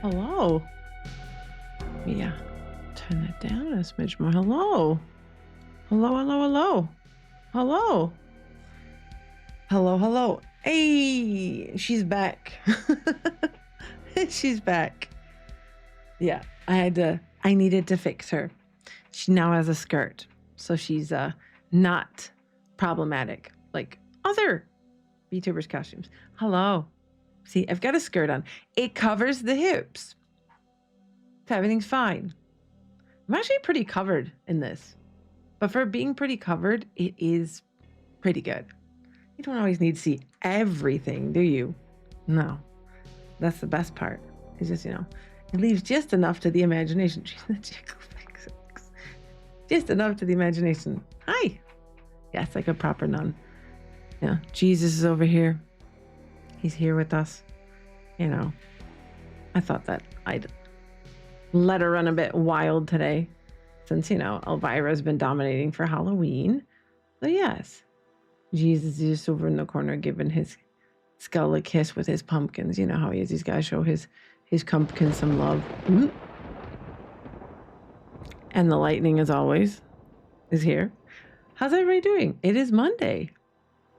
Hello. Yeah. Turn that down a smidge more. Hello. Hello, hello, hello. Hello. Hello, hello. Hey, she's back. She's back. Yeah, I needed to fix her. She now has a skirt. So she's not problematic like other VTubers costumes. Hello. See, I've got a skirt on. It covers the hips. Everything's fine. I'm actually pretty covered in this. But for being pretty covered, it is pretty good. You don't always need to see everything, do you? No. That's the best part. It's just, it leaves just enough to the imagination. Just enough to the imagination. Hi. Yes, like a proper nun. Yeah, Jesus is over here. He's here with us. I thought that I'd let her run a bit wild today since, Elvira's been dominating for Halloween. So yes, Jesus is just over in the corner giving his skull a kiss with his pumpkins. You know how he is. He's got to show his pumpkins some love. And the lightning, as always, is here. How's everybody doing? It is Monday.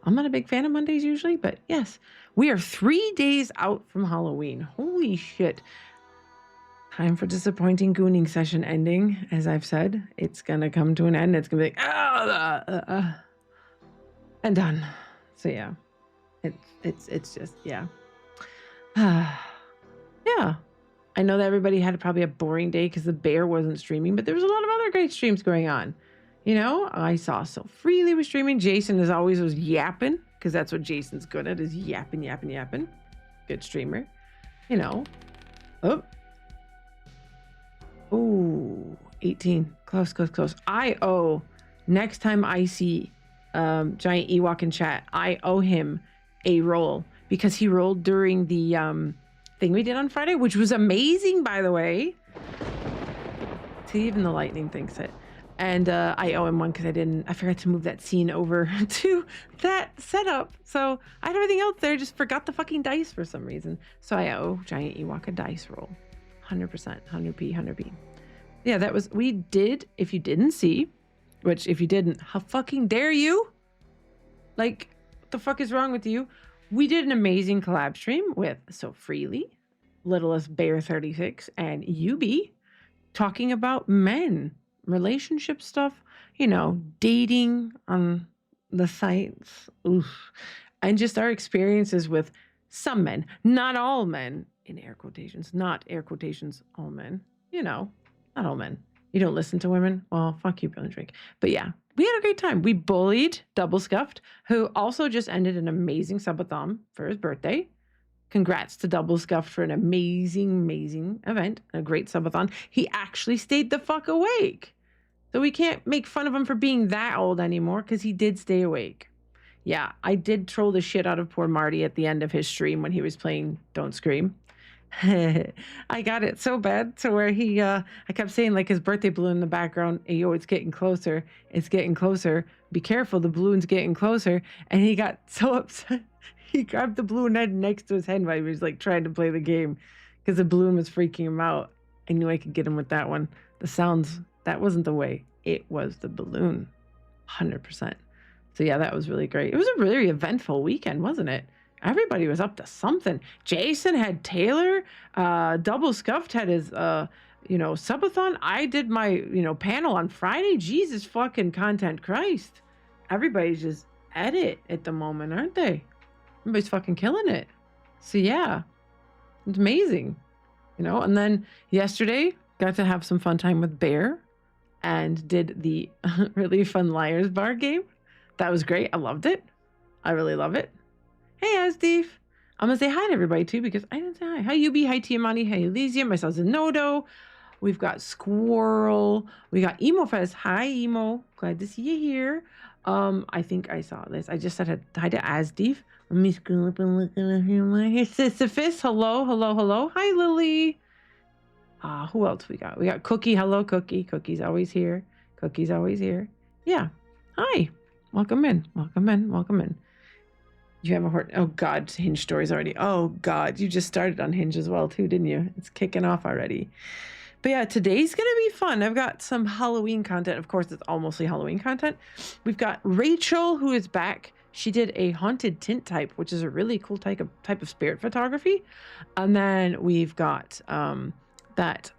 I'm not a big fan of Mondays usually, but yes, we are 3 days out from Halloween. Holy shit. Time for disappointing gooning session ending. As I've said, it's going to come to an end. It's going to be like, and done. So yeah, it's just, yeah. Yeah. I know that everybody had probably a boring day because the bear wasn't streaming, but there was a lot of other great streams going on. I saw So Freely was streaming. Jason, as always, was yapping because that's what Jason's good at, is yapping. Good streamer. Oh, 18. Close. Next time I see Giant Ewok in chat, I owe him a roll because he rolled during the thing we did on Friday, which was amazing, by the way. See, even the lightning thinks it. And I owe him one because I forgot to move that scene over to that setup. So I had everything else there, just forgot the fucking dice for some reason. So I owe Giant Ewok a dice roll. 100%, 100p. Yeah, we did, if you didn't see, which if you didn't, how fucking dare you? Like, what the fuck is wrong with you? We did an amazing collab stream with So Freely, Littlest Bear 36, and UB talking about men. Relationship stuff, dating on the sites, and just our experiences with some men, not all men, in air quotations, not air quotations, all men, not all men. You don't listen to women? Well, fuck you, Brilliant Drink. But yeah, we had a great time. We bullied Double Scuffed, who also just ended an amazing subathon for his birthday. Congrats to Double Scuffed for an amazing event, a great subathon. He actually stayed the fuck awake. So we can't make fun of him for being that old anymore because he did stay awake. Yeah, I did troll the shit out of poor Marty at the end of his stream when he was playing Don't Scream. I got it so bad to where I kept saying, like, his birthday balloon in the background, hey, yo, it's getting closer. It's getting closer. Be careful, the balloon's getting closer. And he got so upset. He grabbed the balloon next to his head while he was like trying to play the game because the balloon was freaking him out. I knew I could get him with that one. The sounds, that wasn't the way. It was the balloon. 100%. So yeah, that was really great. It was a really eventful weekend, wasn't it? Everybody was up to something. Jason had Taylor. Double Scuffed had his, subathon. I did my, panel on Friday. Jesus fucking content Christ. Everybody's just at it at the moment, aren't they? Everybody's fucking killing it. So yeah, it's amazing, and then yesterday got to have some fun time with Bear and did the really fun Liars Bar game. That was great. I loved it. I really love it. Hey, Asdeef. I'm going to say hi to everybody too because I didn't say hi. Hi, Yubi. Hi, Tiamani. Hi, Elysium. Myself, Zenodo. We've got Squirrel. We got Emo Fest. Hi, Emo. Glad to see you here. I think I saw this. I just said hi to Asdeef. Let me scroll up and look at here. Sisyphus. Hello. Hi, Lily. Who else we got? We got Cookie. Hello, Cookie. Cookie's always here. Yeah. Hi. Welcome in. You have a heart. Oh, God. Hinge stories already. Oh, God. You just started on Hinge as well, too, didn't you? It's kicking off already. But yeah, today's going to be fun. I've got some Halloween content. Of course, it's all mostly Halloween content. We've got Rachel, who is back. She did a haunted tint type, which is a really cool type of spirit photography. And then we've got that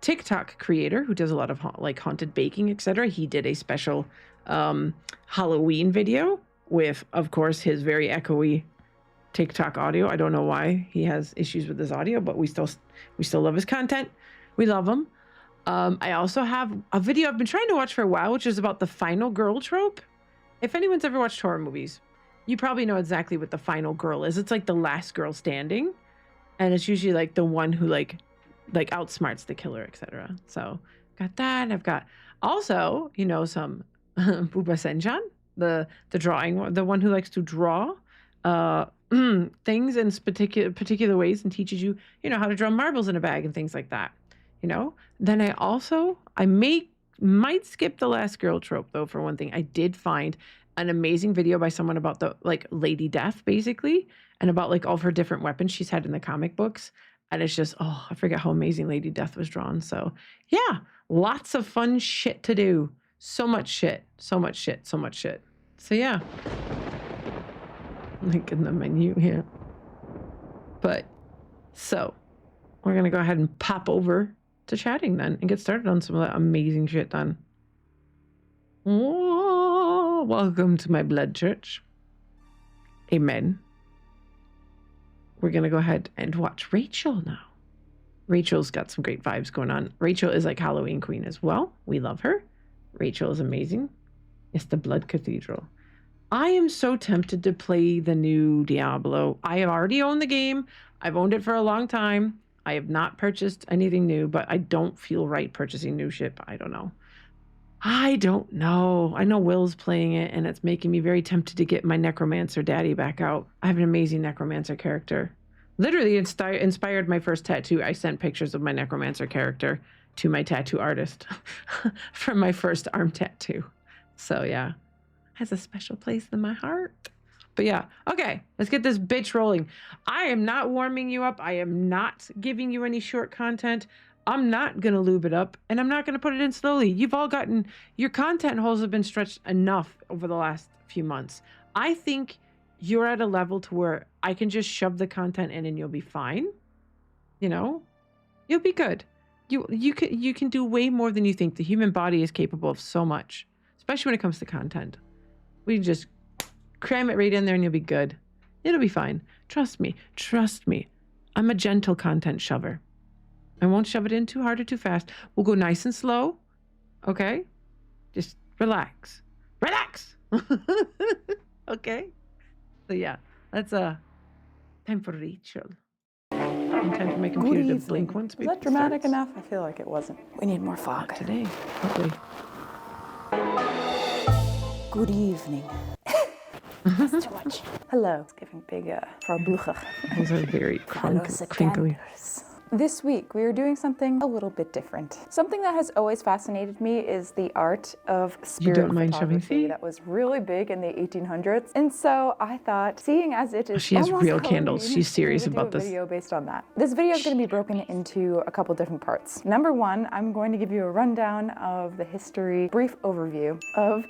TikTok creator who does a lot of haunted baking, etc. He did a special Halloween video with, of course, his very echoey TikTok audio. I don't know why he has issues with his audio, but we still love his content. We love him. I also have a video I've been trying to watch for a while, which is about the final girl trope. If anyone's ever watched horror movies, you probably know exactly what the final girl is. It's like the last girl standing, and it's usually like the one who like outsmarts the killer, etc. So got that. I've got also, some Buba Senjan, the drawing, the one who likes to draw things in particular ways and teaches you, how to draw marbles in a bag and things like that. you know? Then I might skip the last girl trope though, for one thing. I did find an amazing video by someone about the like Lady Death basically, and about like all of her different weapons she's had in the comic books. And it's just, oh, I forget how amazing Lady Death was drawn. So yeah, lots of fun shit to do. So much shit, so much shit, so much shit. So yeah. Link in the menu here. But so we're gonna go ahead and pop over to chatting then and get started on some of that amazing shit done. Oh, welcome to my blood church. Amen. We're gonna go ahead and watch Rachel now. Rachel's got some great vibes going on. Rachel is like Halloween queen as well. We love her. Rachel is amazing. It's the Blood Cathedral. I am so tempted to play the new Diablo. I have already owned the game. I've owned it for a long time. I have not purchased anything new, but I don't feel right purchasing new shit. I don't know. I don't know. I know Will's playing it, and it's making me very tempted to get my Necromancer daddy back out. I have an amazing Necromancer character. Literally inspired my first tattoo. I sent pictures of my Necromancer character to my tattoo artist from my first arm tattoo. So yeah, has a special place in my heart. But yeah, okay, let's get this bitch rolling. I am not warming you up. I am not giving you any short content. I'm not going to lube it up, and I'm not going to put it in slowly. You've all gotten, your content holes have been stretched enough over the last few months. I think you're at a level to where I can just shove the content in and you'll be fine. You know, you'll be good. You can do way more than you think. The human body is capable of so much, especially when it comes to content. We just cram it right in there and you'll be good. It'll be fine. Trust me. Trust me. I'm a gentle content shover. I won't shove it in too hard or too fast. We'll go nice and slow. Okay? Just relax. Relax! Okay? So yeah, that's time for Rachel. And time for my computer to blink once. Was that dramatic enough? I feel like it wasn't. We need more fog. Not today, hopefully. Good evening. That's too much. Hello. It's giving big Frau Those are very crinkly. This week, we are doing something a little bit different. Something that has always fascinated me is the art of spirit photography that was really big in the 1800s. And so I thought, seeing as it is she has real candles. She's serious about this. Video based on that. This video is going to be broken into a couple different parts. Number one, I'm going to give you a rundown of the history, brief overview of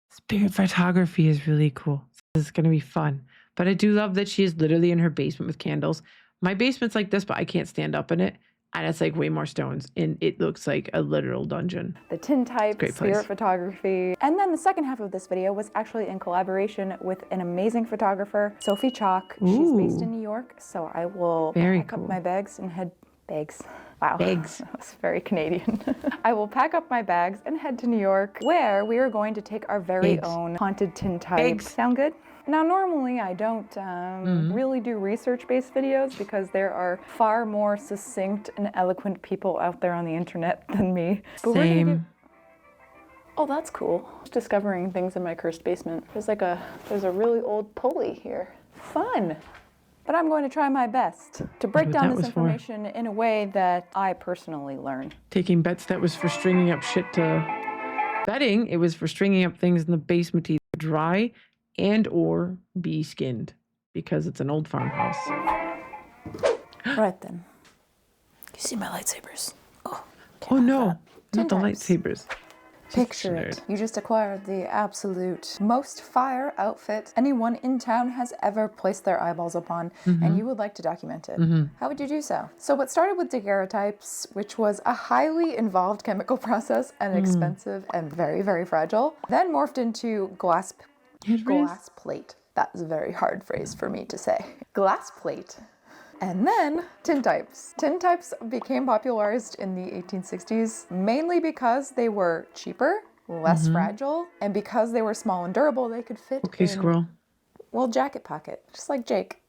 spirit photography is really cool. This is going to be fun. But I do love that she is literally in her basement with candles. My basement's like this, but I can't stand up in it. And it's like way more stones. And it looks like a literal dungeon. The tintype, spirit photography. And then the second half of this video was actually in collaboration with an amazing photographer, Sophie Chalk. She's based in New York. So I will pack up my bags and head... Bags. Wow. Bags. That was very Canadian. I will pack up my bags and head to New York, where we are going to take our very own haunted tintype. Sound good? Now, normally I don't really do research-based videos because there are far more succinct and eloquent people out there on the internet than me. But Same. Oh, that's cool. Just discovering things in my cursed basement. There's a really old pulley here. Fun. But I'm going to try my best to break down this information in a way that I personally learn. Taking bets that was for stringing up shit to betting. It was for stringing up things in the basement to either dry and or be skinned because it's an old farmhouse. Right then. You see my lightsabers? Oh no, not the lightsabers. Picture it. You just acquired the absolute most fire outfit anyone in town has ever placed their eyeballs upon, and you would like to document it. How would you do so? So what started with daguerreotypes, which was a highly involved chemical process and expensive and very, very fragile, then morphed into glass plate. That is a very hard phrase for me to say. Glass plate. And then tintypes. Tintypes became popularized in the 1860s, mainly because they were cheaper, less fragile, and because they were small and durable, they could fit in squirrel. Well, jacket pocket, just like Jake.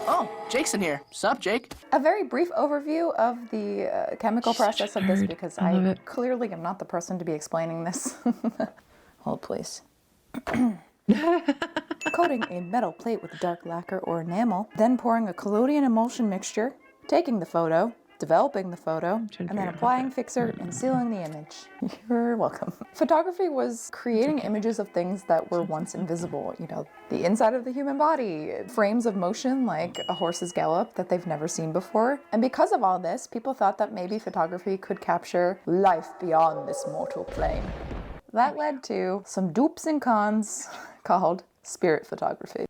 Oh, Jake's in here. Sup, Jake? A very brief overview of the chemical process of this, because I clearly am not the person to be explaining this. Hold, please. Coating a metal plate with dark lacquer or enamel, then pouring a collodion emulsion mixture, taking the photo, developing the photo, trying to and then figure out how applying to- fixer and sealing the image. You're welcome. Photography was creating images of things that were once invisible. You know, the inside of the human body, frames of motion like a horse's gallop that they've never seen before. And because of all this, people thought that maybe photography could capture life beyond this mortal plane. That led to some dupes and cons called spirit photography.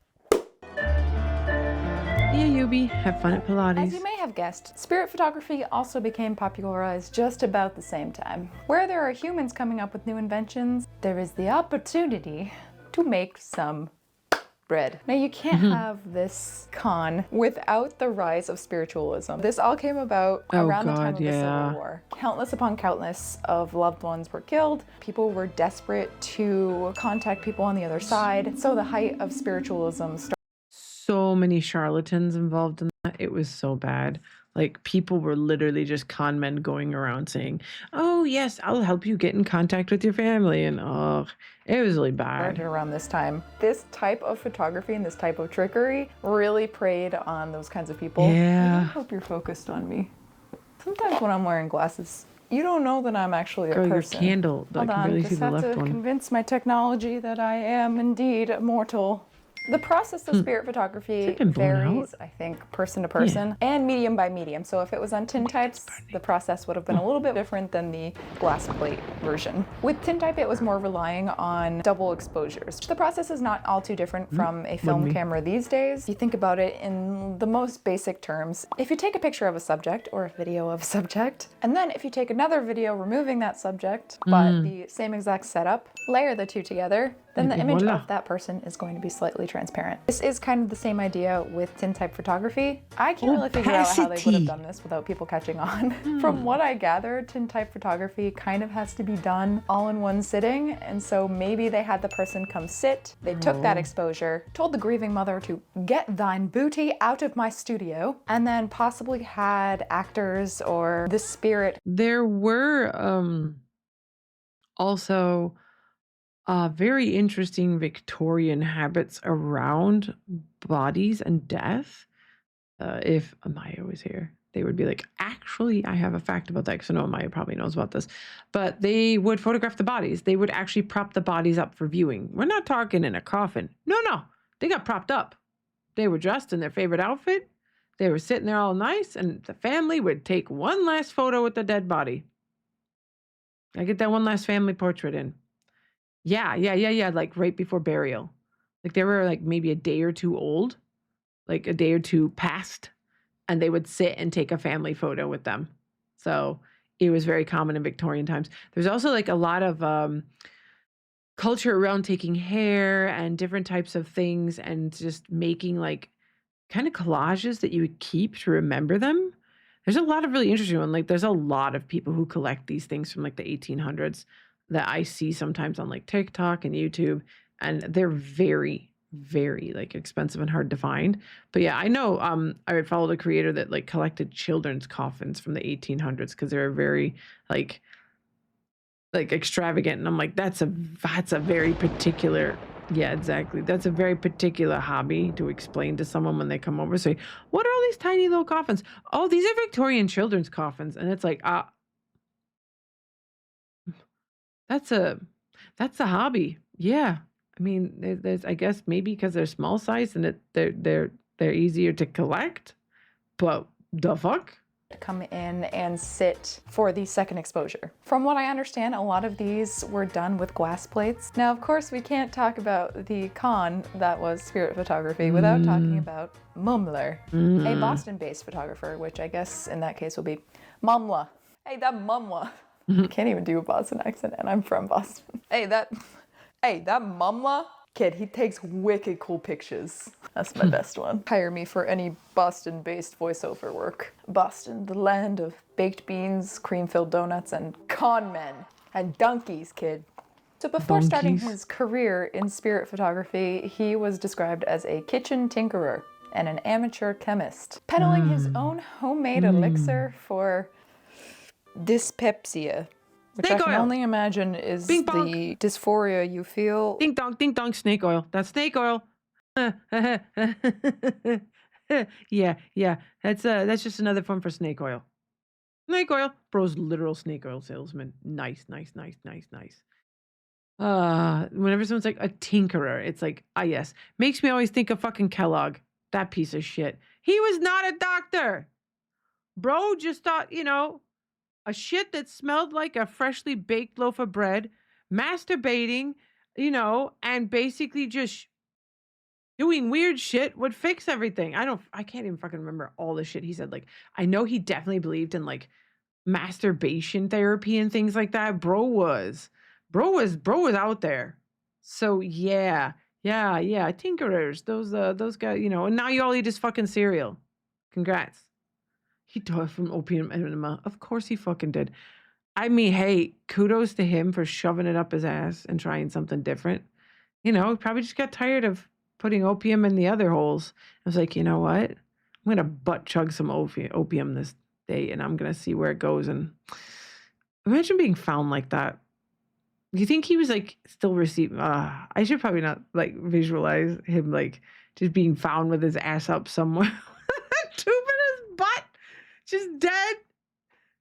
Yeah, Yubi, have fun at Pilates. As you may have guessed, spirit photography also became popularized just about the same time. Where there are humans coming up with new inventions, there is the opportunity to make some bread. Now, you can't have this con without the rise of spiritualism. This all came about around the time of the Civil War. Countless upon countless of loved ones were killed. People were desperate to contact people on the other side. So the height of spiritualism started. So many charlatans involved in that. It was so bad. Like, people were literally just con men going around saying, oh yes, I'll help you get in contact with your family. And oh, it was really bad. Around this time. This type of photography and this type of trickery really preyed on those kinds of people. Yeah. I hope you're focused on me. Sometimes when I'm wearing glasses, you don't know that I'm actually a Girl, person. your candle. I Hold can on, barely see just the have left to one. convince my technology that I am indeed immortal. The process of spirit photography been blown varies, I think, person to person and medium by medium. So if it was on tintypes, the process would have been a little bit different than the glass plate version. With tintype, it was more relying on double exposures. The process is not all too different from a film camera these days. You think about it in the most basic terms. If you take a picture of a subject or a video of a subject, and then if you take another video removing that subject, but the same exact setup, layer the two together, then the image of that person is going to be slightly transparent. This is kind of the same idea with tintype photography. I can't really figure out how they would have done this without people catching on. From what I gather, tintype photography kind of has to be done all in one sitting, and so maybe they had the person come sit, they took that exposure, told the grieving mother to get thine booty out of my studio, and then possibly had actors or the spirit. There were also very interesting Victorian habits around bodies and death. If Amaya was here, they would be like, actually, I have a fact about that, because I know Amaya probably knows about this. But they would photograph the bodies. They would actually prop the bodies up for viewing. We're not talking in a coffin. No. They got propped up. They were dressed in their favorite outfit. They were sitting there all nice, and the family would take one last photo with the dead body. I get that one last family portrait in. Yeah, like right before burial. Like, they were like maybe a day or two old, like a day or two past, and they would sit and take a family photo with them. So it was very common in Victorian times. There's also like a lot of culture around taking hair and different types of things and just making like kind of collages that you would keep to remember them. There's a lot of really interesting ones. Like, there's a lot of people who collect these things from like the 1800s that I see sometimes on like TikTok and YouTube, and they're very, very like expensive and hard to find. But yeah, I know I followed a creator that like collected children's coffins from the 1800s because they're very like extravagant, and I'm like, that's a very particular. Yeah, exactly. That's a very particular hobby to explain to someone when they come over. Say, what are all these tiny little coffins? Oh, these are Victorian children's coffins. And it's like, that's a hobby. Yeah. I mean, there's I guess maybe because they're small size and they're easier to collect. But the fuck? Come in and sit for the second exposure. From what I understand, a lot of these were done with glass plates. Now, of course, we can't talk about the con that was spirit photography without talking about Mumler, a Boston-based photographer, which I guess in that case will be Mumla. Hey, that Mumla. I can't even do a Boston accent, and I'm from Boston. Hey, that Mumla kid, he takes wicked cool pictures. That's my best one. Hire me for any Boston-based voiceover work. Boston, the land of baked beans, cream-filled donuts, and con men. And donkeys, kid. So before starting his career in spirit photography, he was described as a kitchen tinkerer and an amateur chemist, peddling his own homemade elixir for dyspepsia. Which Snake I can oil. Only imagine is Bing the bonk. dysphoria you feel. Ding dong, snake oil. That's snake oil. Yeah. That's just another form for snake oil. Snake oil. Bro's literal snake oil salesman. Nice. Whenever someone's like a tinkerer, it's like, yes. Makes me always think of fucking Kellogg. That piece of shit. He was not a doctor. Bro just thought, a shit that smelled like a freshly baked loaf of bread, masturbating, and basically just doing weird shit would fix everything. I can't even fucking remember all the shit he said. Like, I know he definitely believed in like masturbation therapy and things like that. Bro was out there. So yeah. Tinkerers, those guys, and now you all eat his fucking cereal. Congrats. He died from opium enema. Of course he fucking did. I mean, hey, kudos to him for shoving it up his ass and trying something different. Probably just got tired of putting opium in the other holes. I was like, you know what? I'm going to butt chug some opium this day and I'm going to see where it goes. And imagine being found like that. Do you think he was like still receiving? I should probably not like visualize him like just being found with his ass up somewhere. Tube in his butt. Just dead.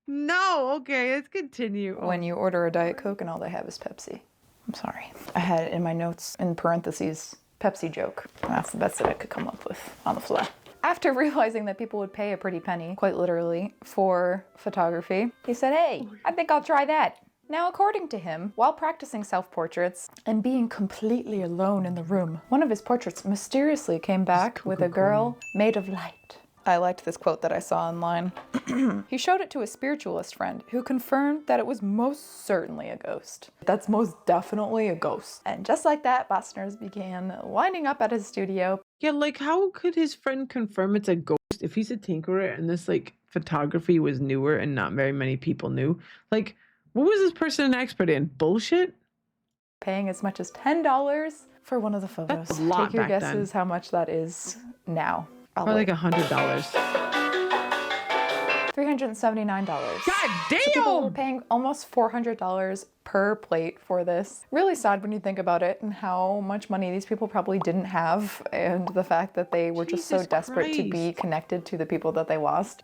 No. Okay, let's continue. When you order a Diet Coke and all they have is Pepsi. I'm sorry. I had it in my notes in parentheses, Pepsi joke. That's the best that I could come up with on the fly. After realizing that people would pay a pretty penny, quite literally, for photography, he said, hey, I think I'll try that. Now, according to him, while practicing self-portraits and being completely alone in the room, one of his portraits mysteriously came back with a girl made of light. I liked this quote that I saw online. He showed it to a spiritualist friend who confirmed that it was most certainly a ghost. That's most definitely a ghost. And just like that, Bostners began lining up at his studio. Yeah, like how could his friend confirm it's a ghost if he's a tinkerer and this like photography was newer and not very many people knew? Like, what was this person an expert in? Bullshit? Paying as much as $10 for one of the photos. That's a lot. Take your back guesses then. How much that is now. Probably like $100. $379. God damn! So people were paying almost $400 per plate for this. Really sad when you think about it and how much money these people probably didn't have and the fact that they were just so desperate to be connected to the people that they lost.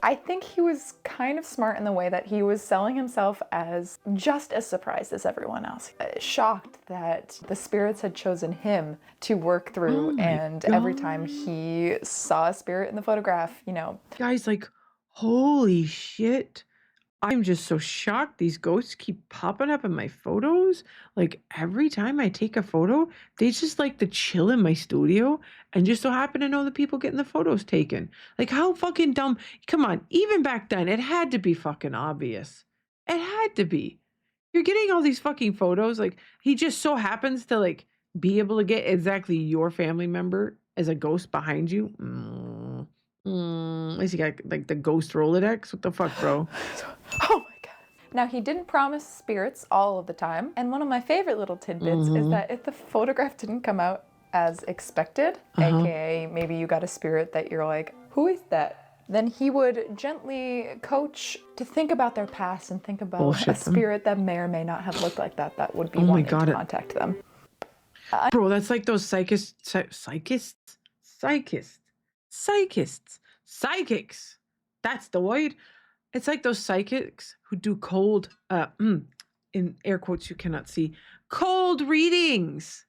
I think he was kind of smart in the way that he was selling himself as just as surprised as everyone else. Shocked that the spirits had chosen him to work through, and every time he saw a spirit in the photograph, Guys, like, holy shit. I'm just so shocked. These ghosts keep popping up in my photos. Like every time I take a photo, they just like to chill in my studio and just so happen to know the people getting the photos taken. Like how fucking dumb. Come on. Even back then, it had to be fucking obvious. It had to be. You're getting all these fucking photos. Like he just so happens to like be able to get exactly your family member as a ghost behind you. At least you got like the ghost Rolodex. What the fuck, bro? Oh my god. Now, he didn't promise spirits all of the time, and one of my favorite little tidbits is that if the photograph didn't come out as expected, aka maybe you got a spirit that you're like, who is that? Then he would gently coach to think about their past and think about a spirit that may or may not have looked like that would be wanting to contact them. Bro, that's like those psychics. That's the word. It's like those psychics who do cold, in air quotes you cannot see, cold readings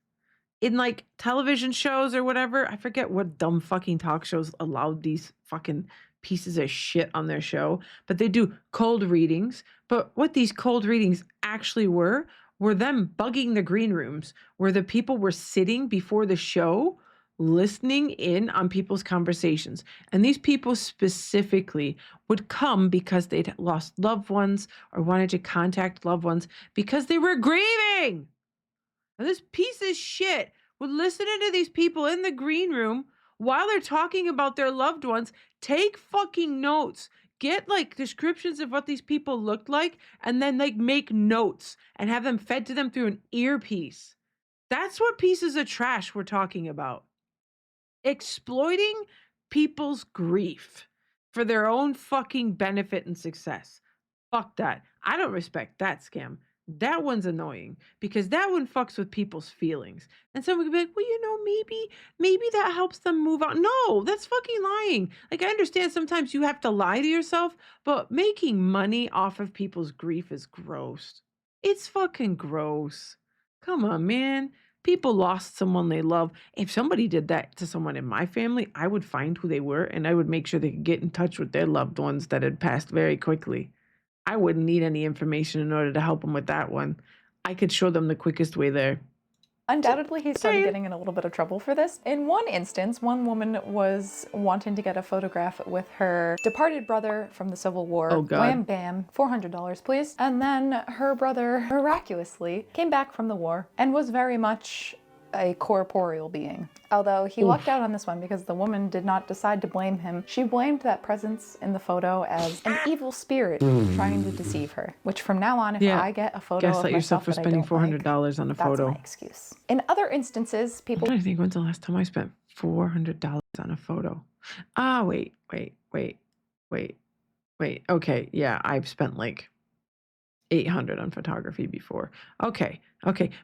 in like television shows or whatever. I forget what dumb fucking talk shows allowed these fucking pieces of shit on their show, but they do cold readings. But what these cold readings actually were them bugging the green rooms where the people were sitting before the show listening in on people's conversations. And these people specifically would come because they'd lost loved ones or wanted to contact loved ones because they were grieving. And this piece of shit would listen into these people in the green room while they're talking about their loved ones, take fucking notes, get like descriptions of what these people looked like, and then like make notes and have them fed to them through an earpiece. That's what pieces of trash we're talking about. Exploiting people's grief for their own fucking benefit and success. Fuck that. I don't respect that scam. That one's annoying because that one fucks with people's feelings. And someone could be like, well, maybe that helps them move on. No, that's fucking lying. Like, I understand sometimes you have to lie to yourself, but making money off of people's grief is gross. It's fucking gross. Come on, man. People lost someone they love. If somebody did that to someone in my family, I would find who they were and I would make sure they could get in touch with their loved ones that had passed very quickly. I wouldn't need any information in order to help them with that one. I could show them the quickest way there. Undoubtedly, he started getting in a little bit of trouble for this. In one instance, one woman was wanting to get a photograph with her departed brother from the Civil War. Oh, God. Wham, bam, $400, please. And then her brother miraculously came back from the war and was very much a corporeal being. Although he lucked out on this one because the woman did not decide to blame him. She blamed that presence in the photo as an evil spirit trying to deceive her. Which from now on, if I get a photo of Gaslight myself yourself for that I spending don't $400 on a that's photo. my excuse. In other instances, people... I'm trying to think, when's the last time I spent $400 on a photo? Ah, wait. Okay, yeah, I've spent like $800 on photography before. Okay.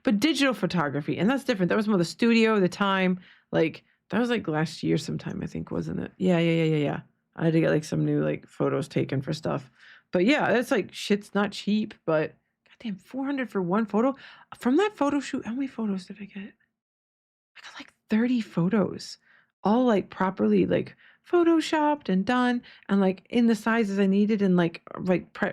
But digital photography, and that's different. That was more the studio, the time. Like, that was like last year sometime, I think, wasn't it? Yeah. I had to get like some new like photos taken for stuff. But yeah, that's like, shit's not cheap, but goddamn, $400 for one photo. From that photo shoot, how many photos did I get? I got like 30 photos, all like properly like photoshopped and done and like in the sizes I needed and like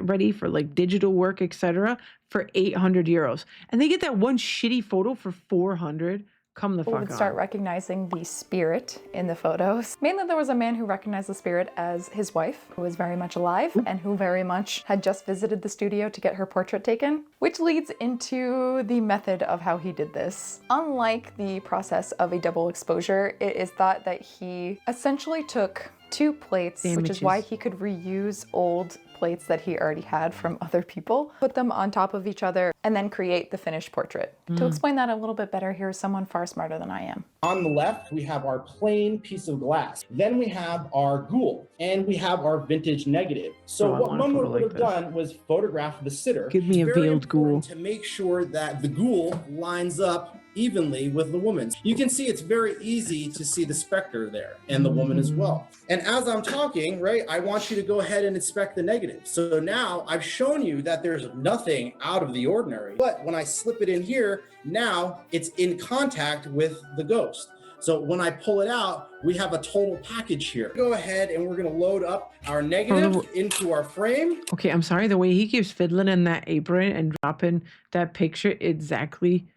ready for like digital work, etc. for €800. And they get that one shitty photo for 400. Come the fuck on. would start recognizing the spirit in the photos. Mainly there was a man who recognized the spirit as his wife, who was very much alive and who very much had just visited the studio to get her portrait taken, which leads into the method of how he did this. Unlike the process of a double exposure, it is thought that he essentially took 2 plates, which is why he could reuse old plates that he already had from other people, put them on top of each other, and then create the finished portrait. To explain that a little bit better, here's someone far smarter than I am. On the left, we have our plain piece of glass. Then we have our ghoul, and we have our vintage negative. So what Mumma would have done was photograph the sitter. Give me a veiled ghoul. To make sure that the ghoul lines up evenly with the woman. You can see it's very easy to see the specter there and the woman as well. And as I'm talking, right, I want you to go ahead and inspect the negative. So now I've shown you that there's nothing out of the ordinary, but when I slip it in here, now it's in contact with the ghost. So when I pull it out, we have a total package here. Go ahead and we're gonna load up our negative into our frame. Okay, I'm sorry, the way he keeps fiddling in that apron and dropping that picture exactly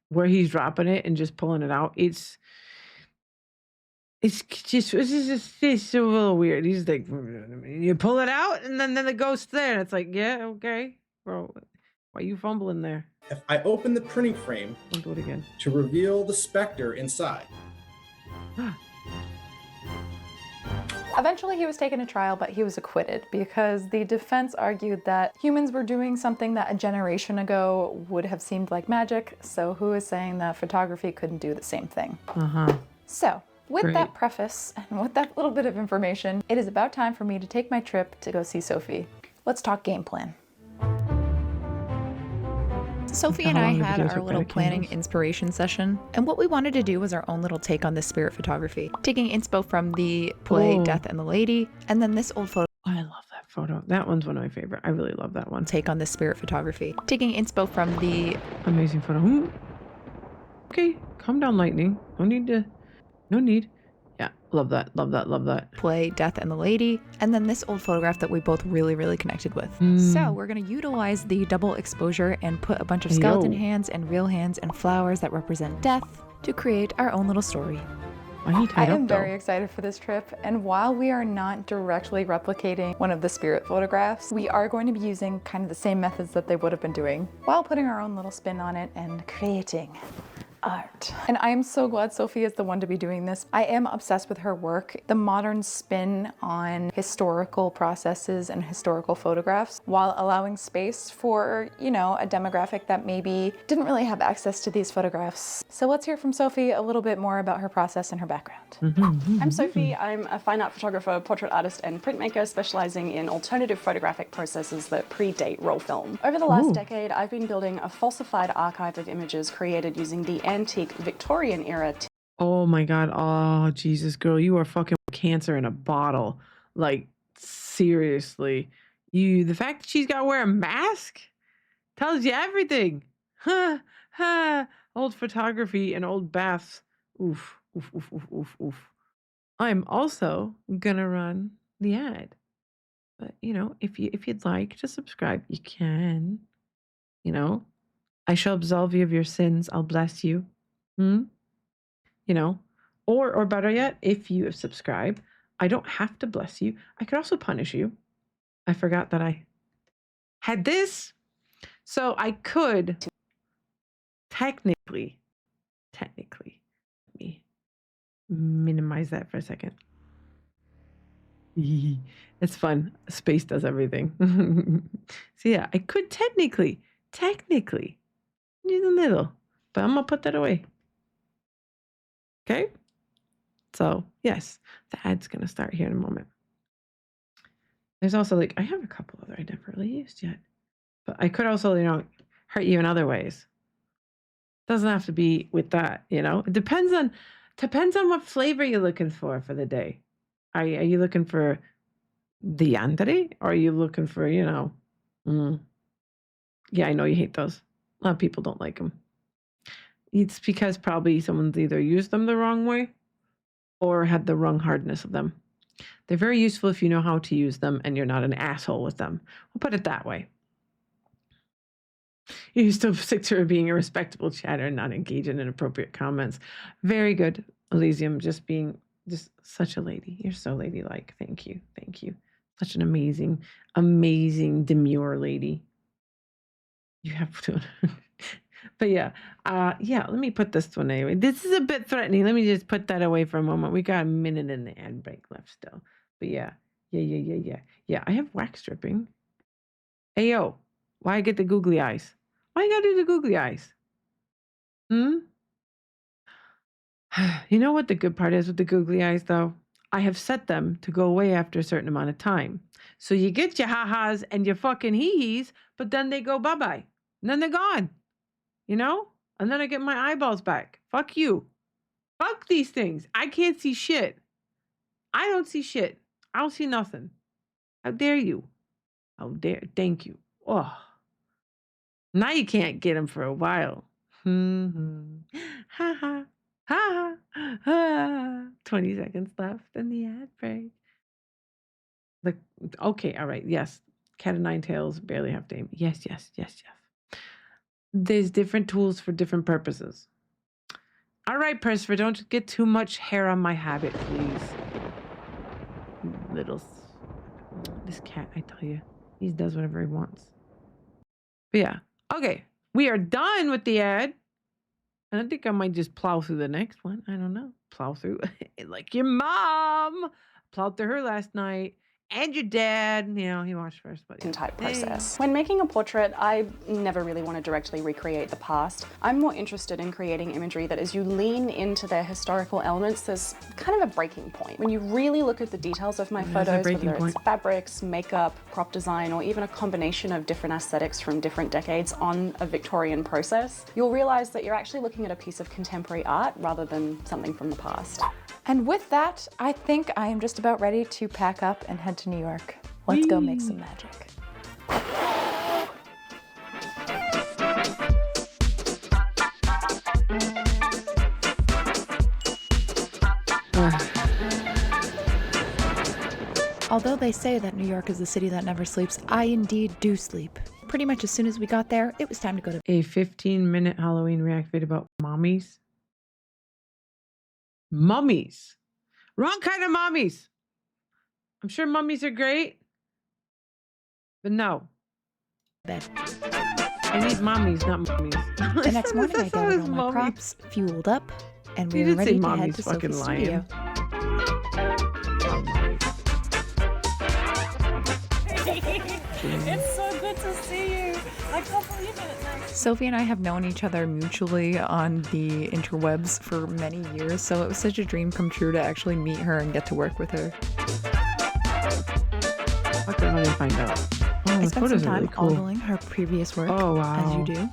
where he's dropping it and just pulling it out, it's just a little weird. He's like, you pull it out and then the ghost's there, and it's like, yeah, okay, bro, why are you fumbling there? If I open the printing frame, don't do it again, to reveal the specter inside. Eventually he was taken to trial, but he was acquitted because the defense argued that humans were doing something that a generation ago would have seemed like magic, so who is saying that photography couldn't do the same thing? So, with that preface and with that little bit of information, it is about time for me to take my trip to go see Sophie. Let's talk game plan. Sophie and I had our little planning inspiration session, and what we wanted to do was our own little take on this spirit photography, taking inspo from the play Death and the Lady, and then this old photo. I love that photo. That one's one of my favorite. I really love that one. Take on this spirit photography, taking inspo from the amazing photo. Okay, calm down, lightning. No need. Yeah, love that. Play Death and the Lady, and then this old photograph that we both really connected with. So we're gonna utilize the double exposure and put a bunch of skeleton hands and real hands and flowers that represent death to create our own little story. I am very excited for this trip, and while we are not directly replicating one of the spirit photographs, we are going to be using kind of the same methods that they would have been doing while putting our own little spin on it and creating art. And I am so glad Sophie is the one to be doing this. I am obsessed with her work, the modern spin on historical processes and historical photographs, while allowing space for, you know, a demographic that maybe didn't really have access to these photographs. So let's hear from Sophie a little bit more about her process and her background. I'm Sophie. I'm a fine art photographer, portrait artist, and printmaker specializing in alternative photographic processes that predate roll film. Over the last decade, I've been building a falsified archive of images created using the antique Victorian era. Oh my God. Oh, Jesus, girl, you are fucking cancer in a bottle. Like, seriously. The fact that she's got to wear a mask tells you everything. Old photography and old baths. Oof, oof, oof, oof, oof, oof. I'm also gonna run the ad. But, you know, if you'd like to subscribe, you can. You know, I shall absolve you of your sins. I'll bless you. You know, or better yet, if you have subscribed, I don't have to bless you. I could also punish you. I forgot that I had this. So I could technically, let me minimize that for a second. It's fun. Space does everything. So yeah, I could technically use a little, but I'm gonna put that away. Okay? So yes, the ad's gonna start here in a moment. There's also like, I have a couple other I never really used yet, but I could also, you know, hurt you in other ways. Doesn't have to be with that, you know. It depends on what flavor you're looking for the day. Are you looking for the yandere, or are you looking for, you know, yeah, I know you hate those. A lot of people don't like them. It's because probably someone's either used them the wrong way or had the wrong hardness of them. They're very useful if you know how to use them and you're not an asshole with them. We'll put it that way. You still stick to being a respectable chatter and not engage in inappropriate comments. Very good, Elysium. Just being such a lady. You're so ladylike. Thank you. Such an amazing, demure lady. You have to. But yeah, let me put this one anyway. This is a bit threatening. Let me just put that away for a moment. We got a minute in the ad break left still. But yeah, I have wax stripping. Hey, yo, why I get the googly eyes? Why you gotta do the googly eyes? You know what the good part is with the googly eyes, though? I have set them to go away after a certain amount of time. So you get your ha-has and your fucking hee-hees, but then they go bye-bye. And then they're gone. You know? And then I get my eyeballs back. Fuck you. Fuck these things. I can't see shit. I don't see shit. I don't see nothing. How dare you? How dare. Thank you. Oh. Now you can't get them for a while. Ha ha. Ha ha. 20 seconds left in the ad break. Okay, all right. Yes. Cat of nine tails, barely have to aim. Yes. There's different tools for different purposes. All right, Percifer, don't get too much hair on my habit, please. This cat, I tell you, he does whatever he wants. But yeah, okay, we are done with the ad. And I think I might just plow through the next one. I don't know. Plow through like your mom. Plowed through her last night. And your dad, you know, he watched first, but yeah. Type process. When making a portrait, I never really want to directly recreate the past. I'm more interested in creating imagery that as you lean into their historical elements, there's kind of a breaking point. When you really look at the details of my photos, whether it's fabrics, makeup, prop design, or even a combination of different aesthetics from different decades on a Victorian process, you'll realize that you're actually looking at a piece of contemporary art rather than something from the past. And with that, I think I am just about ready to pack up and head to New York. Let's go make some magic. Although they say that New York is the city that never sleeps, I indeed do sleep. Pretty much as soon as we got there, it was time to go to a 15-minute Halloween react video about mommies. Mummies. Wrong kind of mummies. I'm sure mummies are great, but no. bed. I need mommies, not mummies. The next morning, I gathered all my props, fueled up, and we were ready to head to Sophie's studio. It's so good to see you. I can't believe it. Sophie and I have known each other mutually on the interwebs for many years, so it was such a dream come true to actually meet her and get to work with her. What can I find out? Oh, I spent some time really cool. ogling her previous work, Oh, wow. as you do.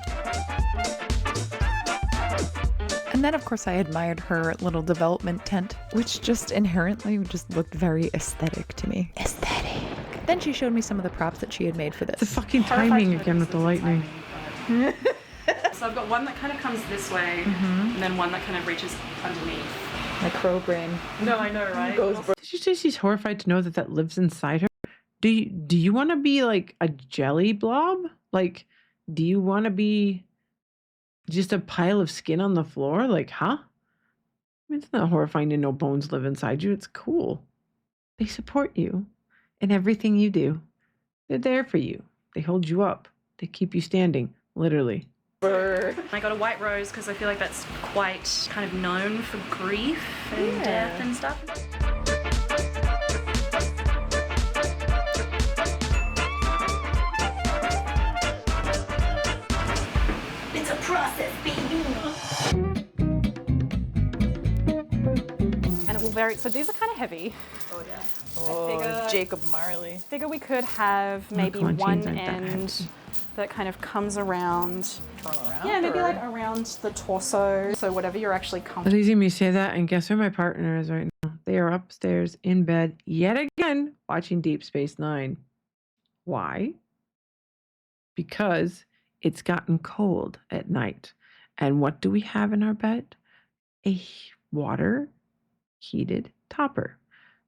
And then, of course, I admired her little development tent, which just inherently just looked very aesthetic to me. Aesthetic. Then she showed me some of the props that she had made for this. The fucking timing again with the lightning. So I've got one that kind of comes this way, and then one that kind of reaches underneath. My crow brain. No, I know, right? Did you say she's horrified to know that that lives inside her? Do you want to be like a jelly blob? Like, do you want to be just a pile of skin on the floor? Like, huh? I mean, it's not horrifying to know bones live inside you. It's cool. They support you in everything you do. They're there for you. They hold you up. They keep you standing, literally. I got a white rose because I feel like that's quite kind of known for grief and death and stuff. It's a process, baby. And it will vary. So these are kind of heavy. Oh yeah. Oh, Jacob Marley. Figure we could have maybe Clunchies one aren't that end heavy. that kind of comes around. Turn around. Yeah, maybe or- like around the torso. So whatever you're actually comfortable. It's easy me to say that, and guess where my partner is right now? They are upstairs in bed yet again watching Deep Space Nine. Why? Because it's gotten cold at night. And what do we have in our bed? A water heated topper.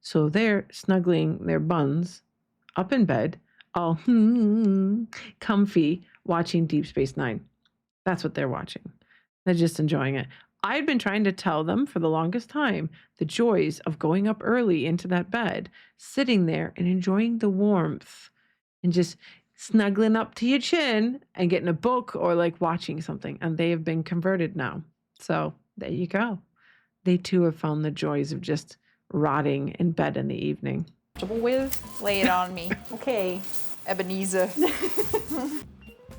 So they're snuggling their buns up in bed, all comfy, watching Deep Space Nine. That's what they're watching. They're just enjoying it. I'd been trying to tell them for the longest time the joys of going up early into that bed, sitting there and enjoying the warmth and just snuggling up to your chin and getting a book or like watching something. And they have been converted now. So there you go. They too have found the joys of just rotting in bed in the evening. With. Lay it on me. Okay. Ebenezer.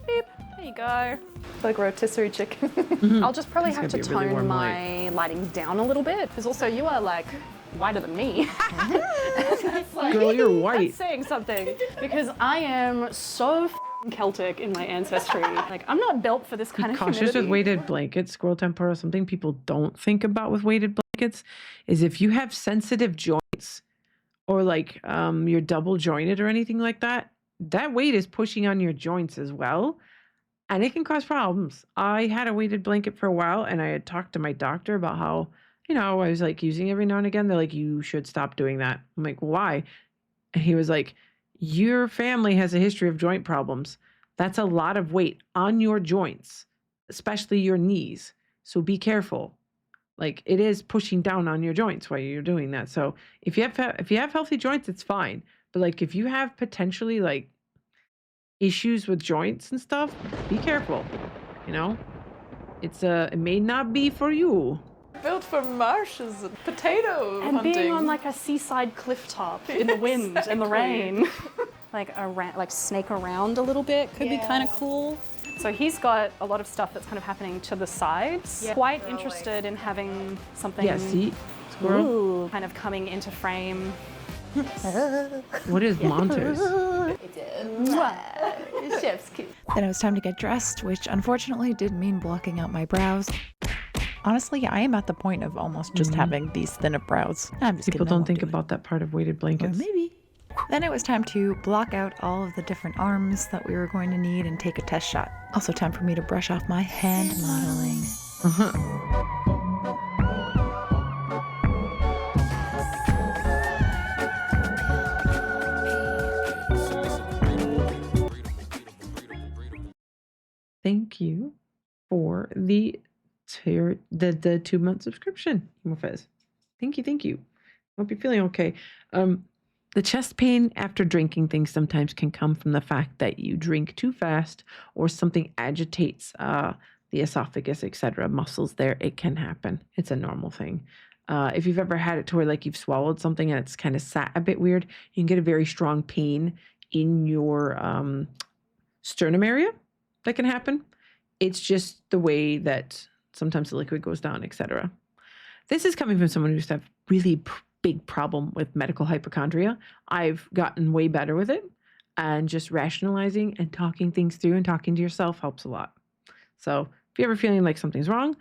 Beep. There you go. Like rotisserie chicken. I'll just probably It's have to gonna be a really tone warm my lighting down a little bit. Because also you are like whiter than me. That's like, Girl, you're white. that's saying something. Because I am so Celtic in my ancestry. Like I'm not built for this kind of Cautious humidity. with weighted blankets, squirrel temper. Something people don't think about with weighted blankets is if you have sensitive joints or like you're double jointed or anything like that, that weight is pushing on your joints as well. And it can cause problems. I had a weighted blanket for a while and I had talked to my doctor about how, I was like using every now and again. They're like, you should stop doing that. I'm like, why? And he was like, your family has a history of joint problems. That's a lot of weight on your joints, especially your knees. So be careful. Like it is pushing down on your joints while you're doing that. So if you have healthy joints, it's fine. But like if you have potentially like issues with joints and stuff, be careful. It may not be for you. Built for marshes and potato And hunting. being on like a seaside cliff top in the wind and the rain. like snake around a little bit could be kind of cool. So he's got a lot of stuff that's kind of happening to the sides. Yeah. Quite interested in having something Yeah, see? Squirrel. kind of coming into frame. What is Monters? Chef's kiss. Then it was time to get dressed, which unfortunately did mean blocking out my brows. Honestly, I am at the point of almost just having these thin of brows. I'm just People kidding, I don't won't think do it. about that part of weighted Or blankets. maybe. Then it was time to block out all of the different arms that we were going to need and take a test shot. Also time for me to brush off my hand modeling. Thank you for the 2-month subscription, Mofez. Thank you. Hope you're feeling okay. The chest pain after drinking things sometimes can come from the fact that you drink too fast or something agitates the esophagus, etc. Muscles there. It can happen. It's a normal thing. If you've ever had it to where like you've swallowed something and it's kind of sat a bit weird, you can get a very strong pain in your sternum area. That can happen. It's just the way that sometimes the liquid goes down, etc. This is coming from someone who used to have really big problem with medical hypochondria. I've gotten way better with it, and just rationalizing and talking things through and talking to yourself helps a lot. So if you're ever feeling like something's wrong,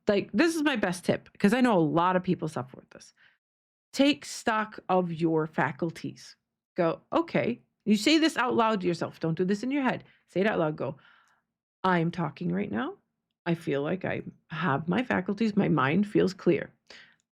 like this is my best tip because I know a lot of people suffer with this. Take stock of your faculties. Go, okay, you say this out loud to yourself. Don't do this in your head. Say it out loud. Go, I'm talking right now. I feel like I have my faculties. My mind feels clear.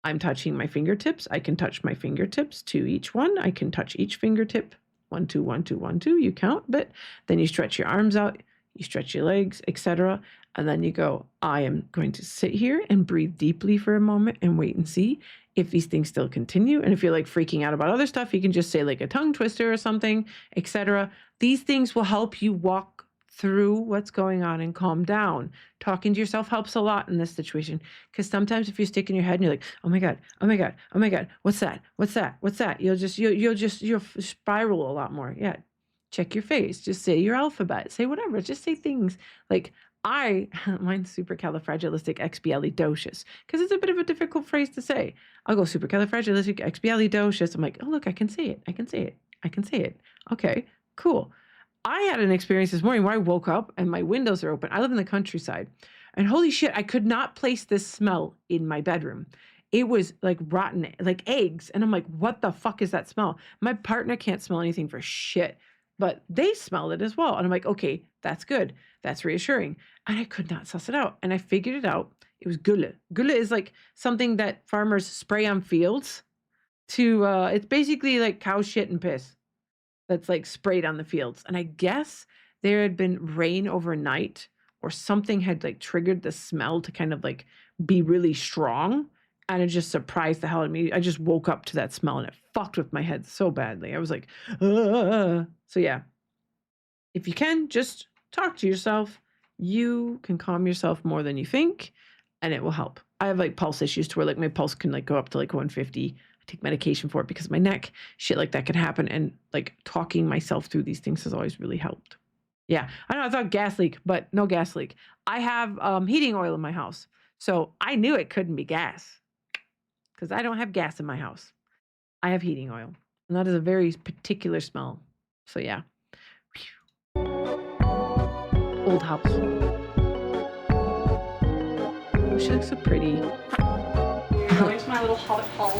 I'm touching my fingertips. I can touch my fingertips to each one. I can touch each fingertip. 1, 2, 1, 2, 1, 2. You count, but then you stretch your arms out, you stretch your legs, etc. And then you go, I am going to sit here and breathe deeply for a moment and wait and see if these things still continue. And if you're like freaking out about other stuff, you can just say like a tongue twister or something, etc. These things will help you walk through what's going on and calm down. Talking to yourself helps a lot in this situation because sometimes if you stick in your head and you're like, oh my God, oh my God, oh my God, what's that? What's that? What's that? You'll spiral a lot more. Yeah. Check your face. Just say your alphabet. Say whatever. Just say things like mine's supercalifragilisticexpialidocious because it's a bit of a difficult phrase to say. I'll go supercalifragilisticexpialidocious. I'm like, oh, look, I can say it. I can say it. I can say it. Okay, cool. I had an experience this morning where I woke up and my windows are open. I live in the countryside and holy shit, I could not place this smell in my bedroom. It was like rotten, like eggs. And I'm like, what the fuck is that smell? My partner can't smell anything for shit, but they smelled it as well. And I'm like, okay, that's good. That's reassuring. And I could not suss it out. And I figured it out. It was gulle. Gulle is like something that farmers spray on fields to, it's basically like cow shit and piss that's like sprayed on the fields. And I guess there had been rain overnight or something had like triggered the smell to kind of like be really strong. And it just surprised the hell out of me. I just woke up to that smell and it fucked with my head so badly. I was like, ah. So yeah, if you can, just talk to yourself. You can calm yourself more than you think and it will help. I have like pulse issues to where like my pulse can like go up to like 150. I take medication for it because of my neck. Shit like that can happen. And like talking myself through these things has always really helped. Yeah, I know I thought gas leak, but no gas leak. I have heating oil in my house. So I knew it couldn't be gas because I don't have gas in my house. I have heating oil. And that is a very particular smell. So yeah. Old house. Oh, she looks so pretty. Going to my little hobbit hole.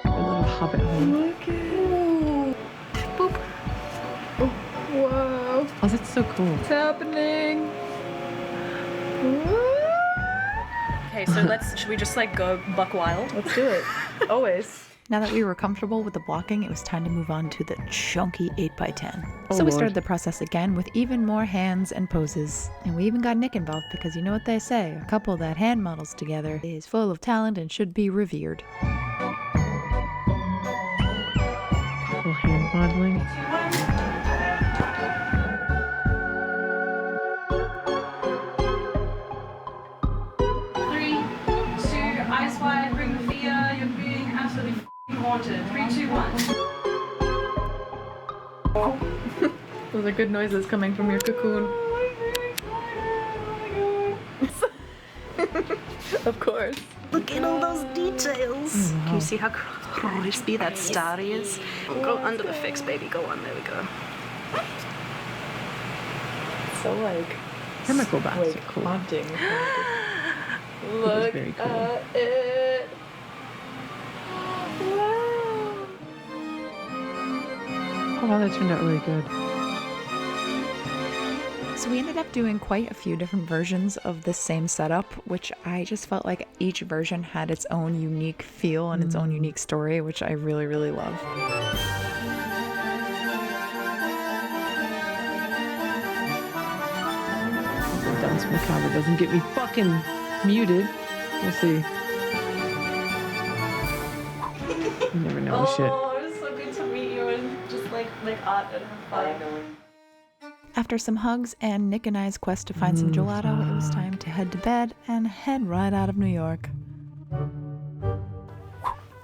A little hobbit home. Look at it. Boop. Oh, whoa. Oh, that's so cool. What's happening? Okay, so should we just like go buck wild? Let's do it. Always. Now that we were comfortable with the blocking, it was time to move on to the chunky 8x10. So we started the process again with even more hands and poses. And we even got Nick involved because you know what they say, a couple that hand models together is full of talent and should be revered. Little hand modeling. Eyes wide, bring the fear, you're being absolutely haunted. 3, 2, 1. Those are good noises coming from your cocoon. Of course. Look at all those details. Can you see how crispy that starry is? Go under the fix, baby. Go on. There we go. So like Chemical baths like are cool. haunting. Look very cool. at it. Wow. Oh wow, that turned out really good. So we ended up doing quite a few different versions of this same setup, which I just felt like each version had its own unique feel and its own unique story, which I really, really love. The Dance Macabre doesn't get me fucking muted. We'll see. You never know shit. Oh, it was so good to meet you and just like make art and have fun. After some hugs and Nick and I's quest to find some gelato, it was time to head to bed and head right out of New York.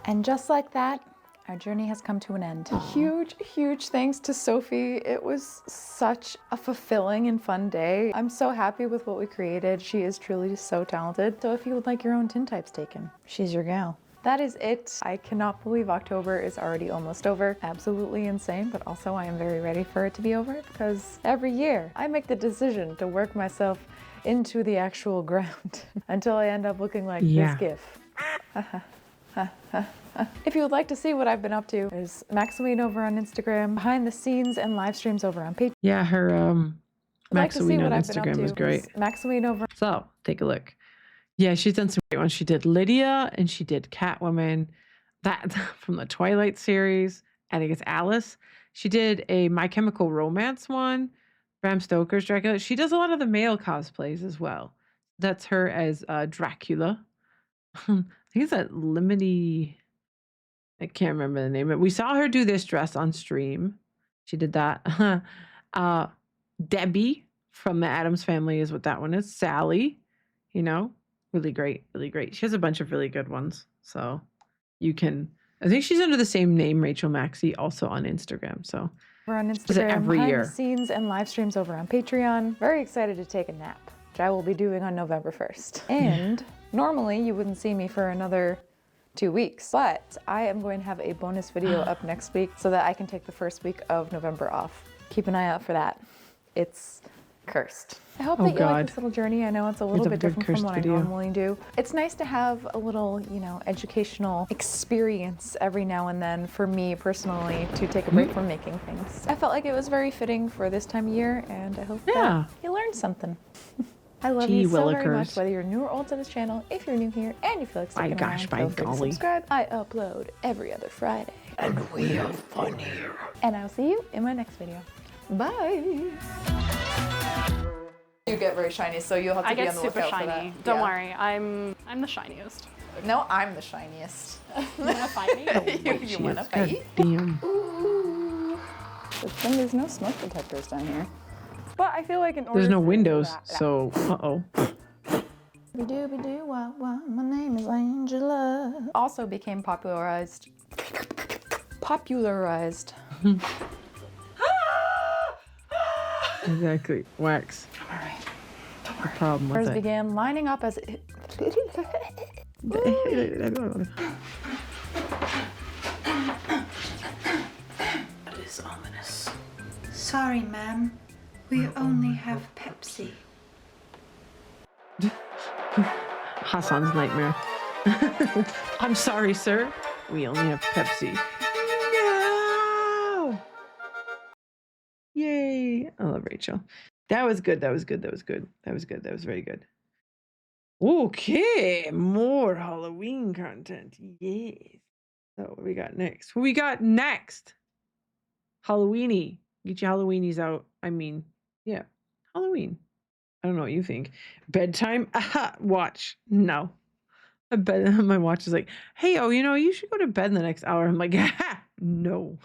And just like that, our journey has come to an end. Huge, huge thanks to Sophie. It was such a fulfilling and fun day. I'm so happy with what we created. She is truly so talented. So if you would like your own tintypes taken, she's your gal. That is it. I cannot believe October is already almost over. Absolutely insane, but also I am very ready for it to be over because every year I make the decision to work myself into the actual ground until I end up looking like this gif. If you would like to see what I've been up to, there's Maxine over on Instagram, behind the scenes and live streams over on Patreon. Yeah, her Maxine on Instagram was great. Maxine over. So take a look. Yeah, she's done some great ones. She did Lydia and she did Catwoman. That from the Twilight series. I think it's Alice. She did a My Chemical Romance one. Bram Stoker's Dracula. She does a lot of the male cosplays as well. That's her as Dracula. I think it's that Limity. I can't remember the name of it. We saw her do this dress on stream. She did that. Debbie from the Addams Family is what that one is. Sally, you know, really great, really great. She has a bunch of really good ones. So you can, I think she's under the same name, Rachel Maxey, also on Instagram. So over on does it Instagram, every behind year. the scenes and live streams over on Patreon. Very excited to take a nap, which I will be doing on November 1st. And normally you wouldn't see me for another 2 weeks, but I am going to have a bonus video up next week so that I can take the first week of November off. Keep an eye out for that. It's cursed. I hope that you like this little journey. I know it's a little bit different from what I normally do. It's nice to have a little, you know, educational experience every now and then for me personally to take a break from making things. I felt like it was very fitting for this time of year, and I hope that you learned something. I love you so very much, whether you're new or old to this channel. If you're new here and you feel like sticking around, feel free to subscribe. I upload every other Friday. And we have fun here. And I'll see you in my next video. Bye. You get very shiny, so you'll have to be on the lookout for that. I get super shiny. Don't worry, I'm the shiniest. No, I'm the shiniest. You wanna fight me? you wanna fight? Damn. Ooh. Good thing there's no smoke detectors down here. But I feel like in order There's no to windows, that, so uh-oh. My name is Angela. Also became popularized. Exactly. Wax. All right. The problem with it. Began lining up as. That is ominous. Sorry, ma'am. We only have Pepsi. Hassan's nightmare. I'm sorry, sir. We only have Pepsi. No! Yay. I love Rachel. That was good. That was good. That was good. That was good. That was very good. Okay. More Halloween content. Yes. So what we got next? What we got next? Halloweeny. Get your Halloweenies out. I mean, yeah. Halloween. I don't know what you think. Bedtime? Aha, watch. No. My watch is like, hey, oh, you know, you should go to bed in the next hour. I'm like, aha, no,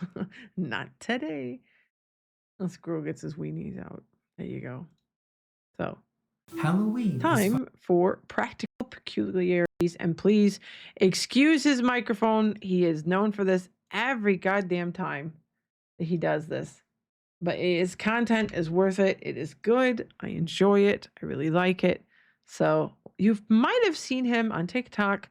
not today. The squirrel gets his weenies out. There you go. So, Halloween. Time for practical peculiarities. And please excuse his microphone. He is known for this every goddamn time that he does this. But his content is worth it. It is good. I enjoy it. I really like it. So you might have seen him on TikTok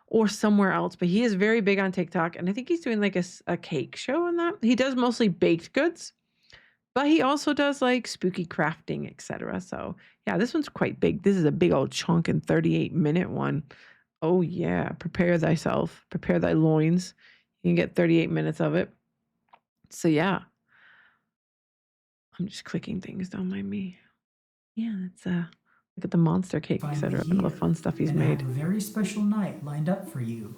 or somewhere else, but he is very big on TikTok. And I think he's doing like a cake show in that. He does mostly baked goods, but he also does like spooky crafting, etc. So yeah, this one's quite big. This is a big old chunk and 38-minute one. Oh yeah, prepare thyself. Prepare thy loins. You can get 38 minutes of it. So yeah. I'm just clicking things, don't mind me. Yeah, it's look at the monster cake, etc. All the fun stuff he's made. I have a very special night lined up for you.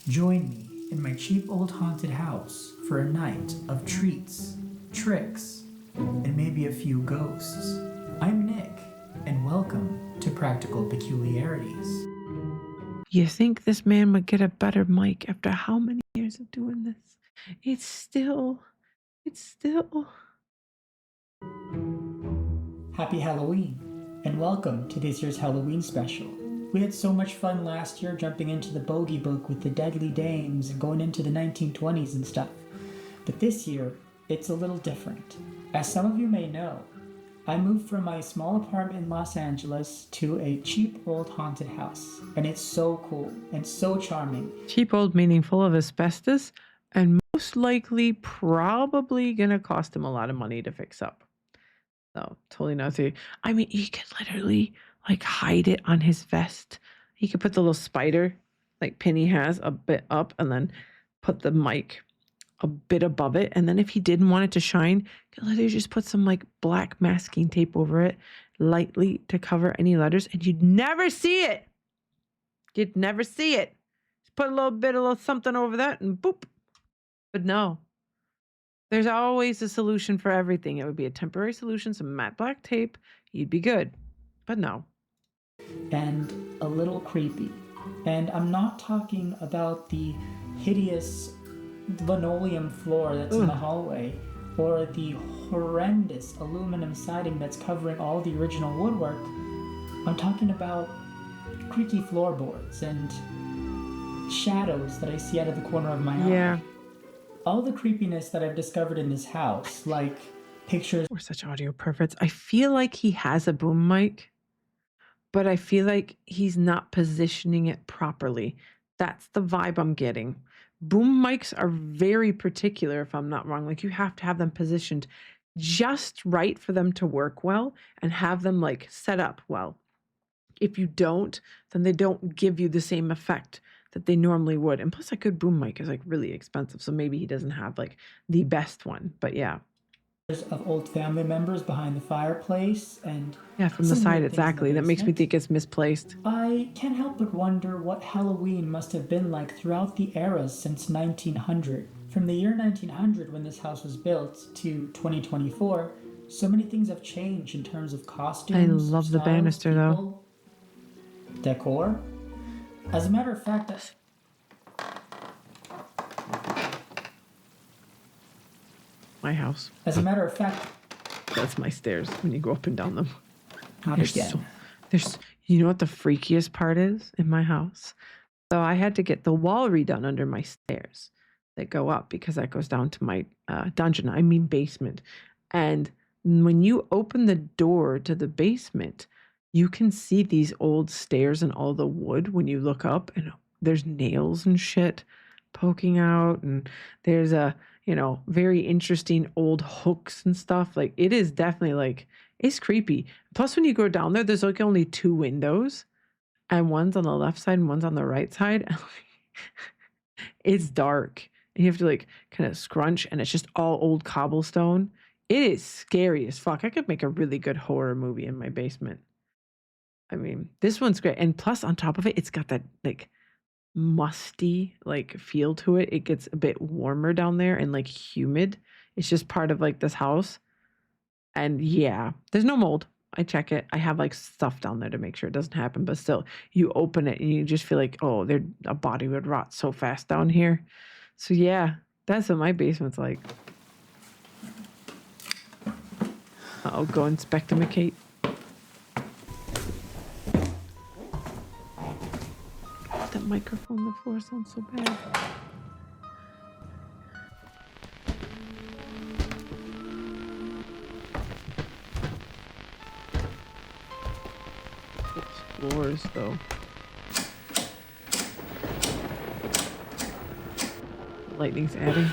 Join me in my cheap old haunted house for a night of treats, tricks, and maybe a few ghosts. I'm Nick, and welcome to Practical Peculiarities. You think this man would get a better mic after how many years of doing this? It's still. Happy Halloween, and welcome to this year's Halloween special. We had so much fun last year jumping into the bogey book with the deadly dames and going into the 1920s and stuff. But this year, it's a little different. As some of you may know, I moved from my small apartment in Los Angeles to a cheap old haunted house, and it's so cool and so charming. Cheap old meaning full of asbestos and most likely probably gonna cost him a lot of money to fix up. So totally nothing. I mean, he could literally like hide it on his vest. He could put the little spider like Penny has a bit up and then put the mic a bit above it. And then if he didn't want it to shine, he could literally just put some like black masking tape over it lightly to cover any letters and you'd never see it. You'd never see it. Just put a little something over that and boop. But no. There's always a solution for everything. It would be a temporary solution, some matte black tape. You'd be good. But no. And a little creepy. And I'm not talking about the hideous linoleum floor that's in the hallway or the horrendous aluminum siding that's covering all the original woodwork. I'm talking about creaky floorboards and shadows that I see out of the corner of my eye. Yeah. All the creepiness that I've discovered in this house, like pictures. We're such audio perverts. I feel like he has a boom mic, but I feel like he's not positioning it properly. That's the vibe I'm getting. Boom mics are very particular, if I'm not wrong. Like you have to have them positioned just right for them to work well and have them like set up well. If you don't, then they don't give you the same effect that they normally would. And plus a good boom mic is like really expensive. So maybe he doesn't have like the best one, but yeah. Of old family members behind the fireplace and yeah, from the side, exactly. That makes me think it's misplaced. I can't help but wonder what Halloween must have been like throughout the eras since 1900. From the year 1900 when this house was built to 2024, so many things have changed in terms of costumes. I love the banister though. Decor. As a matter of fact, my house. As a matter of fact, that's my stairs when you go up and down them. Not again. There's, you know what the freakiest part is in my house? So I had to get the wall redone under my stairs that go up because that goes down to my dungeon. I mean basement. And when you open the door to the basement, you can see these old stairs and all the wood when you look up, and there's nails and shit poking out, and there's a, you know, very interesting old hooks and stuff. Like it is definitely like, it's creepy. Plus when you go down there, there's like only 2 windows and one's on the left side and one's on the right side. It's dark and you have to like kind of scrunch and it's just all old cobblestone. It is scary as fuck. I could make a really good horror movie in my basement. I mean, this one's great. And plus on top of it, it's got that like musty like feel to it. It gets a bit warmer down there and like humid. It's just part of like this house. And yeah, there's no mold. I check it. I have like stuff down there to make sure it doesn't happen, but still you open it and you just feel like, oh, a body would rot so fast down here. So yeah, that's what my basement's like. I'll go inspect him, Kate. That microphone on the floor sounds so bad. Those floors, though. Lightning's adding.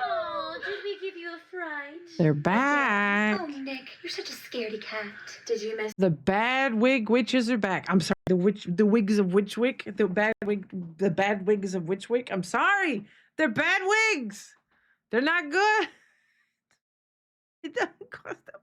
Oh, did we give you a fright? They're back. Oh, Nick, you're such a scaredy cat. Did you miss The bad wig witches are back. I'm sorry. The wigs of Witchwick. The bad wigs of Witchwick. I'm sorry. They're bad wigs. They're not good. It doesn't cost that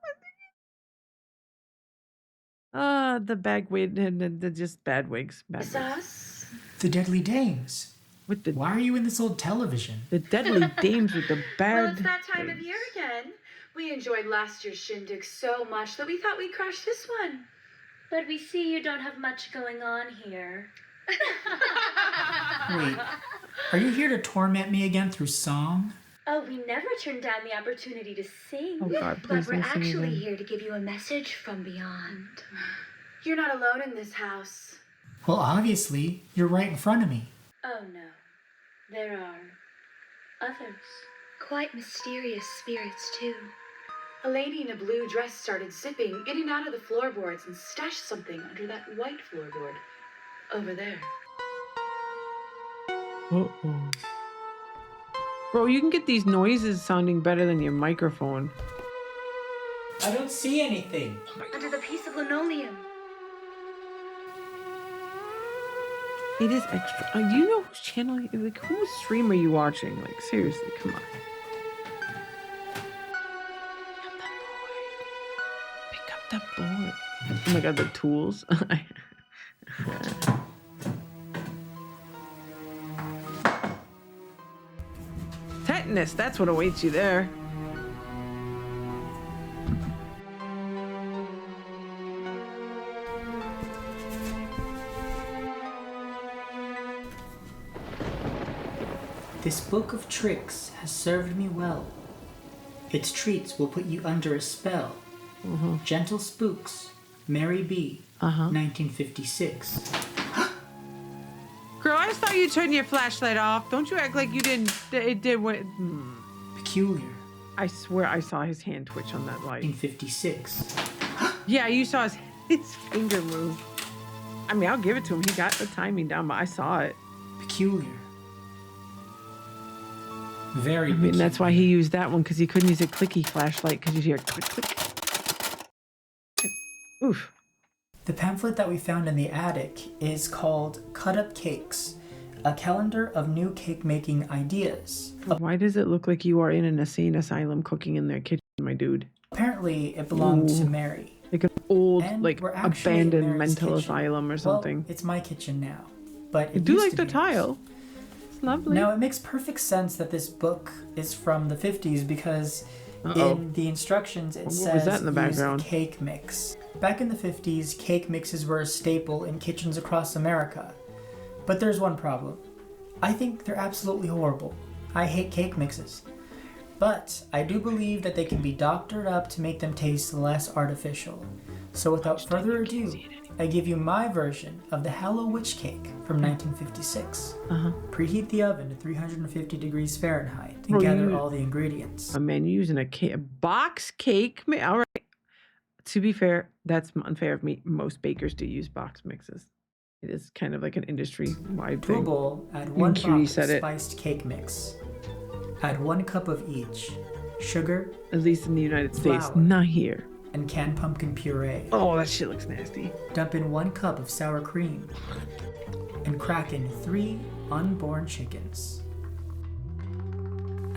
much. The bad wig, they're just bad wigs. Bad wigs. us? The Deadly Dames. Why are you in this old television? The Deadly Dames with the bad Well, it's that time of year again. We enjoyed last year's shindig so much that we thought we'd crash this one. But we see you don't have much going on here. Wait, are you here to torment me again through song? Oh, we never turned down the opportunity to sing. Oh God, But please we're don't sing actually again. here to give you a message from beyond. You're not alone in this house. Well, obviously, you're right in front of me. Oh no, there are others. Quite mysterious spirits too. A lady in a blue dress started zipping in and out of the floorboards and stashed something under that white floorboard. Over there. Uh-oh. Bro, you can get these noises sounding better than your microphone. I don't see anything. Under the piece of linoleum. It is extra. Do you know whose channel? Like, whose stream are you watching? Like, seriously, come on. Pick up the board. Oh my God, the tools. Tetanus, that's what awaits you there. This book of tricks has served me well. Its treats will put you under a spell. Gentle Spooks, Mary B. 1956. Girl, I saw you turn your flashlight off. Don't you act like you didn't. It did what. Peculiar. I swear I saw his hand twitch on that light. 1956. Yeah, you saw his finger move. I mean, I'll give it to him. He got the timing down, but I saw it. Peculiar. Very I mean, that's why he used that one, because he couldn't use a clicky flashlight, because you hear click, click. Oof. The pamphlet that we found in the attic is called Cut Up Cakes, a calendar of new cake making ideas. Why does it look like you are in an insane asylum cooking in their kitchen, my dude? Apparently, it belonged to Mary. Like an old, And like, we're actually in abandoned Mary's mental kitchen. asylum or something. Well, it's my kitchen now, but I it do used like to the be tile. It's lovely. Now, it makes perfect sense that this book is from the 50s because in the instructions it What says was that in the use background? a cake mix. Back in the 50s, cake mixes were a staple in kitchens across America. But there's one problem. I think they're absolutely horrible. I hate cake mixes. But I do believe that they can be doctored up to make them taste less artificial. So without further ado, I give you my version of the Hallow Witch Cake from 1956. Preheat the oven to 350 degrees Fahrenheit and gather all the ingredients. A man using a box cake. All right. To be fair, that's unfair of me. Most bakers do use box mixes. It is kind of like an industry-wide To a thing. bowl, add 1 Cutie box of said it. spiced cake mix. Add 1 cup of each. Sugar, At least in the United States, flour. not here. and canned pumpkin puree. Oh, that shit looks nasty. Dump in 1 cup of sour cream. And crack in 3 unborn chickens.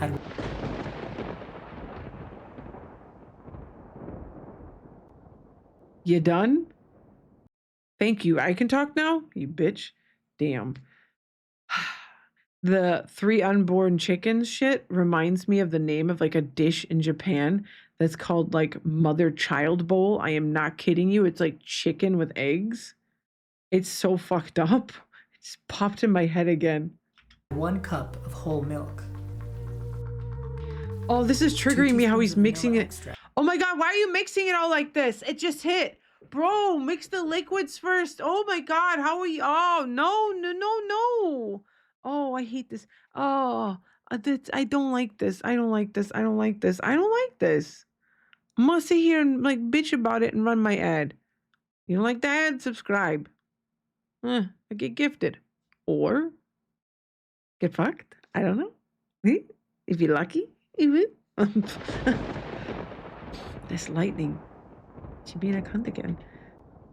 Add You done? Thank you. I can talk now? You bitch. Damn. The 3 unborn chickens shit reminds me of the name of like a dish in Japan that's called like mother child bowl. I am not kidding you. It's like chicken with eggs. It's so fucked up. It just popped in my head again. 1 cup of whole milk. Oh, this is 2 triggering me how he's teaspoons of mixing vanilla it. extract. Oh my God, why are you mixing it all like this? It just hit. Bro, mix the liquids first. Oh my God, how are you? Oh, no, no, no, no. Oh, I hate this. Oh, I don't like this. I don't like this. I don't like this. I don't like this. I'm gonna sit here and like bitch about it and run my ad. You don't like the ad? Subscribe. I get gifted. Or get fucked. I don't know. If you're lucky. This lightning. She being a cunt again.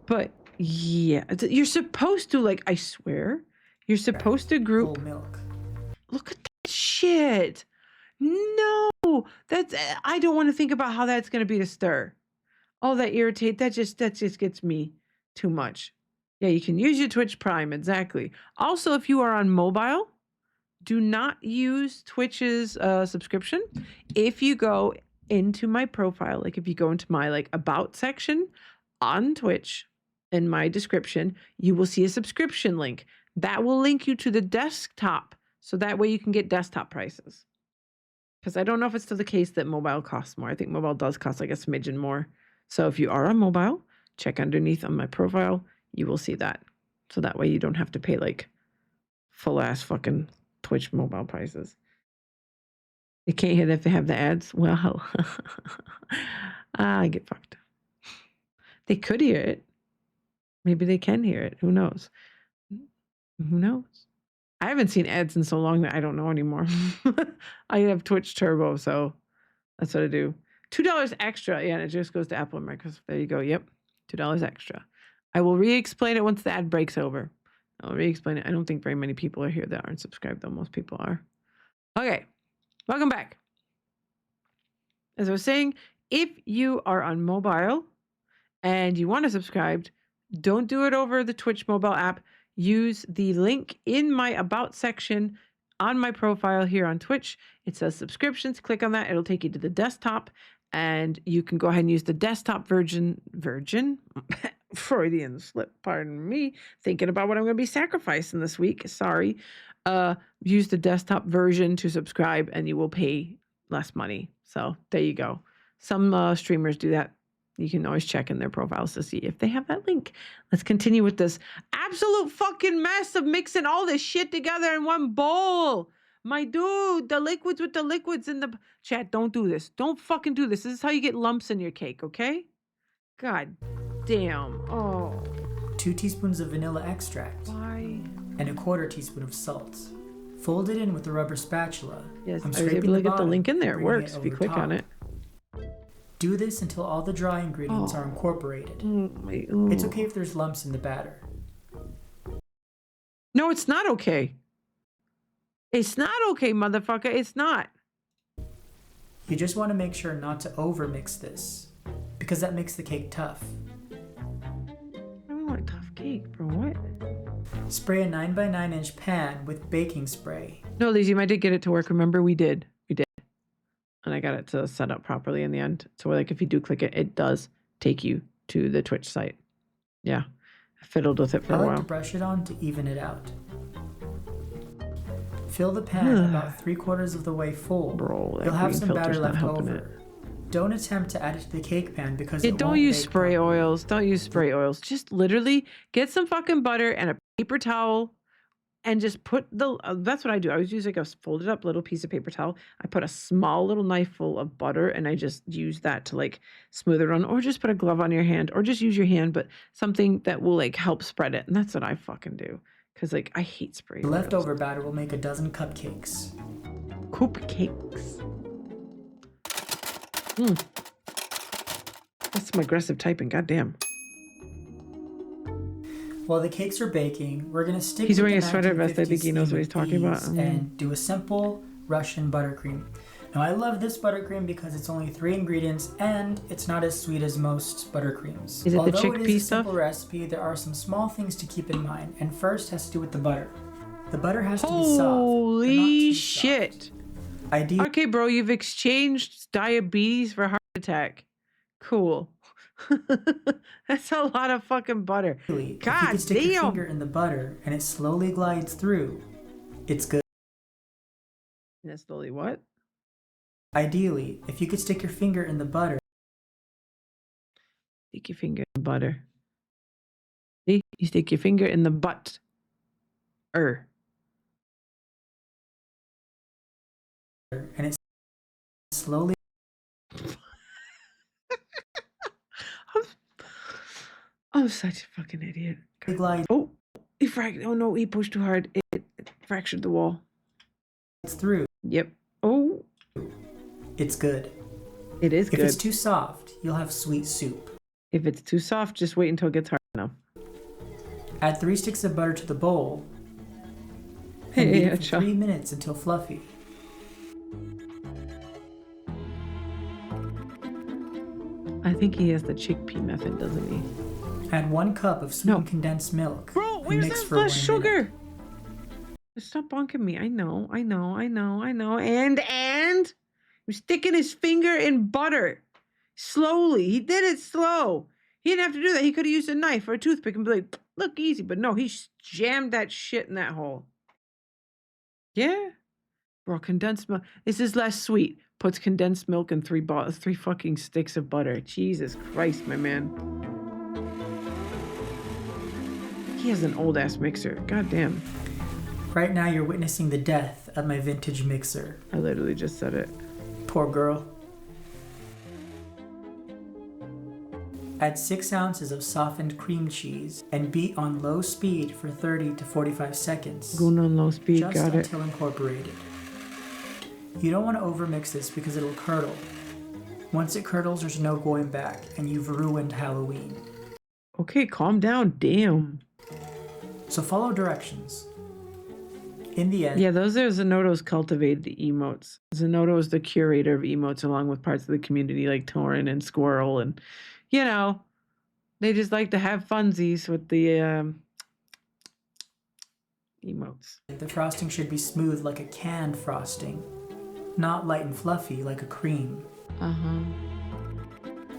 But yeah, you're supposed to, like, I swear, you're supposed to group. Whole milk. Look at that shit. No, I don't want to think about how that's going to be to stir. Oh, that just gets me too much. Yeah, you can use your Twitch Prime. Exactly. Also, if you are on mobile, do not use Twitch's subscription. If you go into my profile, like if you go into my like about section on Twitch, in my description, you will see a subscription link. That will link you to the desktop. So that way you can get desktop prices. Because I don't know if it's still the case that mobile costs more. I think mobile does cost like a smidgen more. So if you are on mobile, check underneath on my profile. You will see that. So that way you don't have to pay like full ass fucking Twitch mobile prices. They can't hear that if they have the ads. Well, I get fucked. They could hear it. Maybe they can hear it. Who knows? Who knows? I haven't seen ads in so long that I don't know anymore. I have Twitch Turbo, so that's what I do. $2 extra. Yeah, and it just goes to Apple and Microsoft. There you go. Yep. $2 extra. I will re-explain it once the ad breaks over. I'll re-explain it. I don't think very many people are here that aren't subscribed, though. Most people are. Okay. Welcome back. As I was saying, if you are on mobile and you want to subscribe, don't do it over the Twitch mobile app. Use the link in my About section on my profile here on Twitch. It says subscriptions. Click on that. It'll take you to the desktop, and you can go ahead and use the desktop version. Freudian slip, pardon me. Thinking about what I'm going to be sacrificing this week. Sorry. Use the desktop version to subscribe, and you will pay less money. So there you go. Some streamers do that. You can always check in their profiles to see if they have that link. Let's continue with this absolute fucking mess of mixing all this shit together in one bowl. My dude, the liquids with the liquids in the chat. Don't do this. Don't fucking do this. This is how you get lumps in your cake, okay? God damn. Oh. 2 teaspoons of vanilla extract. Why? And a 1/4 teaspoon of salt. Fold it in with a rubber spatula. Yes, I was able to get the link in there. It works if you click on it. Do this until all the dry ingredients are incorporated. It's okay if there's lumps in the batter. No, it's not okay. It's not okay, motherfucker. It's not. You just want to make sure not to overmix this, because that makes the cake tough. I don't want tough cake, bro. What? Spray a 9x9 inch pan with baking spray. No, Lizzie, I did get it to work. Remember, we did. And I got it to set up properly in the end. So like if you do click it, it does take you to the Twitch site. Yeah. I fiddled with it for a while. I like to brush it on to even it out. Fill the pan about 3/4 of the way full. Bro, you'll have some batter left over. Don't attempt to add it to the cake pan because it don't won't use bake spray properly. oils. Don't use spray oils. Just literally get some fucking butter and a paper towel and just put the, that's what I do. I always use like a folded up little piece of paper towel. I put a small little knife full of butter and I just use that to like smooth it on, or just put a glove on your hand, or just use your hand, but something that will like help spread it. And that's what I fucking do. Cause like I hate spray The oils. leftover batter will make a dozen cupcakes. Cupcakes. That's some aggressive typing. Goddamn. While the cakes are baking, we're going to stick He's with wearing the a sweater vest. I think he knows what he's 1950s talking about. theme and do a simple Russian buttercream. Now I love this buttercream because it's only 3 ingredients and it's not as sweet as most buttercreams. Is it Although the chickpea it is a stuff? simple recipe, there are some small things to keep in mind. And first has to do with the butter. The butter has to be soft. Holy shit. Ideally, Okay, bro, you've exchanged diabetes for heart attack. Cool. That's a lot of fucking butter. if you God can stick your damn. finger in the butter and it slowly glides through, it's good. That's slowly what? Ideally, if you could stick your finger in the butter, Stick your finger in the butter. See? You stick your finger in the butt. and it slowly I'm such a fucking idiot. glides Oh, oh no, he pushed too hard. It fractured the wall. through. Yep. Oh, It's good. it is If good. it's too soft, you'll have sweet soup. If it's too soft, just wait until it gets hard enough. Add 3 sticks of butter to the bowl and Hey, beat it for Acha. 3 minutes until fluffy. I think he has the chickpea method, doesn't he? Add 1 cup of sweetened condensed milk. Bro, and where's mix that for 1 less sugar? minute. Stop bonking me. I know. And he was sticking his finger in butter. Slowly. He did it slow. He didn't have to do that. He could have used a knife or a toothpick and be like, look, easy. But no, he jammed that shit in that hole. Yeah. Bro, condensed milk. This is less sweet. Puts condensed milk in 3 fucking sticks of butter. Jesus Christ, my man. He has an old ass mixer. God damn. Right now you're witnessing the death of my vintage mixer. I literally just said it. Poor girl. Add 6 ounces of softened cream cheese and beat on low speed for 30 to 45 seconds. Going on low speed, just got it. until incorporated. You don't want to overmix this because it'll curdle. Once it curdles, there's no going back, and you've ruined Halloween. Okay, calm down. Damn. So follow directions. In the end... Yeah, those are Zanotto's cultivated emotes. Zanotto is the curator of emotes along with parts of the community like Torin and Squirrel, and, you know, they just like to have funsies with the emotes. The frosting should be smooth like a canned frosting, not light and fluffy like a cream. Uh-huh.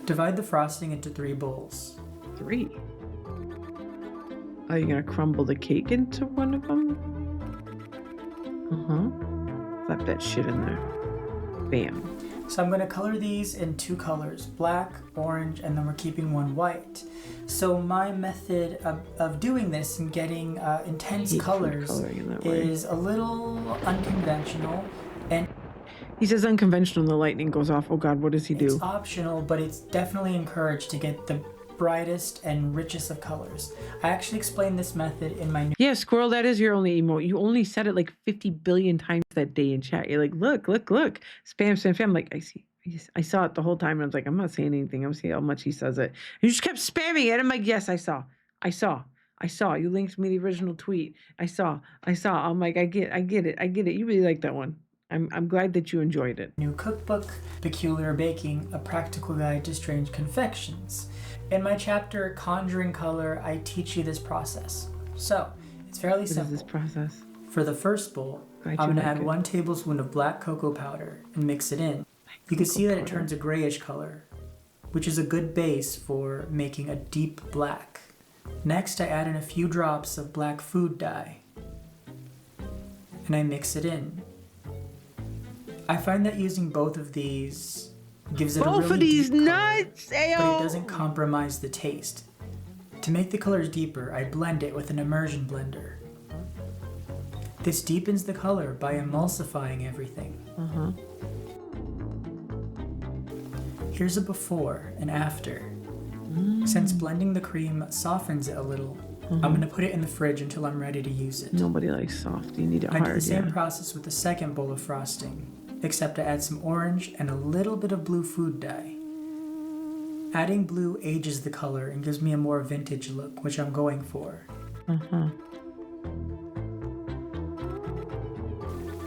Divide the frosting into 3 bowls. 3? Are you gonna crumble the cake into one of them? Slap that shit in there. Bam. So I'm going to color these in 2 colors, black, orange, and then we're keeping 1 white. So my method of doing this and getting intense colors is a little unconventional. And he says unconventional, the lightning goes off. Oh God, what does he do? It's optional, but it's definitely encouraged to get the brightest and richest of colors. I actually explained this method in my new... Yeah, Squirrel, that is your only emote. You only said it like 50 billion times that day in chat. You're like, look, look, look. Spam, spam, spam. I'm like, I see. I saw it the whole time. And I was like, I'm not saying anything. I'm seeing how much he says it. And you just kept spamming it. I'm like, yes, I saw. You linked me the original tweet. I saw. I'm like, I get it. You really like that one. I'm glad that you enjoyed it. New cookbook, Peculiar Baking, A Practical Guide to Strange Confections. In my chapter, Conjuring Color, I teach you this process. So, it's fairly simple. What is this process? For the first bowl, I'm going to add 1 tablespoon of black cocoa powder and mix it in. You can see that it turns a grayish color, which is a good base for making a deep black. Next, I add in a few drops of black food dye, and I mix it in. I find that using both of these gives it a really deep color, but it doesn't compromise the taste. To make the colors deeper, I blend it with an immersion blender. This deepens the color by emulsifying everything. Here's a before and after. Since blending the cream softens it a little, I'm going to put it in the fridge until I'm ready to use it. Nobody likes soft. You need it hard. I do the same process with the second bowl of frosting, except I add some orange and a little bit of blue food dye. Adding blue ages the color and gives me a more vintage look, which I'm going for.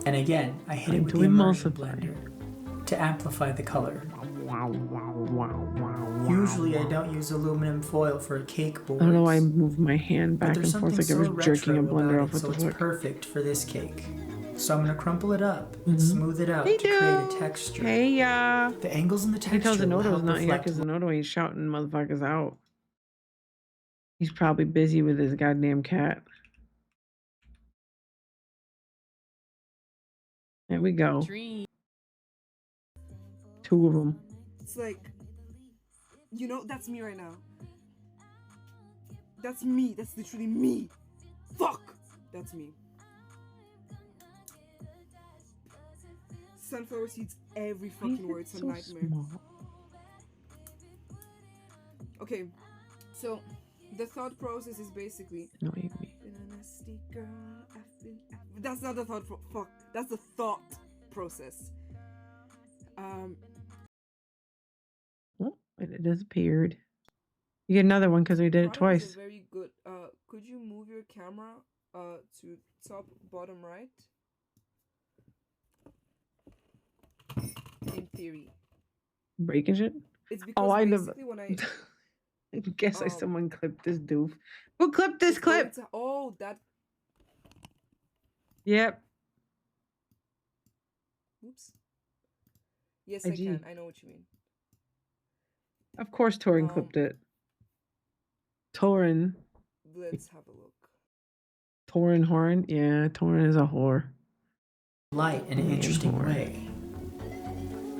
And again, I hit it with the immersion blender to amplify the color. Usually I don't use aluminum foil for a cake board. I don't know why I move my hand back and forth like I was jerking a blender off with so the it's perfect for this cake. So I'm going to crumple it up and smooth it out to create a texture. Hey, the angles in the texture tell will help Zanotto's not here reflect... because Zanotto ain't shouting motherfuckers out. He's probably busy with his goddamn cat. There we go. 2 of them. It's like, you know, that's me right now. That's me. That's literally me. Fuck! That's me. Sunflower seeds, every fucking word. It's a nightmare. Okay, so the thought process is basically... Annoying me. That's not the thought fuck. That's the thought process. Oh, it disappeared. You get another one because we did it twice. Very good. Could you move your camera to top bottom right? In theory. Breaking shit? It's because I basically when I guess someone clipped this doof. Who clipped this clip? That. Yep. Oops. Yes, I can. I know what you mean. Of course Torin clipped it. Torin. Let's have a look. Torin Horn? Yeah, Torin is a whore. Light in an interesting way.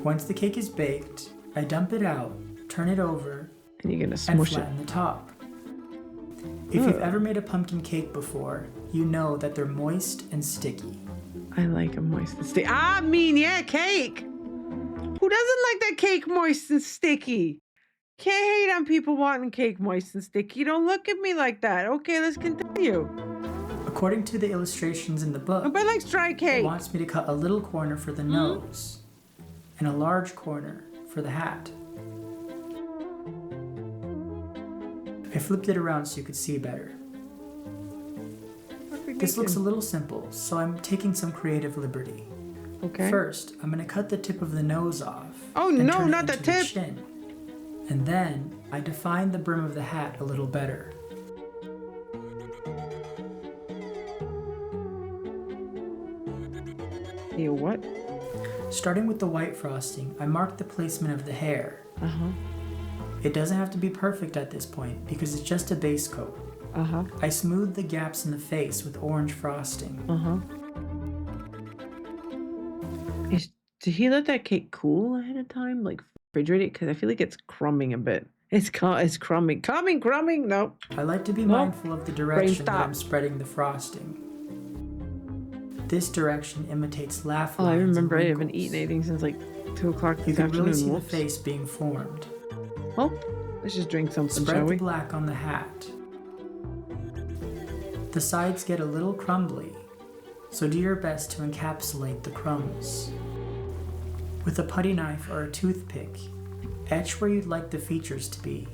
Once the cake is baked, I dump it out, turn it over, and you're gonna and smush flatten it. the top. If you've ever made a pumpkin cake before, you know that they're moist and sticky. I like a moist and sticky. I mean, yeah, cake. Who doesn't like that cake moist and sticky? Can't hate on people wanting cake moist and sticky. Don't look at me like that. Okay, let's continue. According to the illustrations in the book, nobody likes dry cake. It wants me to cut a little corner for the nose and a large corner for the hat. I flipped it around so you could see better. This looks a little simple, so I'm taking some creative liberty. Okay. First, I'm going to cut the tip of the nose off. Oh and no, turn it not the into tip! Chin. And then, I define the brim of the hat a little better. You what? Starting with the white frosting, I marked the placement of the hair. Uh-huh. It doesn't have to be perfect at this point because it's just a base coat. Uh-huh. I smoothed the gaps in the face with orange frosting. Uh-huh. Did he let that cake cool ahead of time? Like refrigerate it? Because I feel like it's crumbing a bit. It's crumbing. Crumbing. Nope. I like to be mindful of the direction that I'm spreading the frosting. This direction imitates laugh lines. Oh, I remember I haven't eaten anything since like 2 o'clock this afternoon. You can afternoon. really see the face being formed. Well, let's just drink something, Spread shall the we? black on the hat. The sides get a little crumbly, so do your best to encapsulate the crumbs. With a putty knife or a toothpick, etch where you'd like the features to be.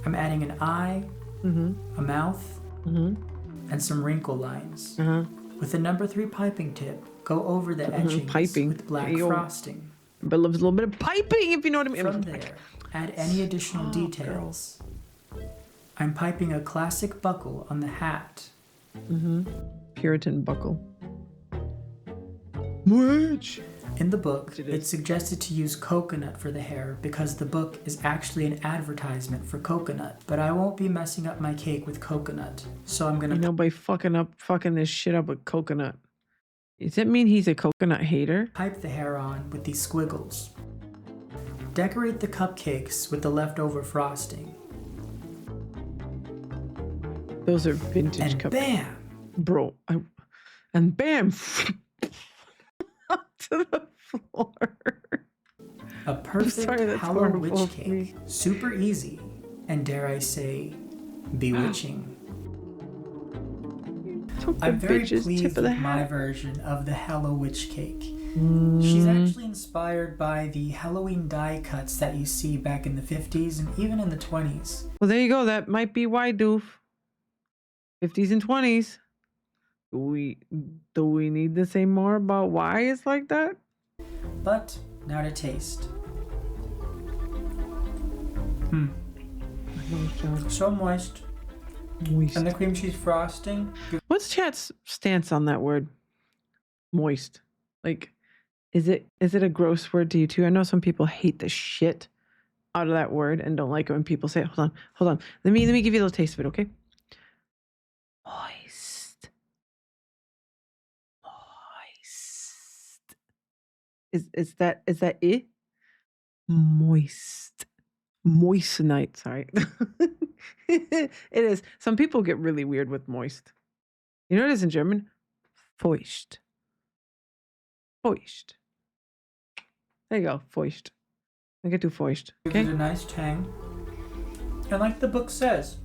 I'm adding an eye, a mouth, and some wrinkle lines. With the number 3 piping tip, go over the etchings with black frosting. But loves a little bit of piping, if you know what I mean. From there, add any additional details. I'm piping a classic buckle on the hat. Puritan buckle. Which? In the book, it's suggested to use coconut for the hair because the book is actually an advertisement for coconut. But I won't be messing up my cake with coconut, so I'm gonna. Nobody fucking this shit up with coconut. Does that mean he's a coconut hater? Pipe the hair on with these squiggles. Decorate the cupcakes with the leftover frosting. Those are vintage and cupcakes. Bam! Bro, and bam! To the floor. A perfect Halloween witch cake. Super easy, and dare I say, bewitching. I'm very pleased with my version of the Hello Witch cake. She's actually inspired by the Halloween die cuts that you see back in the 50s and even in the 20s. Well, there you go. That might be why, doof. 50s and 20s. Do we need to say more about why it's like that? But now to taste. So moist. And the cream cheese frosting. What's chat's stance on that word? Moist. Like, is it a gross word to you too? I know some people hate the shit out of that word and don't like it when people say it. Hold on. Let me give you a little taste of it, okay? Moist. Is that it? Moist. Moissanite, sorry. It is. Some people get really weird with moist. You know what it is in German? Feucht. Feucht. There you go, feucht. I get too feucht. Okay. Gives it a nice tang. And like the book says.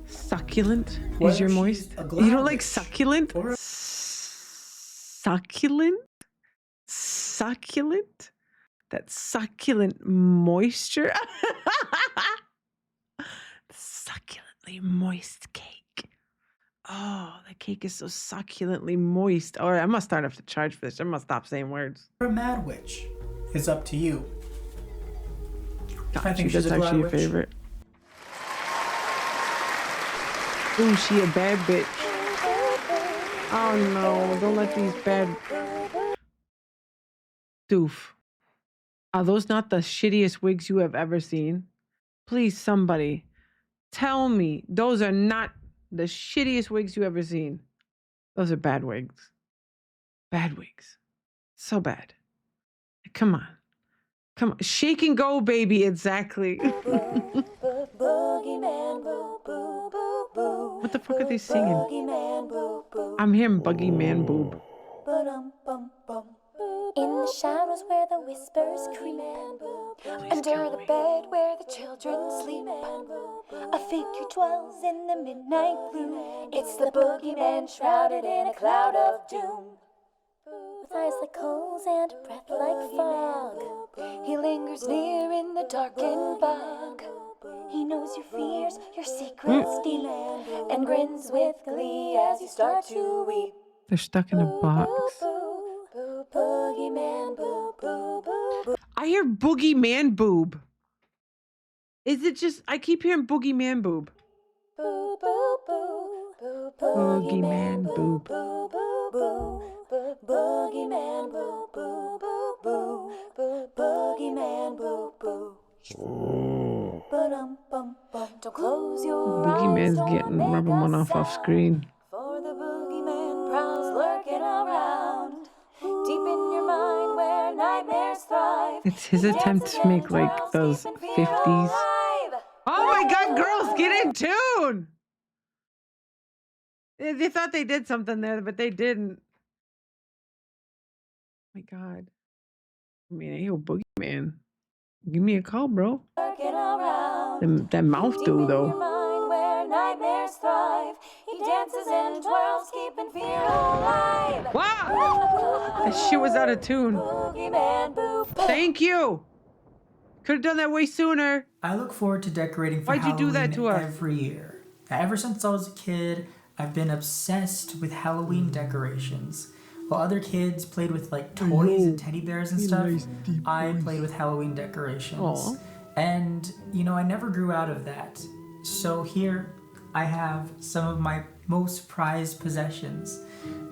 Succulent is your moist? You don't like succulent? Succulent? Succulent? That succulent moisture. Succulently moist cake. Oh, the cake is so succulently moist. All right, I must start off to charge for this. I must stop saying words. Or a mad witch is up to you. Gosh, I think she's that's actually your favorite. Ooh, she a bad bitch. Oh no, don't let these bad... Doof. Are those not the shittiest wigs you have ever seen? Please, somebody, tell me those are not the shittiest wigs you ever seen. Those are bad wigs. Bad wigs. So bad. Come on. Come on. Shake and go, baby. Exactly. What the fuck are they singing? I'm hearing Buggy Man Boob. In the shadows where the whispers creep, under the bed where the children sleep, a figure dwells in the midnight gloom. It's the boogeyman shrouded in a cloud of doom. With eyes like coals and a breath like fog, he lingers near in the darkened bog. He knows your fears, your secrets deep, and grins with glee as you start to weep. They're stuck in a box. Boogeyman boo boo boo. I hear Boogeyman Boob. Is it just, I keep hearing Boogeyman Boob. Boo boo boo. Boogeyman Boob. Boogeyman boo boo boo boo. Boogeyman boo boo. Don't close your eyes. Boogeyman's getting rubbing one off screen. For the boogeyman prowls lurking around, deep in your mind where nightmares thrive. It's his attempt to make like those 50s. Oh my god, girls, get in tune! They thought they did something there, but they didn't. Oh my god. I mean, hey, Boogeyman. Give me a call, bro. That mouth do, though. Nightmares thrive. He dances and twirls, keeping fear alive. Wow! That shit was out of tune. Thank you. Could have done that way sooner. I look forward to decorating for Why'd you Halloween do that to us? every year. Ever since I was a kid, I've been obsessed with Halloween decorations. While other kids played with like toys and teddy bears and stuff, I played with Halloween decorations. Aww. And, you know, I never grew out of that. So here I have some of my most prized possessions.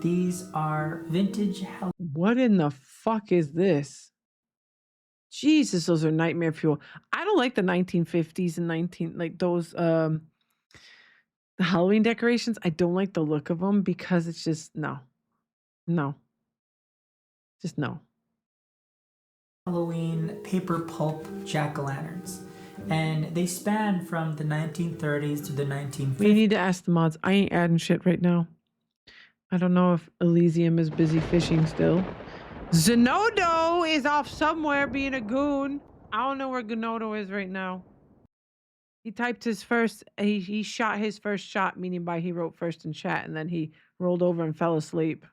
These are vintage Halloween. What in the fuck is this? Jesus, those are nightmare fuel. I don't like the 1950s and those the Halloween decorations. I don't like the look of them because it's just no. Just no. Halloween paper pulp jack-o'-lanterns. And they span from the 1930s to the 1950s. We need to ask the mods. I ain't adding shit right now. I don't know if Elysium is busy fishing still. Zenodo is off somewhere being a goon. I don't know where Ganodo is right now. He typed his first, he shot his first shot, meaning by he wrote first in chat, and then he rolled over and fell asleep.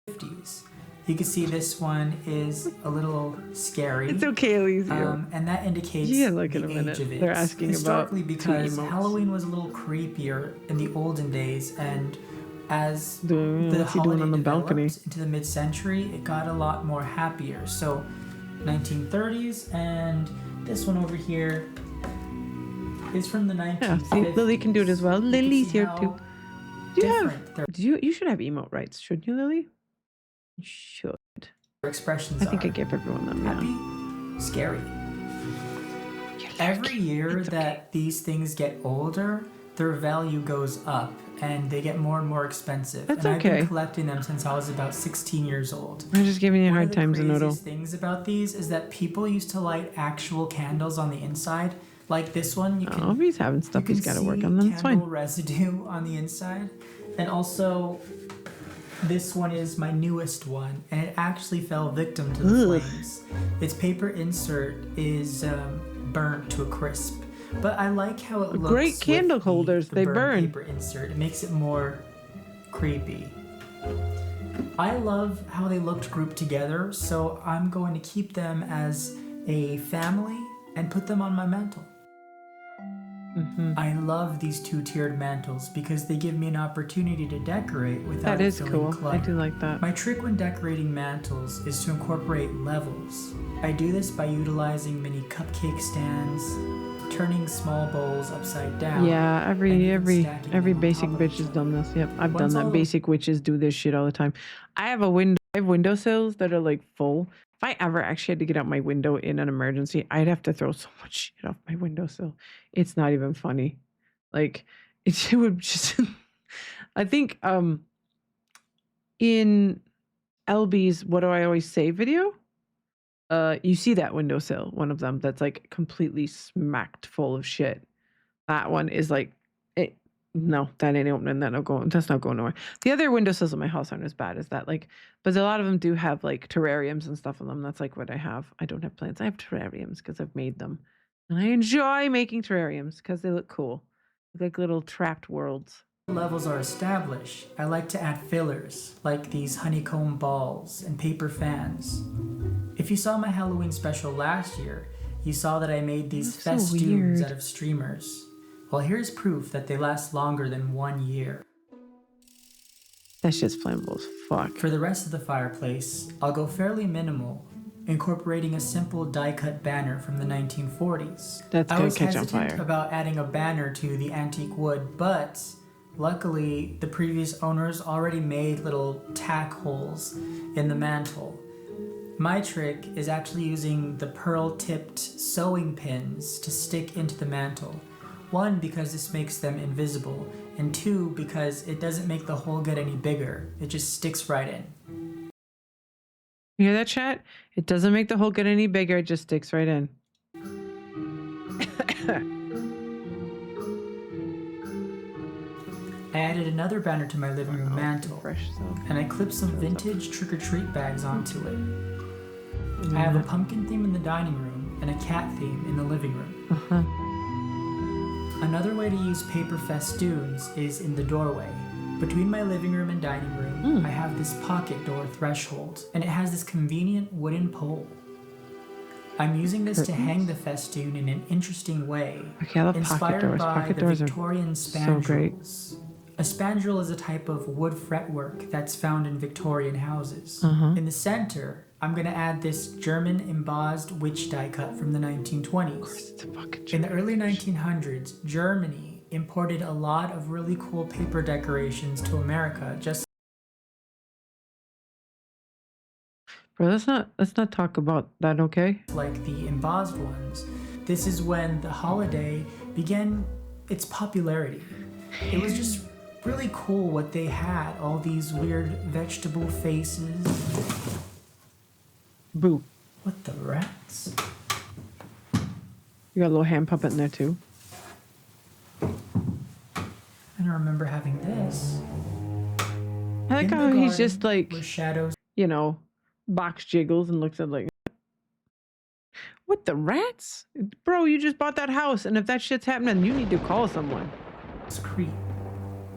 50s. You can see this one is a little scary. It's okay, Elysium. And that indicates yeah, look the in a minute. age of it. They're asking historically about because Halloween was a little creepier in the olden days, and as the holiday on the developed balcony? into the mid-century, it got a lot more happier. So 1930s, and this one over here is from the 1950s. Yeah, see, Lily can do it as well. Lily's here too. You should have emote rights, shouldn't you, Lily? You should. Expressions I think I gave everyone them. Happy, scary. Every year that these things get older, their value goes up and they get more and more expensive. That's and okay. I've been collecting them since I was about 16 years old. I'm just giving you a hard time, Zenodo. One of the craziest things about these is that people used to light actual candles on the inside. Like this one, you can. Oh, he's having stuff he's got to work on. Then it's fine. Candle residue on the inside, and also this one is my newest one, and it actually fell victim to the flames. Its paper insert is burnt to a crisp, but I like how it looks. Great candle holders, they burn. burn. Paper insert, it makes it more creepy. I love how they looked grouped together, so I'm going to keep them as a family and put them on my mantle. I love these two-tiered mantles because they give me an opportunity to decorate without that is feeling cool. cluttered. I do like that. My trick when decorating mantles is to incorporate levels. I do this by utilizing mini cupcake stands, turning small bowls upside down. Yeah, every basic bitch has done this. Yep, I've done that. Basic witches do this shit all the time. I have a window I have windowsills that are like full. If I ever actually had to get out my window in an emergency, I'd have to throw so much shit off my windowsill. It's not even funny. Like it would just. I think in LB's "What Do I Always Say" video, you see that windowsill, one of them that's like completely smacked full of shit. That one is like, no, that ain't opening. That's not going nowhere. The other windowsills in my house aren't as bad as that. Like, but a lot of them do have like terrariums and stuff in them. That's like what I have. I don't have plants. I have terrariums because I've made them, and I enjoy making terrariums because they look cool, like little trapped worlds. Levels are established, I like to add fillers, like these honeycomb balls and paper fans. If you saw my Halloween special last year, you saw that I made these festoons out of streamers. Well, here's proof that they last longer than 1 year. That shit's flammable as fuck. For the rest of the fireplace, I'll go fairly minimal, incorporating a simple die-cut banner from the 1940s. That's I gonna was catch on hesitant fire. about adding a banner to the antique wood, but luckily, the previous owners already made little tack holes in the mantle. My trick is actually using the pearl-tipped sewing pins to stick into the mantle. 1, because this makes them invisible, and 2, because it doesn't make the hole get any bigger. It just sticks right in. You hear that, chat? It doesn't make the hole get any bigger, it just sticks right in. I added another banner to my living room mantle, and I clipped some vintage trick-or-treat bags onto it. I have a pumpkin theme in the dining room and a cat theme in the living room. Another way to use paper festoons is in the doorway. Between my living room and dining room, I have this pocket door threshold, and it has this convenient wooden pole. I'm using this to hang the festoon in an interesting way, Okay, I love pocket inspired doors. by Pocket the doors Victorian are so great. spandrels. A spandrel is a type of wood fretwork that's found in Victorian houses. In the center, I'm going to add this German embossed witch die cut from the 1920s. In the early 1900s, Germany imported a lot of really cool paper decorations to America, just Bro, let's not talk about that, okay? like the embossed ones. This is when the holiday began its popularity. It was just really cool what they had, all these weird vegetable faces. Boo. What the rats? You got a little hand puppet in there too. I don't remember having this. I like In the how he's garden just like, were shadows. you know, box jiggles and looks at like, what the rats? Bro, you just bought that house, and if that shit's happening, you need to call someone. Creep.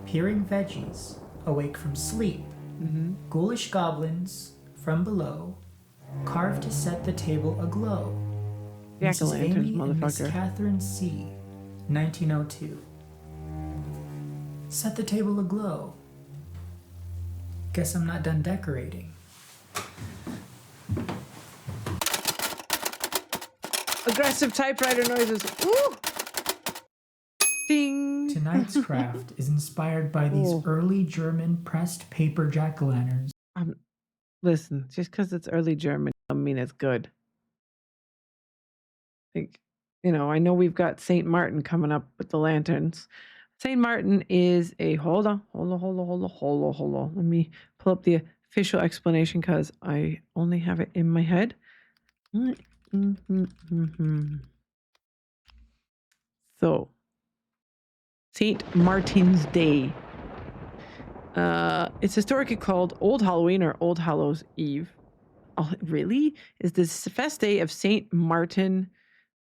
Peering veggies, awake from sleep. Ghoulish goblins from below, carved to set the table aglow. Mrs. Jack-o'-lanterns, Amy and Miss motherfucker. Catherine C., 1902. Set the table aglow. Guess I'm not done decorating. Aggressive typewriter noises. Ooh! Ding! Tonight's craft is inspired by these early German pressed paper jack-o'-lanterns. Listen, just because it's early German doesn't mean it's good. Like, you know, I know we've got St. Martin coming up with the lanterns. St. Martin is a hold on. Let me pull up the official explanation because I only have it in my head. So, St. Martin's Day. It's historically called Old Halloween or Old Hallows Eve. Oh, really? Is this fest day of St. Martin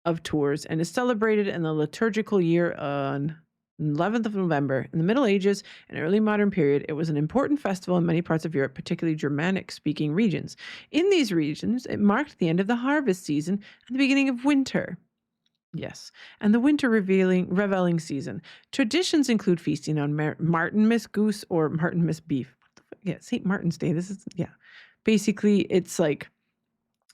of Tours and is celebrated in the liturgical year on 11th of November. In the Middle Ages and early modern period, it was an important festival in many parts of Europe, particularly Germanic-speaking regions. In these regions, it marked the end of the harvest season and the beginning of winter. Yes, and the winter reveling season. Traditions include feasting on Martinmas goose or Martinmas beef. What the fuck? Yeah, St. Martin's Day. This is, yeah. Basically, it's like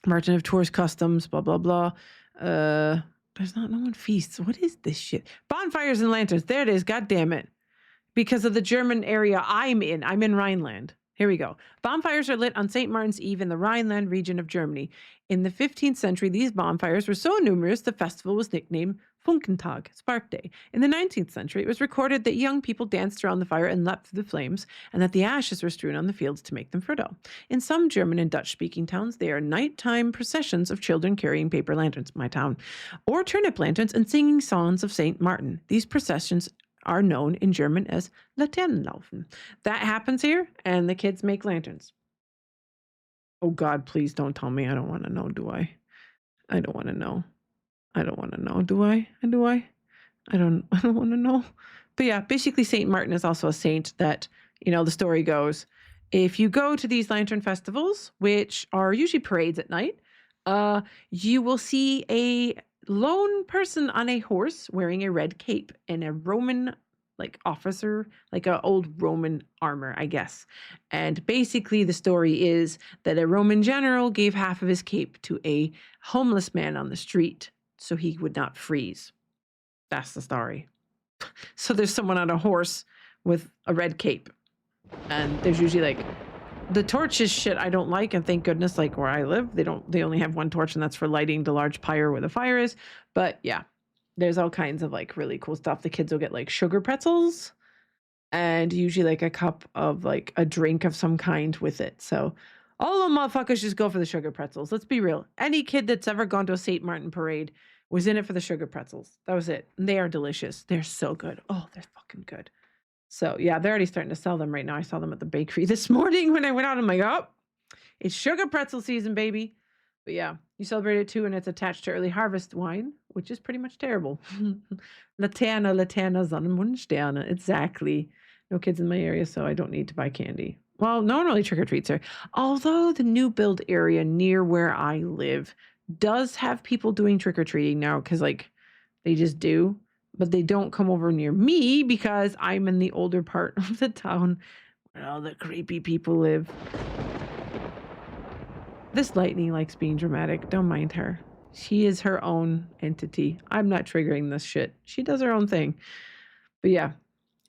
Martin of Tours customs, blah, blah, blah. There's no one feasts. What is this shit? Bonfires and lanterns. There it is. God damn it. Because of the German area I'm in. I'm in Rhineland. Here we go. Bonfires are lit on St. Martin's Eve in the Rhineland region of Germany. In the 15th century, these bonfires were so numerous the festival was nicknamed Funkentag, Spark Day. In the 19th century, it was recorded that young people danced around the fire and leapt through the flames, and that the ashes were strewn on the fields to make them fertile. In some German and Dutch-speaking towns, they are nighttime processions of children carrying paper lanterns, my town, or turnip lanterns and singing songs of St. Martin. These processions are known in German as Laternenlaufen. That happens here, and the kids make lanterns. Oh God, please don't tell me I don't want to know, do I? I don't want to know. I don't want to know, do I? And do I? I don't want to know. But yeah, basically St. Martin is also a saint that, the story goes, if you go to these lantern festivals, which are usually parades at night, you will see a lone person on a horse wearing a red cape and a Roman officer, like an old Roman armor, I guess. And basically the story is that a Roman general gave half of his cape to a homeless man on the street so he would not freeze. That's the story. So there's someone on a horse with a red cape. And there's usually the torches shit I don't like, and thank goodness, where I live, they only have one torch, and that's for lighting the large pyre where the fire is. But yeah, there's all kinds of really cool stuff. The kids will get sugar pretzels and usually a cup of a drink of some kind with it. So all the motherfuckers just go for the sugar pretzels. Let's be real. Any kid that's ever gone to a St. Martin parade was in it for the sugar pretzels. That was it. And they are delicious. They're so good. Oh, they're fucking good. So yeah, they're already starting to sell them right now. I saw them at the bakery this morning when I went out. I'm like, oh, it's sugar pretzel season, baby. But yeah, you celebrate it too, and it's attached to early harvest wine, which is pretty much terrible. Laterne, Sonnenmondsterne. Exactly. No kids in my area, so I don't need to buy candy. Well, no one really trick-or-treats here. Although the new build area near where I live does have people doing trick-or-treating now, because they just do. But they don't come over near me because I'm in the older part of the town where all the creepy people live. This lightning likes being dramatic. Don't mind her. She is her own entity. I'm not triggering this shit. She does her own thing. But yeah,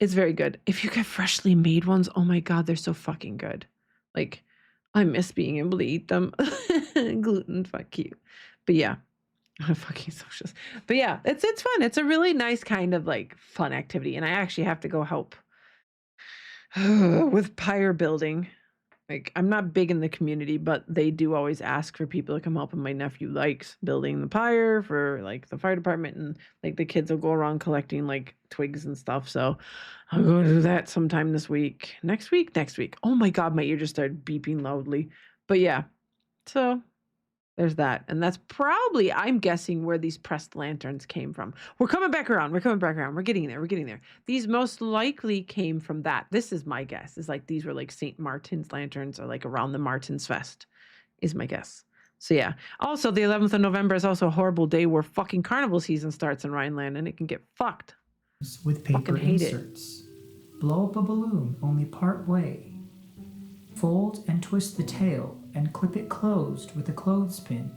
it's very good. If you get freshly made ones, oh my God, they're so fucking good. I miss being able to eat them. Gluten, fuck you. But yeah. Fucking socials. But yeah, it's fun. It's a really nice kind of fun activity. And I actually have to go help with pyre building. I'm not big in the community, but they do always ask for people to come help. And my nephew likes building the pyre for the fire department, and the kids will go around collecting twigs and stuff. So I'll go do that sometime this week. Next week. Oh my God, my ear just started beeping loudly. But yeah, so there's that. And that's probably, I'm guessing, where these pressed lanterns came from. We're coming back around. We're getting there. These most likely came from that. This is my guess. Is these were St. Martin's lanterns, or around the Martin's Fest, is my guess. So yeah. Also, the 11th of November is also a horrible day where fucking carnival season starts in Rhineland, and it can get fucked. With paper inserts. Blow up a balloon only part way. Fold and twist the tail and clip it closed with a clothespin.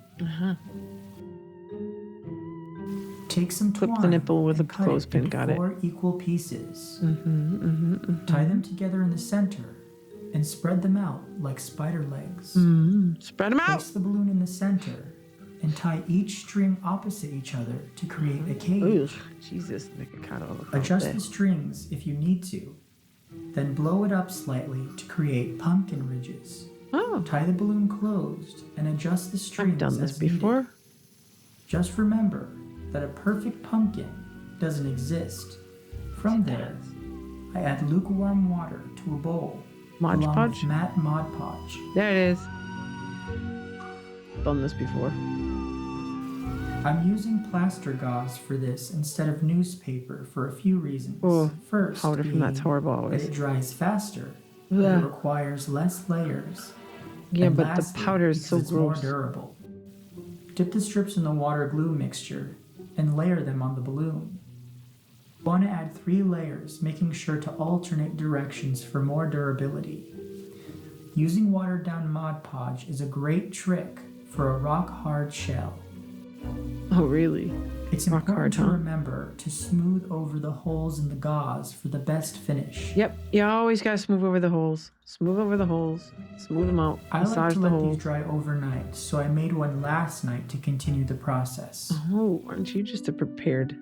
Take some twine. Clip the nipple with a clothespin. Got it. 4 equal pieces. Tie them together in the center and spread them out like spider legs. Spread them out. Place the balloon in the center and tie each string opposite each other to create a cage. Ooh, Jesus, adjust the strings if you need to. Then blow it up slightly to create pumpkin ridges. Oh. Tie the balloon closed and adjust the strings. I've done this before. Needed. Just remember that a perfect pumpkin doesn't exist. From there, I add lukewarm water to a bowl. Mod along Podge? with matte Mod Podge. There it is. Done this before. I'm using plaster gauze for this instead of newspaper for a few reasons. Oh, first, powder from that's horrible always. That it dries faster. It requires less layers. Yeah, and but lastly, the powder is so it's gross. more durable. Dip the strips in the water glue mixture and layer them on the balloon. You want to add 3 layers, making sure to alternate directions for more durability. Using watered down Mod Podge is a great trick for a rock hard shell. Oh, really? It's important to remember to smooth over the holes in the gauze for the best finish. Yep, you always gotta smooth over the holes. Smooth over the holes. Smooth them out. I Massage like to the let holes. these dry overnight, so I made one last night to continue the process. Oh, aren't you just a prepared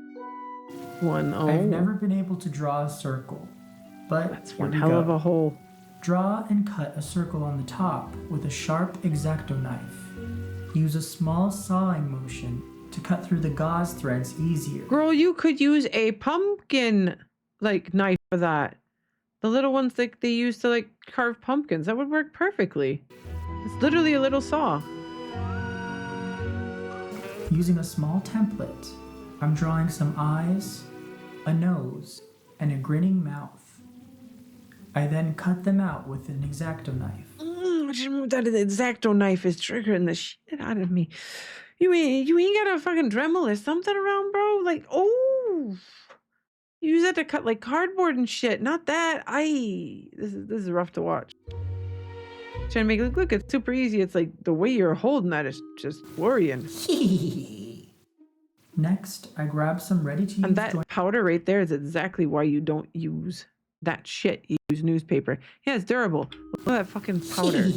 one? Oh. I've never been able to draw a circle, but that's one hell of a hole. Draw and cut a circle on the top with a sharp X-Acto knife. Use a small sawing motion to cut through the gauze threads easier. Girl, you could use a pumpkin knife for that. The little ones that they use to carve pumpkins. That would work perfectly. It's literally a little saw. Using a small template, I'm drawing some eyes, a nose, and a grinning mouth. I then cut them out with an X-Acto knife. That X-Acto knife is triggering the shit out of me. You ain't got a fucking Dremel or something around, bro? You use that to cut cardboard and shit. Not that. This is rough to watch. Trying to make it look, it's super easy. It's the way you're holding that is just worrying. Next, I grab some ready-to-use And that powder right there is exactly why you don't use that shit. You use newspaper. Yeah, it's durable. Look at that fucking powder.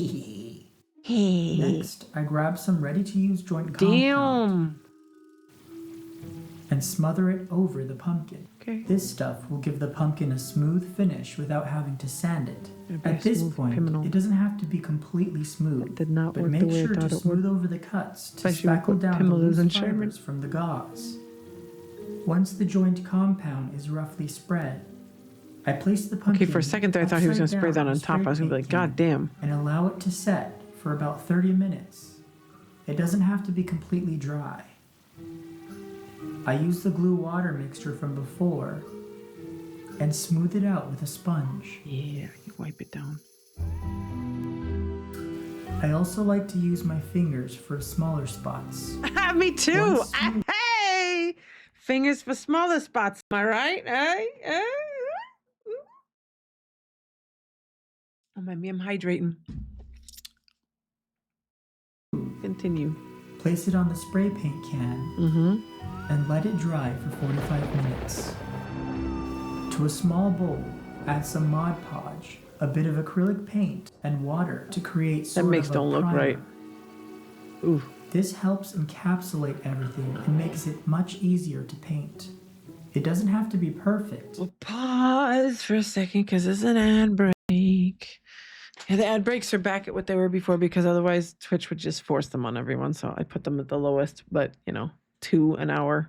Next, I grab some ready-to-use joint compound and smother it over the pumpkin. Okay. This stuff will give the pumpkin a smooth finish without having to sand it. At this point, it doesn't have to be completely smooth, but make sure to smooth over the cuts to spackle down the loose fibers from the gauze. Once the joint compound is roughly spread, I place the pumpkin. Okay, for a second there, I thought he was going to spray that on top. I was going to be like, God damn. And allow it to set for about 30 minutes. It doesn't have to be completely dry. I use the glue water mixture from before and smooth it out with a sponge. Yeah, you wipe it down. I also like to use my fingers for smaller spots. Me too. Hey! Fingers for smaller spots. Am I right? Hey? Oh, my me, I'm hydrating. Continue. Place it on the spray paint can and let it dry for 45 minutes. To a small bowl, add some Mod Podge, a bit of acrylic paint, and water to create sort of a primer. Don't look right. Ooh. This helps encapsulate everything and makes it much easier to paint. It doesn't have to be perfect. We'll pause for a second because there's an ad break. Yeah, the ad breaks are back at what they were before because otherwise Twitch would just force them on everyone. So I put them at the lowest, but 2 an hour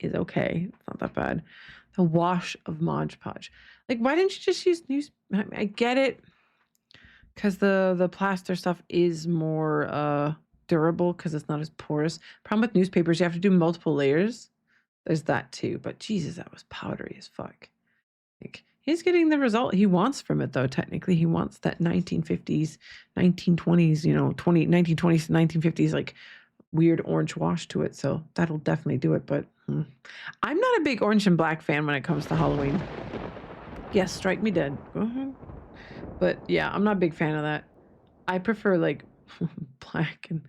is okay. It's not that bad. The wash of Mod Podge. Why didn't you just use news? I get it. Because the plaster stuff is more durable because it's not as porous. Problem with newspapers, you have to do multiple layers. There's that too. But Jesus, that was powdery as fuck. He's getting the result he wants from it, though. Technically, he wants that 1950s, 1920s, 1920s, 1950s, weird orange wash to it. So that'll definitely do it. But I'm not a big orange and black fan when it comes to Halloween. Yes, strike me dead. But yeah, I'm not a big fan of that. I prefer black and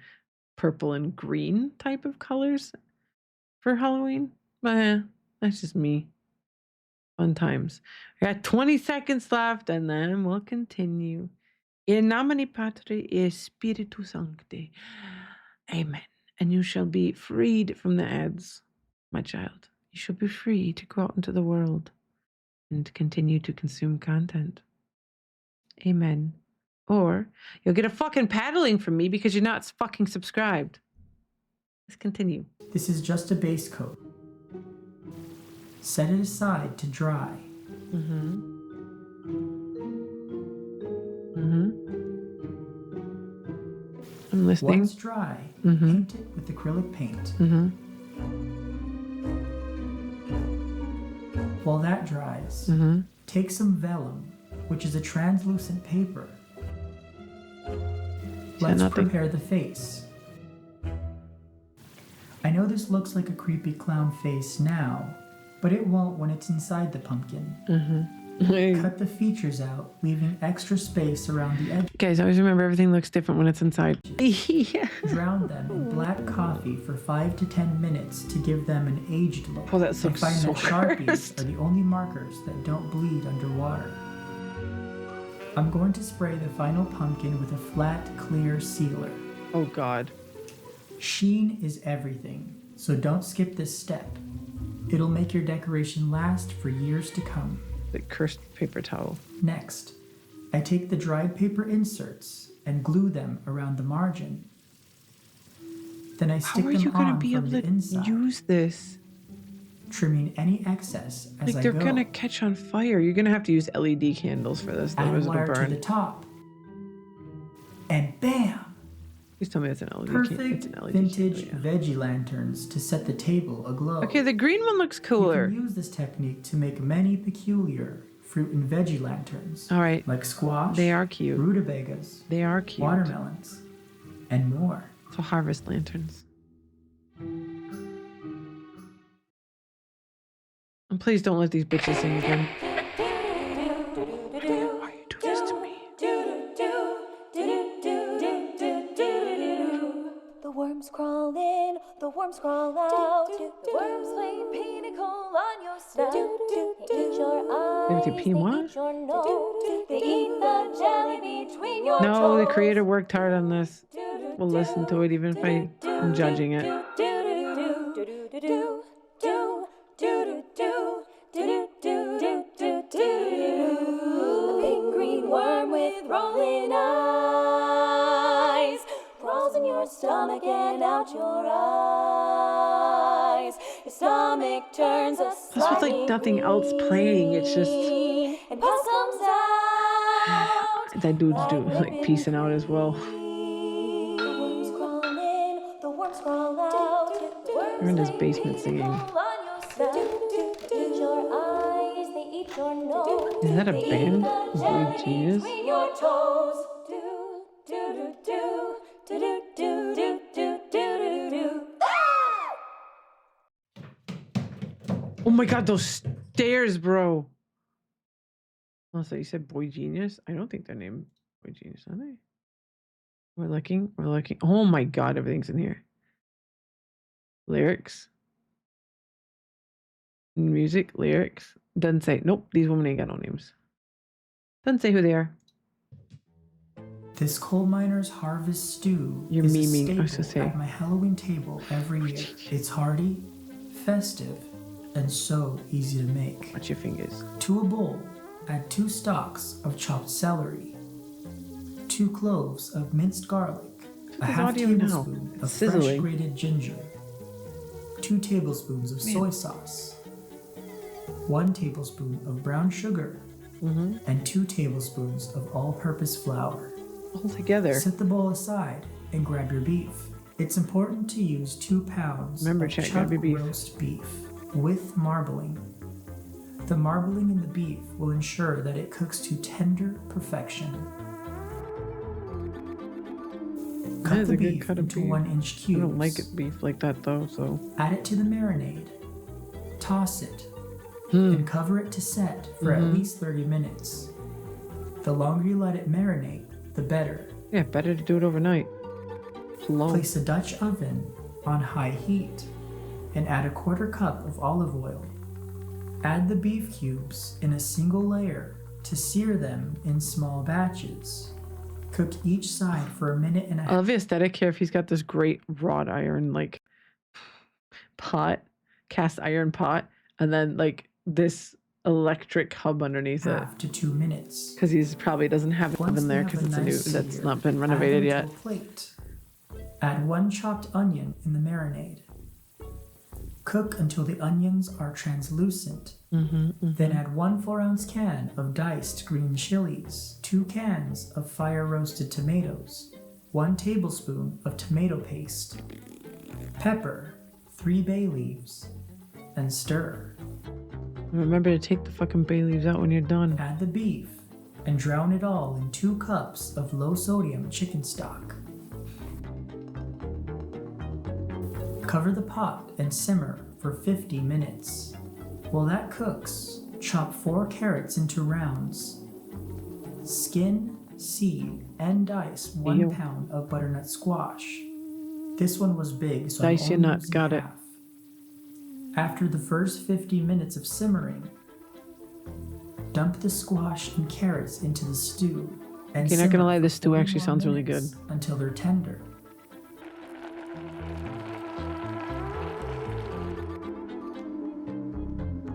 purple and green type of colors for Halloween. But that's just me. Fun times. We got 20 seconds left and then we'll continue. In nomine Patri et Spiritus Sancti. Amen. And you shall be freed from the ads, my child. You shall be free to go out into the world and continue to consume content. Amen. Or you'll get a fucking paddling from me because you're not fucking subscribed. Let's continue. This is just a base coat. Set it aside to dry. I'm listening. Once dry, paint it with acrylic paint. While that dries, take some vellum, which is a translucent paper. Let's prepare the face. I know this looks like a creepy clown face now, but it won't when it's inside the pumpkin. Cut the features out, leaving extra space around the edge. Guys, always remember everything looks different when it's inside. Yeah. Drown them in black coffee for 5 to 10 minutes to give them an aged look. Oh, that I looks find so that Sharpies cursed. are the only markers that don't bleed underwater. I'm going to spray the final pumpkin with a flat, clear sealer. Oh God. Sheen is everything, so don't skip this step. It'll make your decoration last for years to come. The cursed paper towel. Next, I take the dried paper inserts and glue them around the margin. Then I stick How are them you gonna on be from able the to inside, use this? trimming any excess as Like I they're go. gonna catch on fire. You're gonna have to use LED candles for this. Add Otherwise it'll wire to the burn. top. And bam! Please tell me it's an LED Perfect It's an LED vintage candle, yeah. veggie lanterns to set the table aglow. Okay, the green one looks You cooler. can use this technique to make many peculiar fruit and veggie lanterns. All right. Like squash, They are cute. rutabagas, They are cute. watermelons, and more. So harvest lanterns. And please don't let these bitches sing again. Why are you doing this to me? The worms crawl in, the worms crawl out. The worms play pinnacle on your snout. They eat your eyes, Maybe they pee they what? eat your nose. They eat the jelly between your No, the toes. creator worked hard on this. We'll listen to it even if I'm judging it. A big green worm with rolling eyes crawls in your stomach and out your eyes. Your stomach turns a Plus with like nothing else playing, it's just and pus comes out. that dude's doing like piecing out as well. The worms crawl in, the worms crawl out. The worms They're in his lay basement singing. pinnacle on your snout. They eat your eyes, they eat your nose. Is that a They eat band? the Boy jelly Genius? between your toes. Do, do, do, do, do, do, do, do, do, do, do. Oh my god, those stairs, bro. Also, you said Boy Genius? I don't think they're named Boy Genius, are they? We're looking. Oh my god, everything's in here. Lyrics. Music, lyrics. Doesn't say. Nope, these women ain't got no names. Doesn't say who they are. This coal miner's harvest stew You're is memeing, I a was gonna staple say. at my Halloween table every year. It's hearty, festive, and so easy to make. Watch your fingers. To a bowl, add 2 stalks of chopped celery, 2 cloves of minced garlic, a This half audio now. tablespoon It's of fresh sizzling. grated ginger, 2 tablespoons of soy sauce, 1 tablespoon of brown sugar, and 2 tablespoons of all-purpose flour. All together. Set the bowl aside and grab your beef. It's important to use 2 pounds Remember, of chat, chuck grab your beef. roast beef with marbling. The marbling in the beef will ensure that it cooks to tender perfection. That Cut is the a good beef cut of into beef. 1-inch I cubes. don't like it beef like that though, so. Add it to the marinade. Toss it. And cover it to set for at least 30 minutes. The longer you let it marinate, the better. Yeah, better to do it overnight. Slow. Place a Dutch oven on high heat and add a 1/4 cup of olive oil. Add the beef cubes in a single layer to sear them in small batches. Cook each side for 1.5 minutes. I love the aesthetic here if he's got this great wrought iron like pot, cast iron pot, and then like this electric hub underneath it. Half to 2 minutes. Because he's probably doesn't have an Once oven they there have because a it's a new nice that's sear, not been add renovated them yet. to a plate. Add 1 chopped onion in the marinade. Cook until the onions are translucent. Then add 1 4-ounce can of diced green chilies, 2 cans of fire roasted tomatoes, 1 tablespoon of tomato paste, pepper, 3 bay leaves, and stir. Remember to take the fucking bay leaves out when you're done. Add the beef and drown it all in 2 cups of low sodium chicken stock. Cover the pot and simmer for 50 minutes. While that cooks, Chop 4 carrots into rounds. Skin, seed, and dice 1 pound of butternut squash. This one was big, so Dice I'm your only nut, using got it. half. After the first 50 minutes of simmering, dump the squash and carrots into the stew and Okay, not gonna lie, simmer this for stew 40 actually more sounds really good. minutes until they're tender.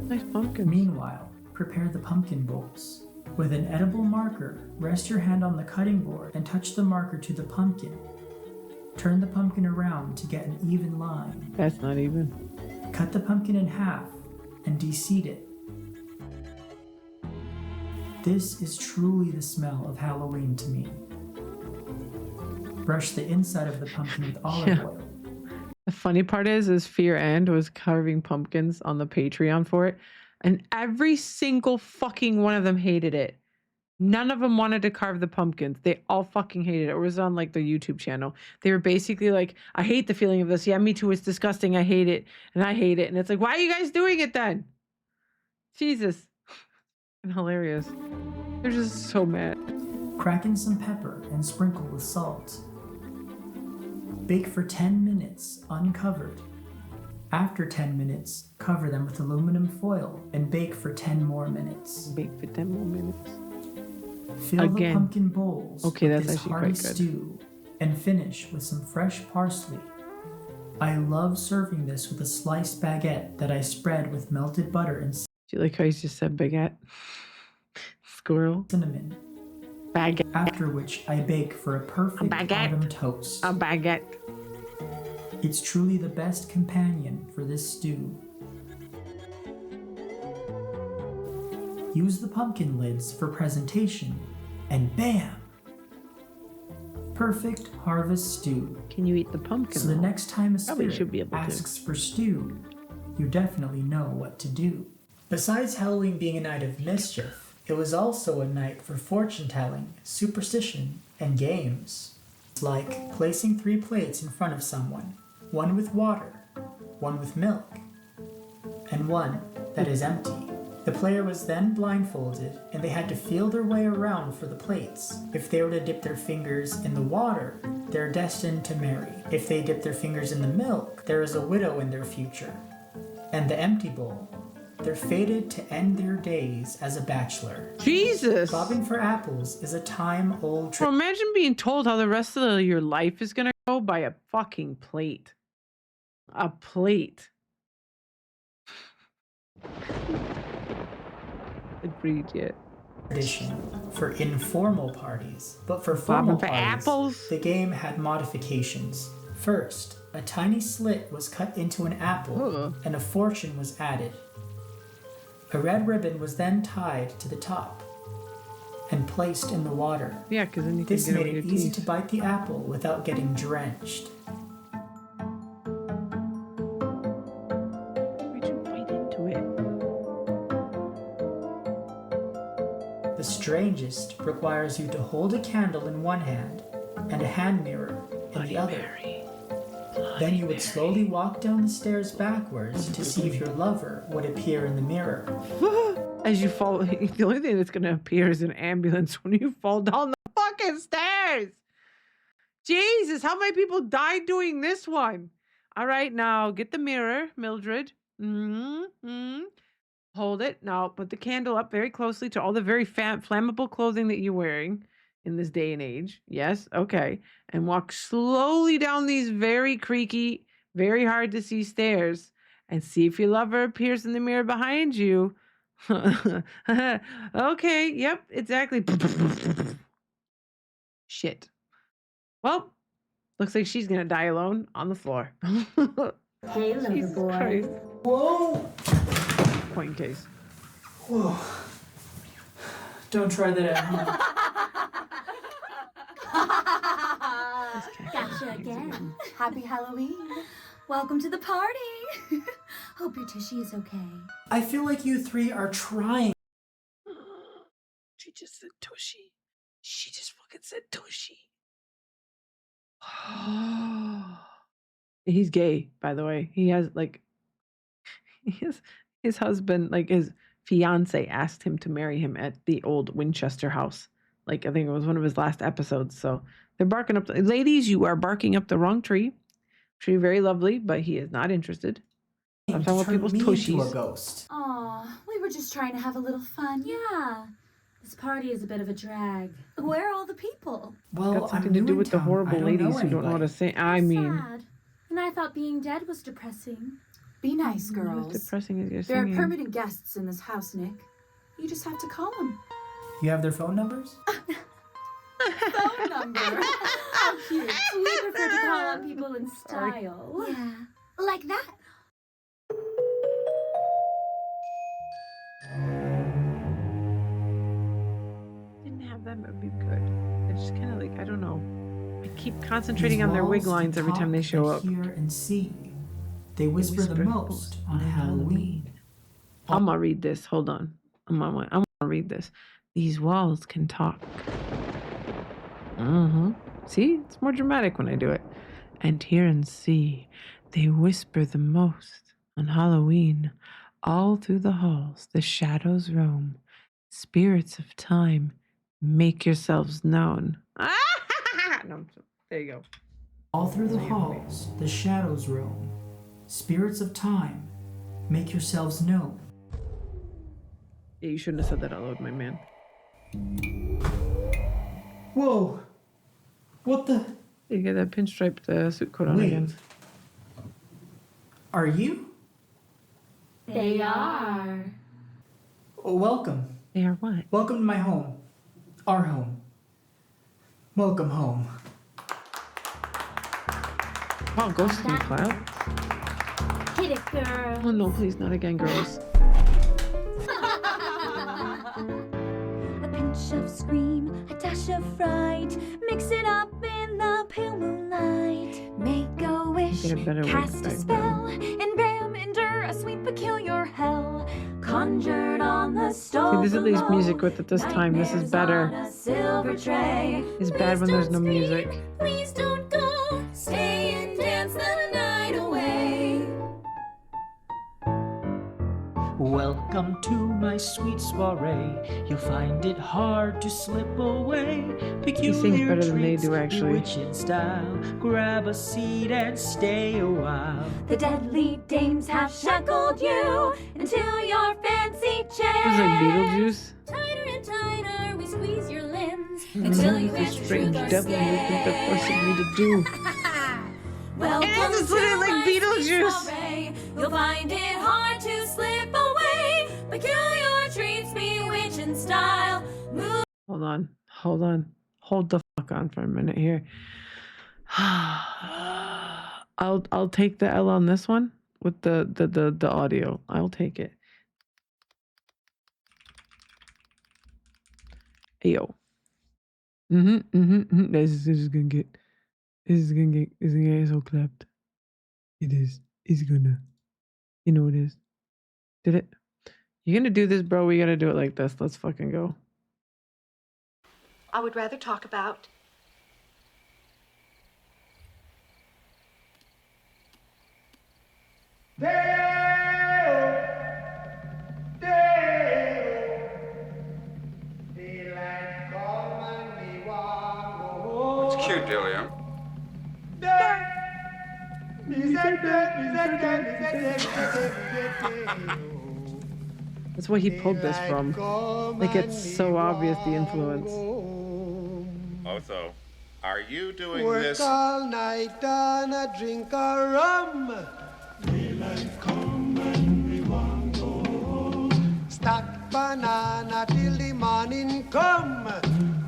Nice pumpkin. Meanwhile, prepare the pumpkin bowls. With an edible marker, rest your hand on the cutting board and touch the marker to the pumpkin. Turn the pumpkin around to get an even line. That's not even. Cut the pumpkin in half and de-seed it. This is truly the smell of Halloween to me. Brush the inside of the pumpkin with olive oil. The funny part is Fear End was carving pumpkins on the Patreon for it, and every single fucking one of them hated it. None of them wanted to carve the pumpkins. They all fucking hated it. It was on like the YouTube channel. They were basically like, I hate the feeling of this. Yeah, me too. It's disgusting. I hate it. And I hate it. And it's like, why are you guys doing it then? Jesus. And hilarious. They're just so mad. Crack in some pepper and sprinkle with salt. Bake for 10 minutes uncovered. After 10 minutes, cover them with aluminum foil and bake for 10 more minutes. Bake for 10 more minutes. Fill the pumpkin bowls with that's this actually hearty quite good. stew and finish with some fresh parsley. I love serving this with a sliced baguette that I spread with melted butter and Do you like how he just said baguette? Squirrel. cinnamon. Baguette. After which I bake for a perfect autumn toast. A baguette. It's truly the best companion for this stew. Use the pumpkin lids for presentation, and bam! Perfect harvest stew. Can you eat the pumpkin? So the next time a Probably spirit should be able to. asks for stew, you definitely know what to do. Besides Halloween being a night of mischief, it was also a night for fortune telling, superstition, and games. Like placing 3 plates in front of someone, one with water, one with milk, and one that is empty. The player was then blindfolded, and they had to feel their way around for the plates. If they were to dip their fingers in the water, they're destined to marry. If they dip their fingers in the milk, there is a widow in their future. And the empty bowl, they're fated to end their days as a bachelor. Jesus! Bobbing for apples is a time-old Well, imagine being told how the rest of your life is gonna go by a fucking plate. A plate. Agreed, yet. Tradition for informal parties, but for formal for parties, apples? the game had modifications. First, a tiny slit was cut into an apple, and a fortune was added. A red ribbon was then tied to the top and placed in the water. Yeah, because then you can This get it made with it your easy teeth. to bite the apple without getting drenched. Why'd you bite into it? The strangest requires you to hold a candle in one hand and a hand mirror in the other. Then you would slowly walk down the stairs backwards to see if your lover would appear in the mirror. As you fall, the only thing that's gonna appear is an ambulance when you fall down the fucking stairs. Jesus, how many people died doing this one? All right, now get the mirror, Mildred. Hold it. Now put the candle up very closely to all the very flammable clothing that you're wearing in this day and age. Yes, okay. And walk slowly down these very creaky, very hard to see stairs and see if your lover appears in the mirror behind you. Okay, yep, exactly. Shit. Well, looks like she's gonna die alone on the floor. Hey, lover Jesus boy. Christ. Whoa! Point case. Whoa. Don't try that at home. Gotcha again. Happy Halloween. Welcome to the party. Hope your tushy is okay. I feel like you 3 are trying. She just said tushy. She just fucking said tushy. He's gay, by the way. He has like his husband, like his fiance asked him to marry him at the old Winchester house. Like, I think it was one of his last episodes. So they're barking up. Ladies, you are barking up the wrong tree. Tree very lovely, but he is not interested. I'm talking about people's tushies. Ghost. Aw, we were just trying to have a little fun. Yeah. This party is a bit of a drag. Where are all the people? Well, Got something to do with the horrible ladies who don't know how to sing. I mean, Sad. And I thought being dead was depressing. Be nice, how girls. depressing is your There are singing? permanent guests in this house, Nick. You just have to call them. You have their phone numbers? Phone number. How cute. We prefer to call on people in style. Yeah, like that. Didn't have them, it would be good. I just kind of like, I don't know. I keep concentrating on their wig lines every time they show up. Hear and see. They whisper the most on Halloween. I'm gonna read this. Hold on. I'm gonna read this. These walls can talk. See, it's more dramatic when I do it. And hear and see. They whisper the most on Halloween. All through the halls, the shadows roam. Spirits of time, make yourselves known. No, there you go. All through the halls, the shadows roam. Spirits of time, make yourselves known. Yeah, you shouldn't have said that out loud, my man. Whoa! What the? You get that pinstriped suit coat on Wait. again. Are you? They are. Oh, welcome. They are what? Welcome to my home. Our home. Welcome home. Wow, ghosts can clap. Hit it, girl. Oh no, please, not again, girls. A pinch of scream, a dash of fright. Mix it up in the pale moonlight. Make a wish, Get a better wig cast a back spell, and bam, endure a sweet peculiar hell. Conjured on the stove. See, there's at least music with it this time. This is better. Silver tray. It's bad when there's no music. Please don't go. Stay and dance the night away. Welcome to my sweet soiree. You'll find it hard to slip away. He sings better than they do, actually. Bewitching style. Grab a seat and stay a while. The deadly dames have shackled you until your fancy chair. It was like Beetlejuice. Tighter and tighter, we squeeze your limbs until you The answer strange the devil you think they're forcing me to do. Welcome Yes, it's literally like my sweet Beetlejuice. soiree. You'll find it hard to slip away. Peculiar treats, bewitching style. Move. Hold on. Hold the fuck on for a minute here. I'll take the L on this one with the audio. I'll take it. Ayo. This is gonna get so clapped. It is. It's gonna. You know it is. Did it? You're gonna do this, bro? We gotta do it like this. Let's fucking go. I would rather talk about It's cute, Delia. That's where he pulled this from. Like, it's so obvious, the influence. Otho, are you doing Work this? all night and a drink a rum. Daylight come and we want go home. Stack banana till the morning come.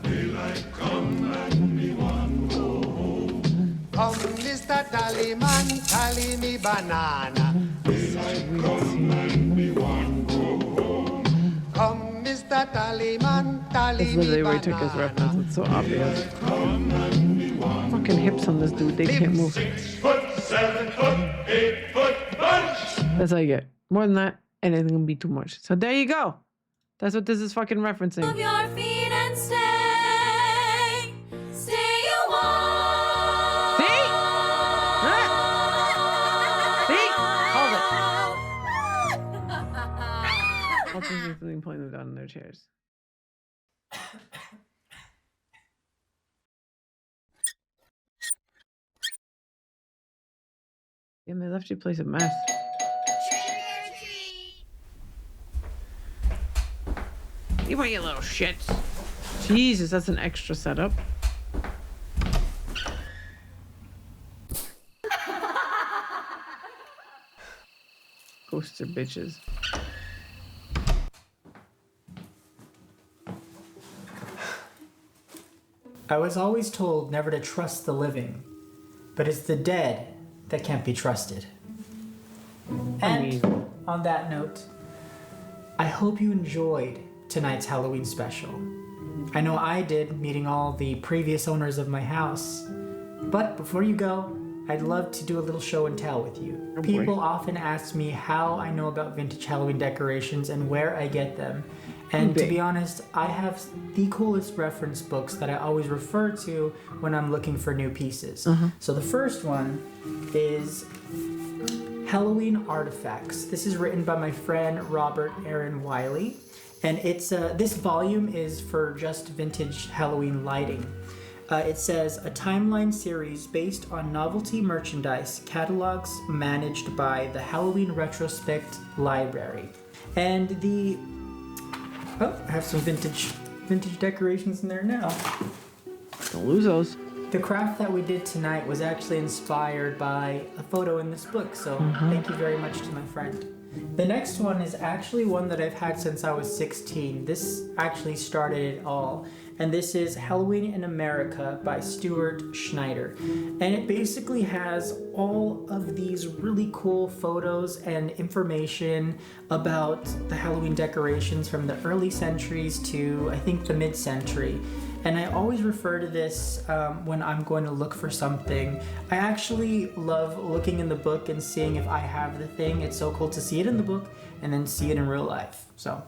Daylight come and we want go home. Come, Mr. Tallyman, tally me banana. Daylight come and we want go home. Come, Mr. Tallyman, tally That's me literally where he banana. took his reference. It's so obvious. Fucking hips on this dude. They can't move. 6 foot, 7 foot, 8 foot bunch. That's all you get. More than that, and it's gonna be too much. So there you go. That's what this is fucking referencing. Move your feet and stay. Stay a while. See? See? Hold it. Damn, they left your place a mess. You want your little shits. Jesus, that's an extra setup. Ghosts are bitches. I was always told never to trust the living, but it's the dead that can't be trusted. And on that note, I hope you enjoyed tonight's Halloween special. I know I did, meeting all the previous owners of my house. But before you go, I'd love to do a little show and tell with you. People often ask me how I know about vintage Halloween decorations and where I get them. And to be honest, I have the coolest reference books that I always refer to when I'm looking for new pieces. So the first one is Halloween Artifacts. This is written by my friend Robert Aaron Wiley. And it's this volume is for just vintage Halloween lighting. It says a timeline series based on novelty merchandise catalogs managed by the Halloween Retrospect Library. And I have some vintage decorations in there now. Don't lose those. The craft that we did tonight was actually inspired by a photo in this book, so thank you very much to my friend. The next one is actually one that I've had since I was 16. This actually started it all. And this is Halloween in America by Stuart Schneider. And it basically has all of these really cool photos and information about the Halloween decorations from the early centuries to, I think, the mid-century. And I always refer to this when I'm going to look for something. I actually love looking in the book and seeing if I have the thing. It's so cool to see it in the book and then see it in real life. So,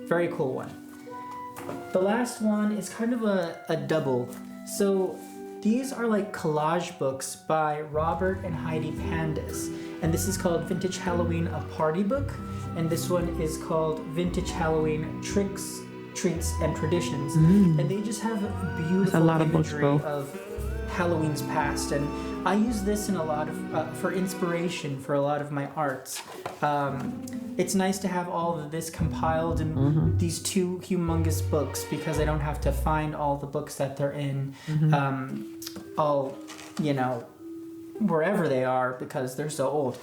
very cool one. The last one is kind of a double. So these are like collage books by Robert and Heidi Pandas. And this is called Vintage Halloween, a Party Book. And this one is called Vintage Halloween Tricks, Treats, and Traditions. And they just have beautiful imagery of Halloween's past. And I use this in a lot of for inspiration for a lot of my arts. It's nice to have all of this compiled in these two humongous books because I don't have to find all the books that they're in, all, you know, wherever they are because they're so old.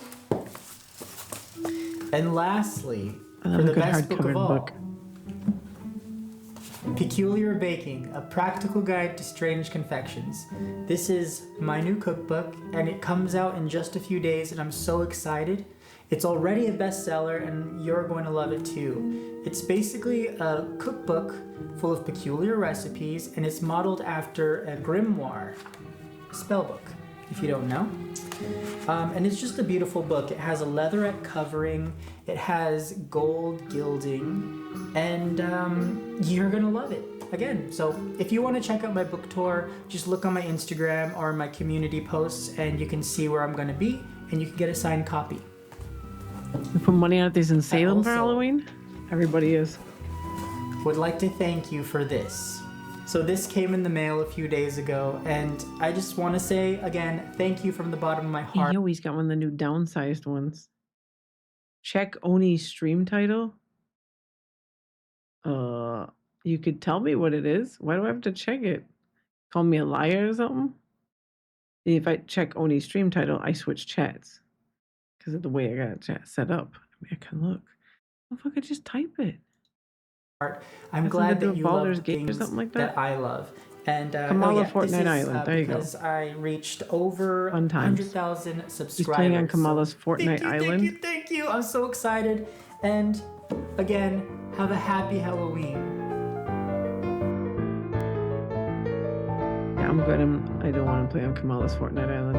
And lastly, for the best book of all, Peculiar Baking, a practical guide to strange confections. This is my new cookbook and it comes out in just a few days and I'm so excited. It's already a bestseller and you're going to love it too. It's basically a cookbook full of peculiar recipes and it's modeled after a grimoire, spellbook, if you don't know. And it's just a beautiful book. It has a leatherette covering, it has gold gilding, and you're gonna love it. Again, so if you want to check out my book tour, just look on my Instagram or my community posts and you can see where I'm gonna be and you can get a signed copy. You put money out these in Salem for Halloween? Everybody is. Would like to thank you for this. So this came in the mail a few days ago, and I just want to say again, thank you from the bottom of my heart. He always got one of the new downsized ones. Check Oni's stream title. You could tell me what it is. Why do I have to check it? Call me a liar or something? If I check Oni's stream title, I switch chats. Because of the way I got it chat set up. I mean, I can look. If I could just type it. I'm glad that you love the things that I love. And Kamala Fortnite Island. There you go. Because I reached over 100,000 subscribers. He's playing on Kamala's Fortnite Island. Thank you. I'm so excited. And again, have a happy Halloween. Yeah, I'm good. I don't want to play on Kamala's Fortnite Island.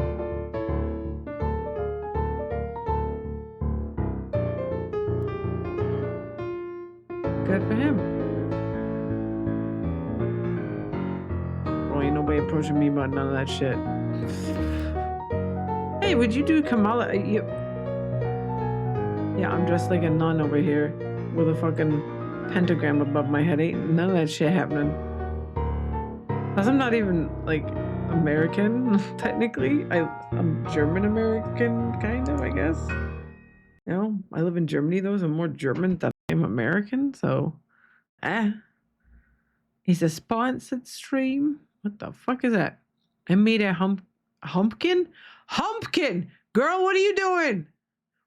Good for him. Oh, ain't nobody approaching me about none of that shit. Hey, would you do Kamala? Yeah, I'm dressed like a nun over here with a fucking pentagram above my head. Ain't none of that shit happening. Because I'm not even like American, technically. I'm German American, kind of, I guess. You know, I live in Germany though, so I'm more German than I am American, so It's a sponsored stream. What the fuck is that? I made a humpkin? Humpkin! Girl, what are you doing?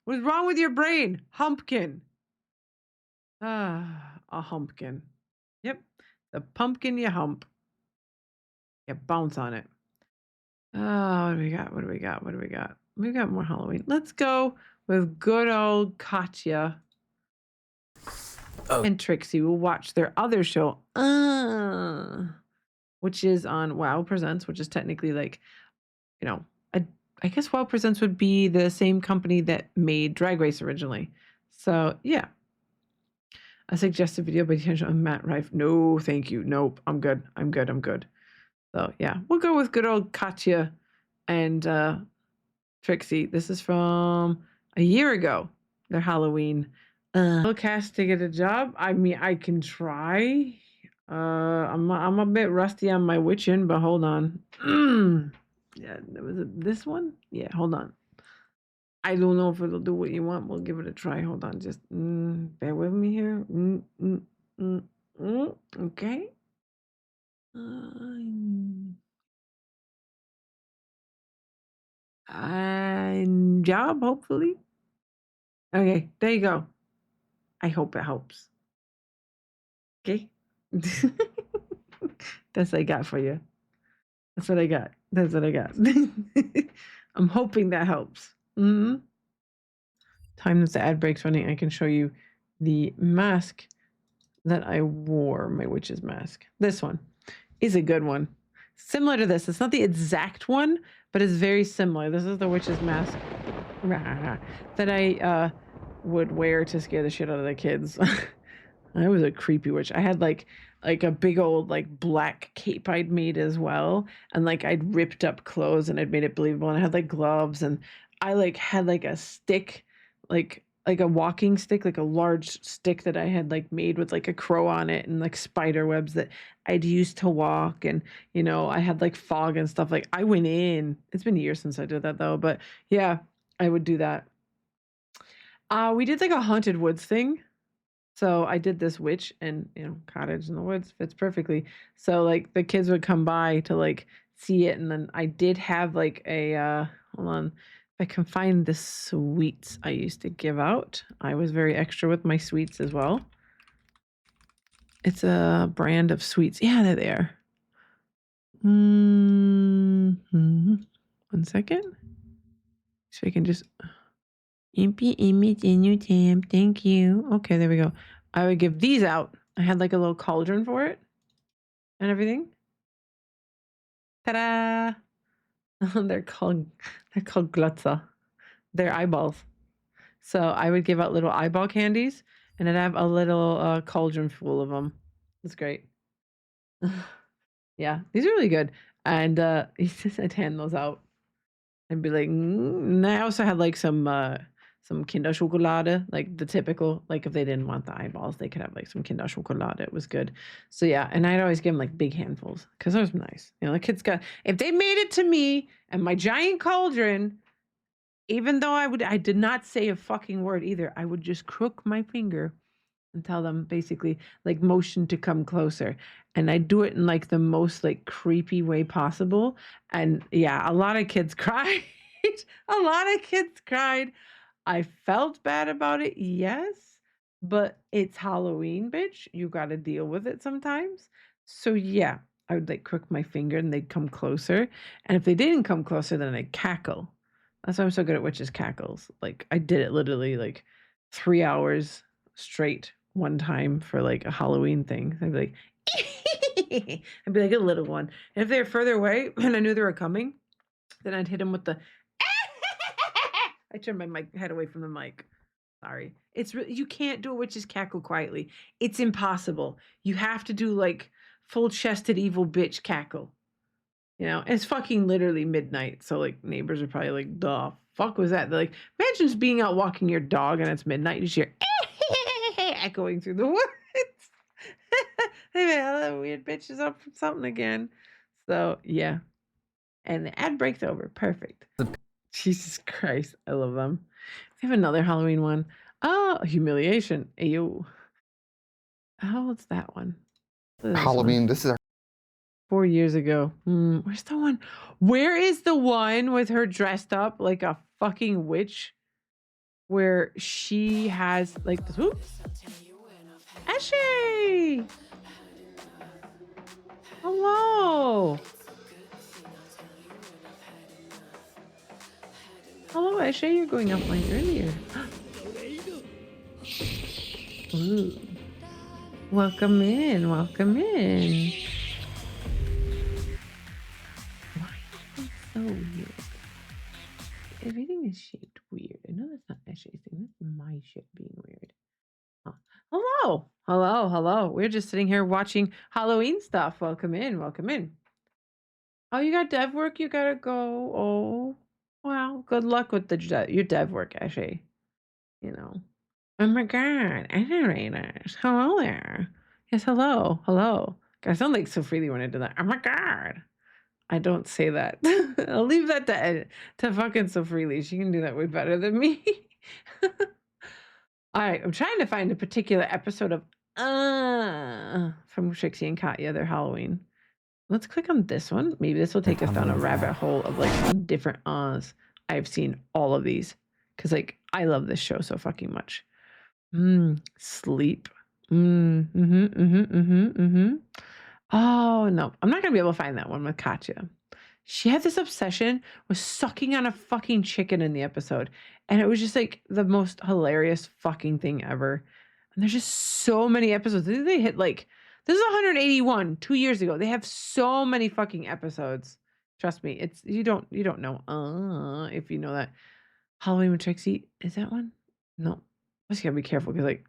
What's wrong with your brain? Humpkin. A humpkin. Yep. The pumpkin you hump. You bounce on it. What do we got? What do we got? What do we got? We got more Halloween. Let's go with good old Katya and Trixie. We'll watch their other show, which is on WoW Presents, which is technically like, you know, I guess WoW Presents would be the same company that made Drag Race originally. So yeah. A suggested video by potential Matt Rife. No, thank you. Nope. I'm good. I'm good. I'm good. So yeah, we'll go with good old Katya and Trixie. This is from a year ago. Their Halloween. Cast to get a job. I mean, I can try. I'm a bit rusty on my witching, but hold on. Yeah, was it this one? Yeah, hold on. I don't know if it'll do what you want. We'll give it a try. Hold on, just bear with me here. Okay. Job, hopefully. Okay, there you go. I hope it helps. Okay. That's what I got for you. That's what I got. That's what I got. I'm hoping that helps. Time that the ad break's running, I can show you the mask that I wore, my witch's mask. This one is a good one. Similar to this. It's not the exact one, but it's very similar. This is the witch's mask that I would wear to scare the shit out of the kids. I was a creepy witch. I had like a big old like black cape I'd made as well, and like I'd ripped up clothes and I'd made it believable, and I had like gloves, and I like had like a stick, like a walking stick, like a large stick that I had like made with like a crow on it and like spider webs that I'd used to walk, and you know, I had like fog and stuff. Like I went in. It's been years since I did that though, but yeah, I would do that. We did like a haunted woods thing. So I did this witch and, you know, cottage in the woods fits perfectly. So like the kids would come by to like see it. And then I did have like a, hold on, if I can find the sweets I used to give out. I was very extra with my sweets as well. It's a brand of sweets. Yeah, they're there. 1 second. So I can just Impy image in your tab. Thank you. Okay, there we go. I would give these out. I had like a little cauldron for it and everything. Ta-da! They're called glutza. They're eyeballs. So I would give out little eyeball candies, and I'd have a little cauldron full of them. It's great. Yeah, these are really good. And I'd hand those out. I'd be like, and I also had like some Kinderschokolade, like the typical, like if they didn't want the eyeballs, they could have like some Kinderschokolade. It was good. So yeah, and I'd always give them like big handfuls because it was nice. You know, the kids got, if they made it to me and my giant cauldron, even though I did not say a fucking word either, I would just crook my finger and tell them basically like motion to come closer, and I do it in like the most like creepy way possible. And yeah, a lot of kids cried. A lot of kids cried. I felt bad about it, yes, but it's Halloween, bitch. You got to deal with it sometimes. So yeah, I would like crook my finger and they'd come closer, and if they didn't come closer, then I'd cackle. That's why I'm so good at witches cackles. Like I did it literally like 3 hours straight one time for like a Halloween thing. I'd be like, I'd be like a little one. And if they're further away and I knew they were coming, then I'd hit them with the. I turned my head away from the mic. Sorry. It's you can't do a witch's cackle quietly. It's impossible. You have to do like full chested evil bitch cackle. You know, it's fucking literally midnight. So like neighbors are probably like, the fuck was that? They're like, imagine just being out walking your dog and it's midnight. You just hear echoing through the woods. Hey man, that weird bitch is up for something again. So, yeah. And the ad breaks over. Perfect. Jesus Christ. I love them. We have another Halloween one. Oh, humiliation. Ayo. How old's that one? Halloween. This is our 4 years ago. Where's the one? Where is the one with her dressed up like a fucking witch? Where she has like this. Ooh. Ashley! Hello. Hello, Ashley. You're going offline earlier. Ooh. Welcome in. Welcome in. Why is it so weird? Everything is shaped weird. I know that's not Ashley's thing. That's my shit being weird. Huh. Hello. Hello. Hello. We're just sitting here watching Halloween stuff. Welcome in. Welcome in. Oh, you got dev work? You gotta go. Oh, well, good luck with your dev work, Ashley. You know. Oh my god, animators. Hello there. Yes, hello. Hello. I sound like so freely when I do that. Oh my god. I don't say that. I'll leave that to fucking so freely. She can do that way better than me. All right, I'm trying to find a particular episode of from Trixie and Katya, their Halloween. Let's click on this one. Maybe this will take us down a rabbit hole of like different I've seen all of these because like I love this show so fucking much. Sleep. Oh no, I'm not gonna be able to find that one with Katya. She had this obsession with sucking on a fucking chicken in the episode, and it was just like the most hilarious fucking thing ever. And there's just so many episodes. They hit like this is 181 2 years ago. They have so many fucking episodes. Trust me, it's you don't know if you know that. Halloween with Trixie, is that one? No. I just gotta be careful because like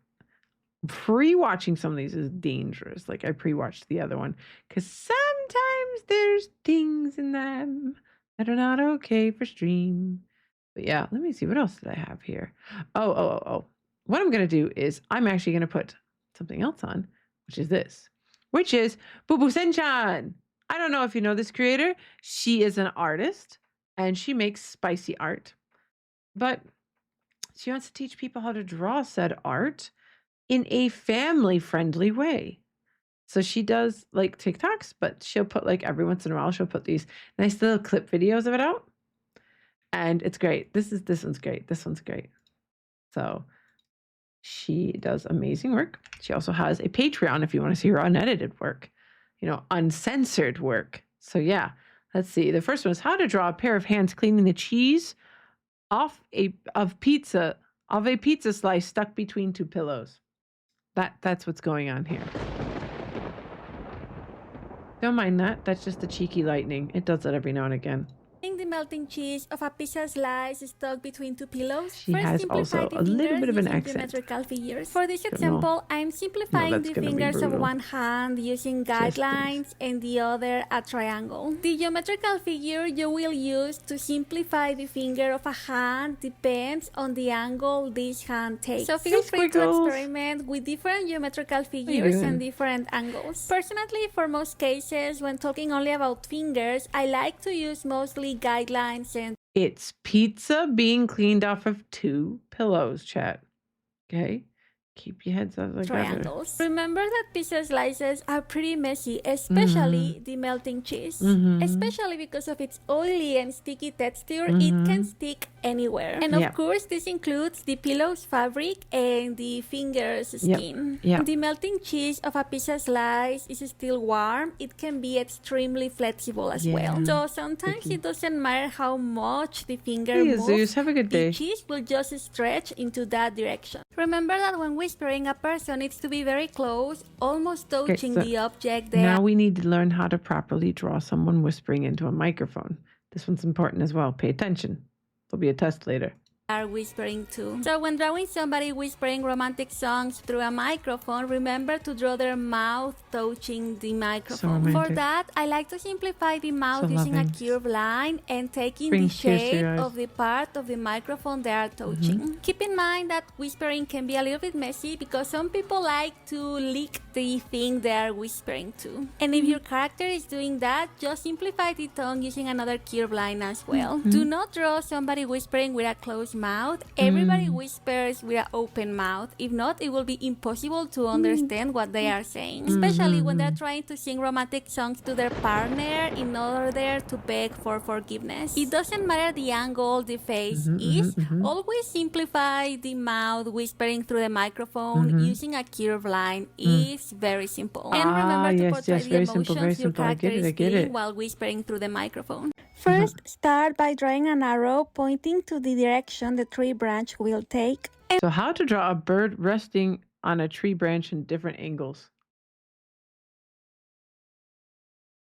pre-watching some of these is dangerous. Like I pre-watched the other one because sometimes there's things in them that are not okay for stream. But yeah, let me see what else did I have here. Oh. What I'm gonna do is I'm actually gonna put something else on, which is this, which is Bubu Senchan. I don't know if you know this creator. She is an artist and she makes spicy art, but she wants to teach people how to draw said art in a family-friendly way. So she does like TikToks, but she'll put like every once in a while, she'll put these nice little clip videos of it out. And it's great. This one's great. This one's great. So she does amazing work. She also has a Patreon if you want to see her unedited work, uncensored work. So yeah, let's see. The first one is how to draw a pair of hands cleaning the cheese of a pizza slice stuck between two pillows. That's what's going on here. Don't mind that. That's just the cheeky lightning. It does that every now and again. The melting cheese of a pizza slice stuck between two pillows. She has also a little bit of an accent. Geometrical figures. For this example, I'm simplifying the fingers of one hand using guidelines and the other a triangle. The geometrical figure you will use to simplify the finger of a hand depends on the angle this hand takes. So feel free to experiment with different geometrical figures and different angles. Personally, for most cases, when talking only about fingers, I like to use mostly guidelines and it's pizza being cleaned off of two pillows, chat. Okay? Keep your heads up like triangles. Remember that pizza slices are pretty messy, especially the melting cheese. Especially because of its oily and sticky texture, it can stick anywhere. And of course, this includes the pillow's fabric and the finger's skin. The melting cheese of a pizza slice is still warm. It can be extremely flexible as well. So sometimes it doesn't matter how much the finger moves. Have a good day. The cheese will just stretch into that direction. Remember that when whispering, a person needs to be very close, almost touching the object there. Now we need to learn how to properly draw someone whispering into a microphone. This one's important as well. Pay attention. There'll be a test later. are whispering too. So when drawing somebody whispering romantic songs through a microphone, remember to draw their mouth touching the microphone. For that, I like to simplify the mouth using a curved line and taking the shape of the part of the microphone they are touching. Keep in mind that whispering can be a little bit messy because some people like to lick the thing they are whispering to. And if your character is doing that, just simplify the tongue using another curved line as well. Do not draw somebody whispering with a closed mouth. Everybody whispers with an open mouth. If not, it will be impossible to understand what they are saying, especially when they're trying to sing romantic songs to their partner in order to beg for forgiveness. It doesn't matter the angle the face is, always simplify the mouth whispering through the microphone using a curved line is very simple. And remember to portray the emotions your character is feeling while whispering through the microphone. First, start by drawing an arrow pointing to the direction the tree branch will take. So how to draw a bird resting on a tree branch in different angles.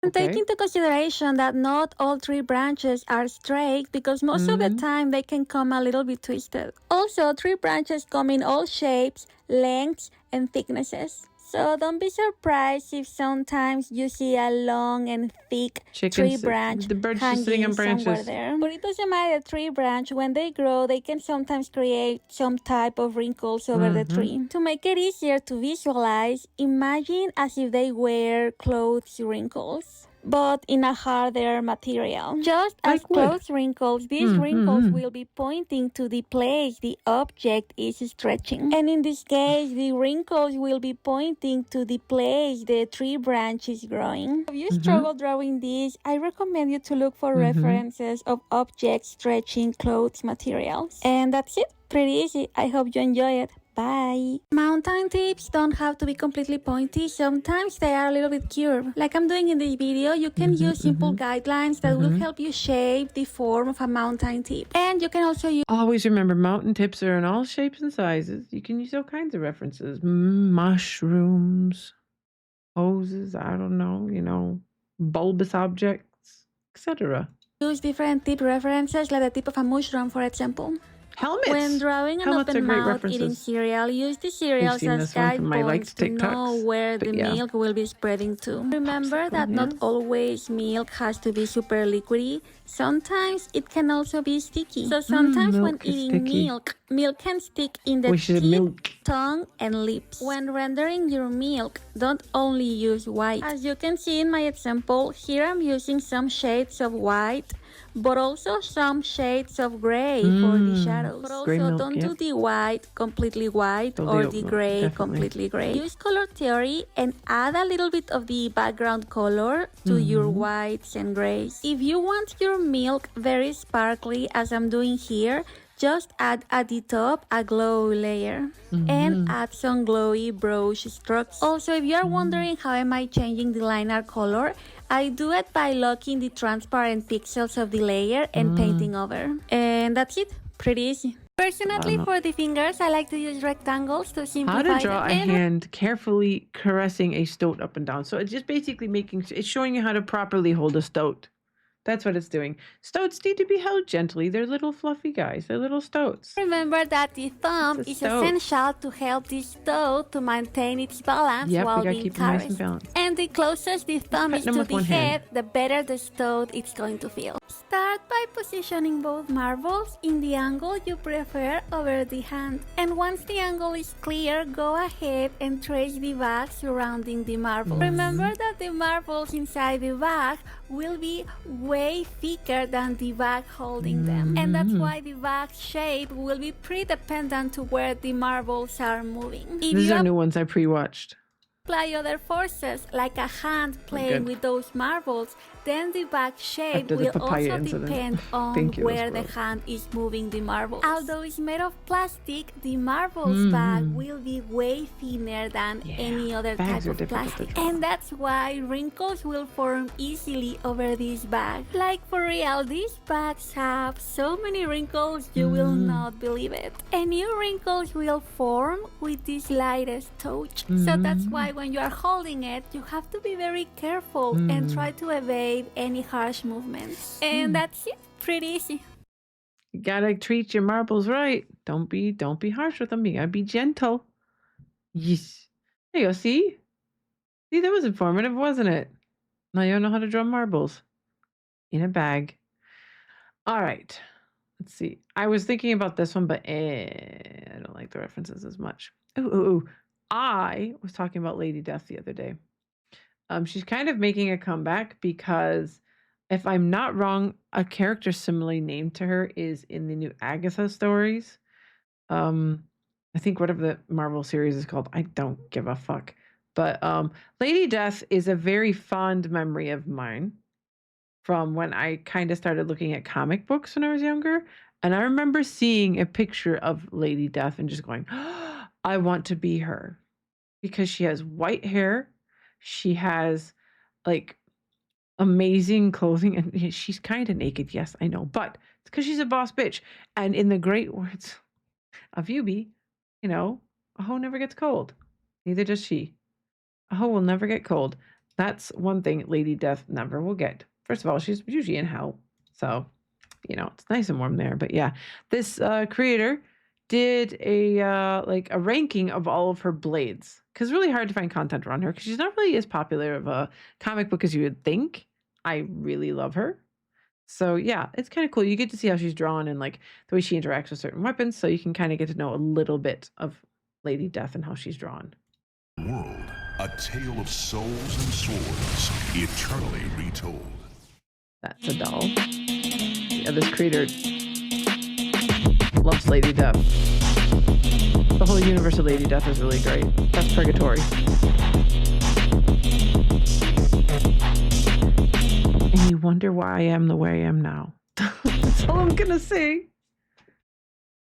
And take into consideration that not all tree branches are straight because most of the time they can come a little bit twisted. Also, tree branches come in all shapes, lengths, and thicknesses. So don't be surprised if sometimes you see a long and thick tree branch hanging somewhere there. But it doesn't matter the tree branch. When they grow, they can sometimes create some type of wrinkles over the tree. To make it easier to visualize, imagine as if they wear clothes wrinkles, but in a harder material. Just as clothes wrinkles, these wrinkles will be pointing to the place the object is stretching. And in this case, the wrinkles will be pointing to the place the tree branch is growing. If you struggle drawing this, I recommend you to look for references of objects stretching clothes materials. And that's it. Pretty easy. I hope you enjoy it. Bye. Mountain tips don't have to be completely pointy. Sometimes they are a little bit curved. Like I'm doing in this video, you can use simple guidelines that will help you shape the form of a mountain tip. And you can also use... Always remember, mountain tips are in all shapes and sizes. You can use all kinds of references. Mushrooms, hoses, I don't know, bulbous objects, etc. Use different tip references, like the tip of a mushroom, for example. Helmets. When drawing an open mouth eating cereal, use the cereals as guide points to know where the milk will be spreading to. Remember that not always milk has to be super liquidy. Sometimes it can also be sticky. So sometimes when eating milk can stick in the teeth, tongue, and lips. When rendering your milk, don't only use white. As you can see in my example, here I'm using some shades of white, but also some shades of gray for the shadows. But also don't do the white completely white or the gray completely gray. Use color theory and add a little bit of the background color to your whites and grays. If you want your milk very sparkly, as I'm doing here, just add at the top a glow layer and add some glowy brush strokes. Also, if you're wondering how am I changing the line art color, I do it by locking the transparent pixels of the layer and painting over. And that's it. Pretty easy. Personally, for the fingers, I like to use rectangles to simplify. How to draw a hand carefully caressing a stoat up and down. So it's just basically it's showing you how to properly hold a stoat. That's what it's doing. Stoats need to be held gently. They're little fluffy guys. They're little stoats. Remember that the thumb is essential to help the stoat to maintain its balance while being caressed. And the closest the thumb is to the head, the better the stoat it's going to feel. Start by positioning both marbles in the angle you prefer over the hand. And once the angle is clear, go ahead and trace the bag surrounding the marble. Remember that the marbles inside the bag will be way thicker than the bag holding them. And that's why the bag shape will be pretty dependent to where the marbles are moving. These are new ones I pre-watched. Apply other forces, like a hand playing with those marbles, then the bag shape will also depend on where the hand is moving the marbles. Although it's made of plastic, the marbles bag will be way thinner than any other type of plastic. And that's why wrinkles will form easily over this bag. Like for real, these bags have so many wrinkles you will not believe it. And new wrinkles will form with the slightest touch. So that's why when you are holding it, you have to be very careful and try to evade any harsh movements. And that's it. Pretty easy. You gotta treat your marbles right. Don't be harsh with them. You gotta be gentle. Yes. There you go. See, that was informative, wasn't it? Now you know how to draw marbles in a bag. All right. Let's see. I was thinking about this one, but I don't like the references as much. Ooh. I was talking about Lady Death the other day. She's kind of making a comeback because, if I'm not wrong, a character similarly named to her is in the new Agatha stories. I think whatever the Marvel series is called, I don't give a fuck. But Lady Death is a very fond memory of mine from when I kind of started looking at comic books when I was younger. And I remember seeing a picture of Lady Death and just going, oh, I want to be her. Because she has white hair. She has like amazing clothing. And she's kind of naked. Yes, I know. But it's because she's a boss bitch. And in the great words of Yubi, a hoe never gets cold. Neither does she. A hoe will never get cold. That's one thing Lady Death never will get. First of all, she's usually in hell. So, it's nice and warm there. But yeah, this creator did a ranking of all of her blades. Because it's really hard to find content around her because she's not really as popular of a comic book as you would think. I really love her. So yeah, it's kind of cool. You get to see how she's drawn and like the way she interacts with certain weapons. So you can kind of get to know a little bit of Lady Death and how she's drawn. World, a tale of souls and swords, eternally retold. That's a doll. Yeah, this creator loves Lady Death. The whole universe of Lady Death is really great. That's Purgatory. And you wonder why I am the way I am now. That's all I'm gonna say.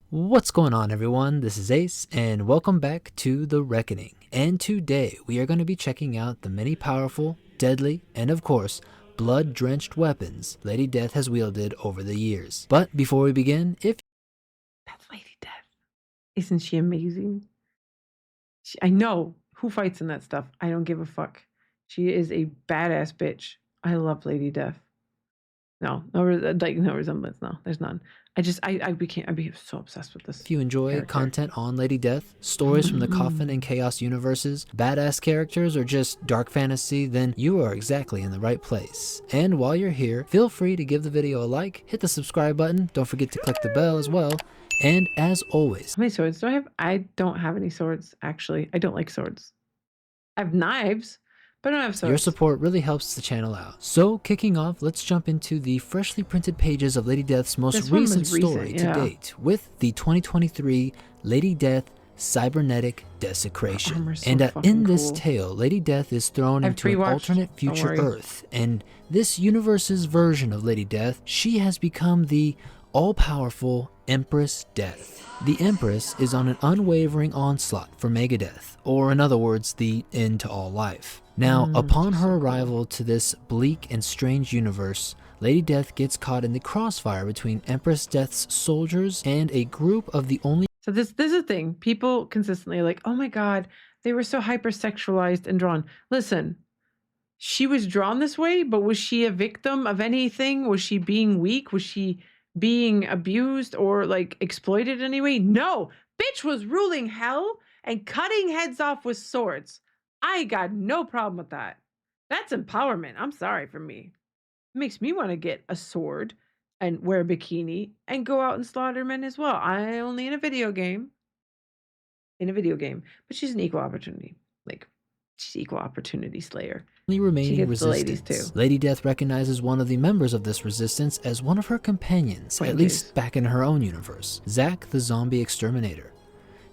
What's going on, everyone? This is Ace, and welcome back to The Reckoning. And today, we are going to be checking out the many powerful, deadly, and of course, blood-drenched weapons Lady Death has wielded over the years. But before we begin, That's Lady Death. Isn't she amazing? I know who fights in that stuff. I don't give a fuck. She is a badass bitch. I love Lady Death. No resemblance. No, there's none. I'd be so obsessed with this. If you enjoy character. Content on Lady Death, stories from the Coffin and Chaos universes, badass characters, or just dark fantasy, then you are exactly in the right place. And while you're here, feel free to give the video a like, hit the subscribe button, don't forget to click the bell as well, and as always... How many swords do I have? I don't have any swords, actually. I don't like swords. I have knives, but I don't have swords. Your support really helps the channel out. So, kicking off, let's jump into the freshly printed pages of Lady Death's most recent story to date, with the 2023 Lady Death Cybernetic Desecration. And in this tale, Lady Death is thrown into an alternate future Earth, and this universe's version of Lady Death, she has become the all-powerful Empress Death. The Empress is on an unwavering onslaught for Megadeth, or in other words, the end to all life. Now, upon her arrival to this bleak and strange universe, Lady Death gets caught in the crossfire between Empress Death's soldiers and a group of the only... So this is the thing. People consistently are like, oh my God, they were so hypersexualized and drawn. Listen, she was drawn this way, but was she a victim of anything? Was she being weak? Was she being abused or like exploited anyway? No, bitch was ruling hell and cutting heads off with swords. I got no problem with that. That's empowerment. I'm sorry for me. It makes me want to get a sword and wear a bikini and go out and slaughter men as well. I only in a video game. But she's an equal opportunity. Like, she's equal opportunity slayer. remaining resistance. Lady Death recognizes one of the members of this resistance as one of her companions, at least back in her own universe, Zack the Zombie Exterminator.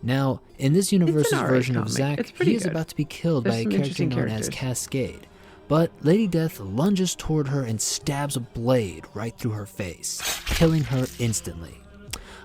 Now, in this universe's version of Zack, he is about to be killed by a character known as Cascade. But Lady Death lunges toward her and stabs a blade right through her face, killing her instantly.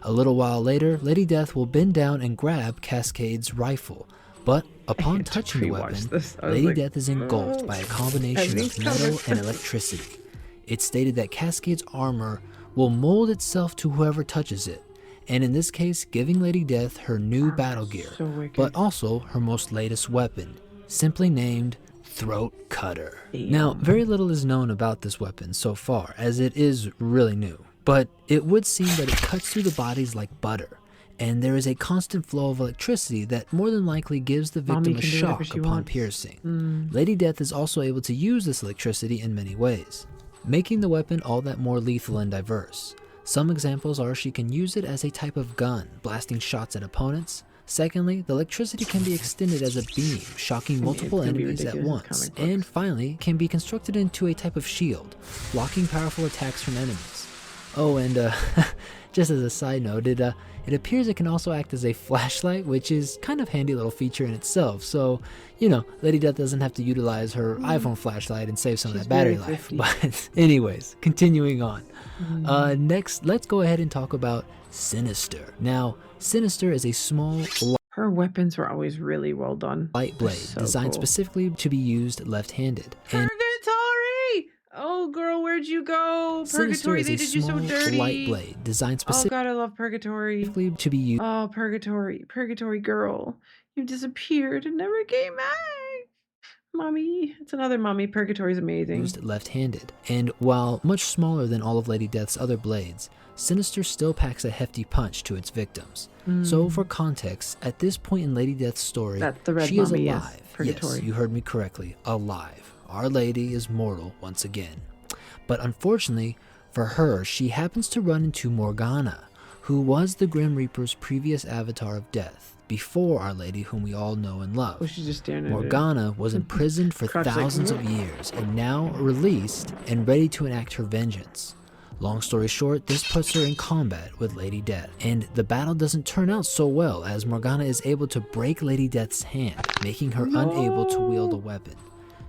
A little while later, Lady Death will bend down and grab Cascade's rifle, but upon touching the weapon, Lady Death is engulfed by a combination of metal and electricity. It's stated that Cascade's armor will mold itself to whoever touches it, and in this case giving Lady Death her new battle gear, but also her most latest weapon, simply named Throat Cutter. Now, very little is known about this weapon so far, as it is really new. but it would seem that it cuts through the bodies like butter, and there is a constant flow of electricity that more than likely gives the victim a shock upon piercing. Lady Death is also able to use this electricity in many ways, making the weapon all that more lethal and diverse. Some examples are she can use it as a type of gun, blasting shots at opponents. Secondly, the electricity can be extended as a beam, shocking multiple enemies at once. And finally, can be constructed into a type of shield, blocking powerful attacks from enemies. Oh, and just as a side note, it appears it can also act as a flashlight, which is kind of handy little feature in itself. So, you know, Lady Death doesn't have to utilize her iPhone flashlight and save some of that battery life. But anyways, continuing on. Next, let's go ahead and talk about Sinister. Now, Sinister is a small, her weapons were always really well done. Light blade designed specifically to be used left-handed. And Purgatory! Oh, girl, where'd you go? Sinister Purgatory, is they a did you so small dirty. light blade designed Oh specifically God, I love Purgatory. to be used. Oh, Purgatory girl, you disappeared and never came back. Mommy, it's another mommy. Purgatory's amazing. Used left-handed, and while much smaller than all of Lady Death's other blades, Sinister still packs a hefty punch to its victims. So for context, at this point in Lady Death's story, she is alive. Yes, you heard me correctly, alive. Our Lady is mortal once again. But unfortunately, for her, she happens to run into Morgana, who was the Grim Reaper's previous avatar of death, before Our Lady, whom we all know and love. Oh, she's just staring at Morgana was imprisoned for thousands of years and now released and ready to enact her vengeance. Long story short, this puts her in combat with Lady Death, and the battle doesn't turn out so well as Morgana is able to break Lady Death's hand, making her unable to wield a weapon.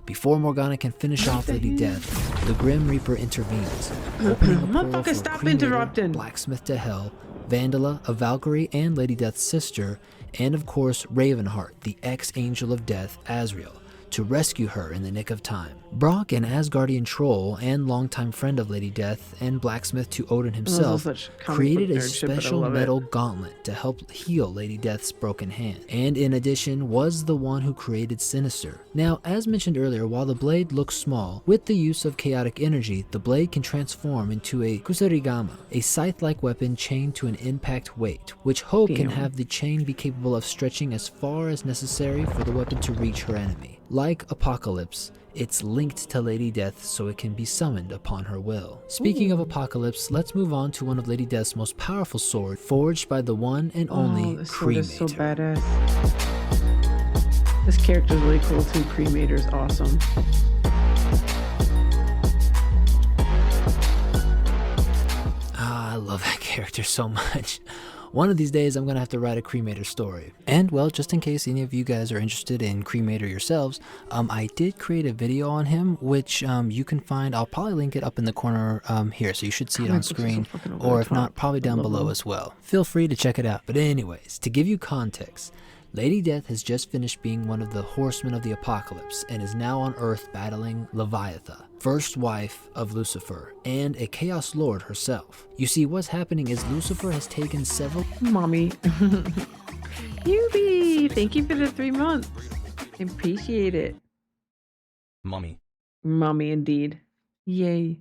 Before Morgana can finish off Lady Death, the Grim Reaper intervenes, opening a portal for Cremator, Blacksmith to Hell, Vandala, a Valkyrie and Lady Death's sister, and of course Ravenheart, the ex-angel of death, Azrael, to rescue her in the nick of time. Brock, an Asgardian troll and longtime friend of Lady Death and blacksmith to Odin himself, created a special metal gauntlet to help heal Lady Death's broken hand, and in addition was the one who created Sinister. Now, as mentioned earlier, while the blade looks small, with the use of chaotic energy, the blade can transform into a kusarigama, a scythe-like weapon chained to an impact weight, which Hope can have the chain be capable of stretching as far as necessary for the weapon to reach her enemy. Like Apocalypse, it's linked to Lady Death so it can be summoned upon her will. Speaking of Apocalypse, let's move on to one of Lady Death's most powerful swords, forged by the one and only this sword is so Cremator. badass. This character's really cool too. Cremator's awesome. I love that character so much. One of these days, I'm going to have to write a Cremator story. And, well, just in case any of you guys are interested in Cremator yourselves, I did create a video on him, which you can find. I'll probably link it up in the corner here, so you should see it on screen, or if not, probably down below as well. Feel free to check it out. But anyways, to give you context, Lady Death has just finished being one of the horsemen of the apocalypse and is now on Earth battling Leviatha, first wife of Lucifer, and a Chaos Lord herself. You see, what's happening is Lucifer has taken several... Mommy. Yubi, thank you for the 3 months. I appreciate it. Mommy. Mommy, indeed. Yay.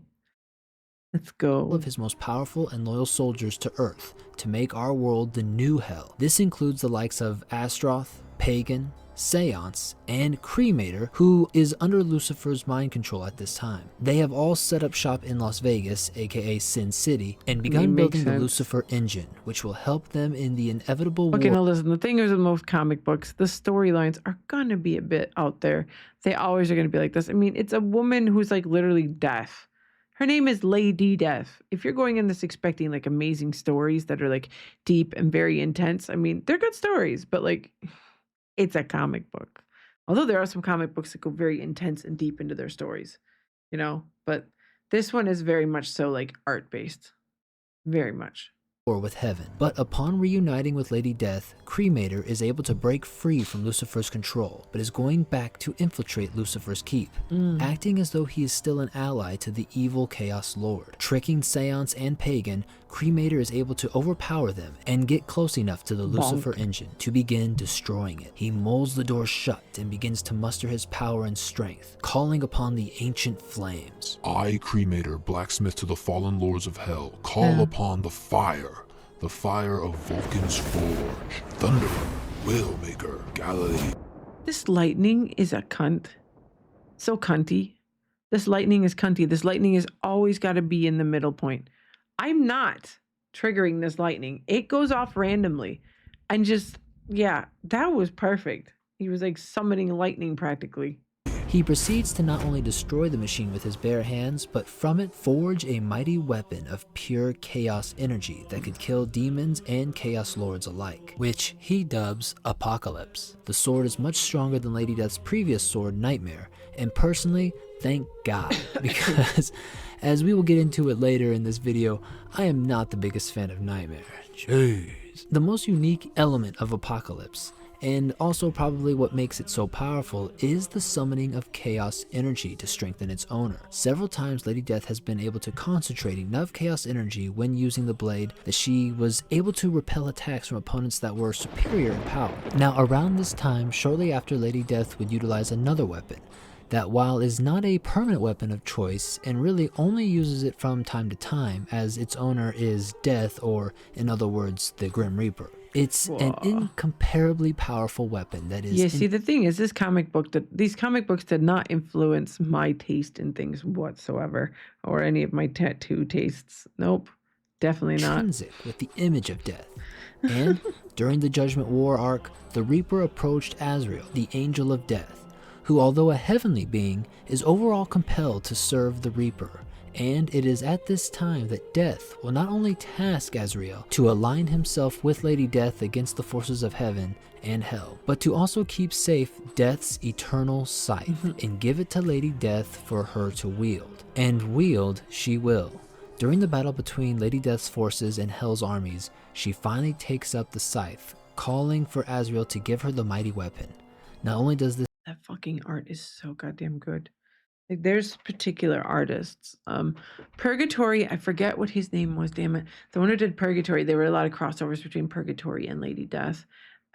Let's go. Of his most powerful and loyal soldiers to Earth to make our world the new hell. This includes the likes of Astroth, Pagan, Seance, and Cremator, who is under Lucifer's mind control at this time. They have all set up shop in Las Vegas, aka Sin City, and begun building the Lucifer engine, which will help them in the inevitable war. Okay, now listen, the thing is with most comic books, the storylines are gonna be a bit out there. They always are gonna be like this. I mean, it's a woman who's like literally death. Her name is Lady Death. If you're going in this expecting like amazing stories that are like deep and very intense, I mean, they're good stories, but like, it's a comic book. Although there are some comic books that go very intense and deep into their stories, you know, but this one is very much so like art based. Very much. with heaven. But upon reuniting with Lady Death, Cremator is able to break free from Lucifer's control, but is going back to infiltrate Lucifer's keep, acting as though he is still an ally to the evil Chaos Lord. Tricking Seance and Pagan, Cremator is able to overpower them and get close enough to the Lucifer engine to begin destroying it. He molds the door shut and begins to muster his power and strength, calling upon the ancient flames. I, Cremator, blacksmith to the fallen lords of hell, call upon the fire of Vulcan's forge, Thunderer, Willmaker, Galilee. This lightning is a cunt. So cunty. This lightning is cunty. This lightning has always got to be in the middle point. I'm not triggering this lightning. It goes off randomly. And just, yeah, that was perfect. He was like summoning lightning practically. He proceeds to not only destroy the machine with his bare hands, but from it forge a mighty weapon of pure chaos energy that could kill demons and chaos lords alike, which he dubs Apocalypse. The sword is much stronger than Lady Death's previous sword, Nightmare, and personally, thank God, because as we will get into it later in this video, I am not the biggest fan of Nightmare. Jeez. The most unique element of Apocalypse, and also probably what makes it so powerful, is the summoning of chaos energy to strengthen its owner. Several times Lady Death has been able to concentrate enough chaos energy when using the blade that she was able to repel attacks from opponents that were superior in power. Now around this time, shortly after, Lady Death would utilize another weapon that, while is not a permanent weapon of choice and really only uses it from time to time, as its owner is Death, or in other words, the Grim Reaper. It's an incomparably powerful weapon that is... Yeah, see, the thing is, these comic books did not influence my taste in things whatsoever, or any of my tattoo tastes. Nope, definitely not. Intrinsic with the image of Death. And during the Judgment War arc, the Reaper approached Azrael, the Angel of Death, who, although a heavenly being, is overall compelled to serve the Reaper. And it is at this time that Death will not only task Azrael to align himself with Lady Death against the forces of heaven and hell, but to also keep safe Death's eternal scythe and give it to Lady Death for her to wield. And wield she will. During the battle between Lady Death's forces and Hell's armies, she finally takes up the scythe, calling for Azrael to give her the mighty weapon. Not only does this... That fucking art is so goddamn good. Like, there's particular artists. Purgatory, I forget what his name was, damn it. The one who did Purgatory, there were a lot of crossovers between Purgatory and Lady Death.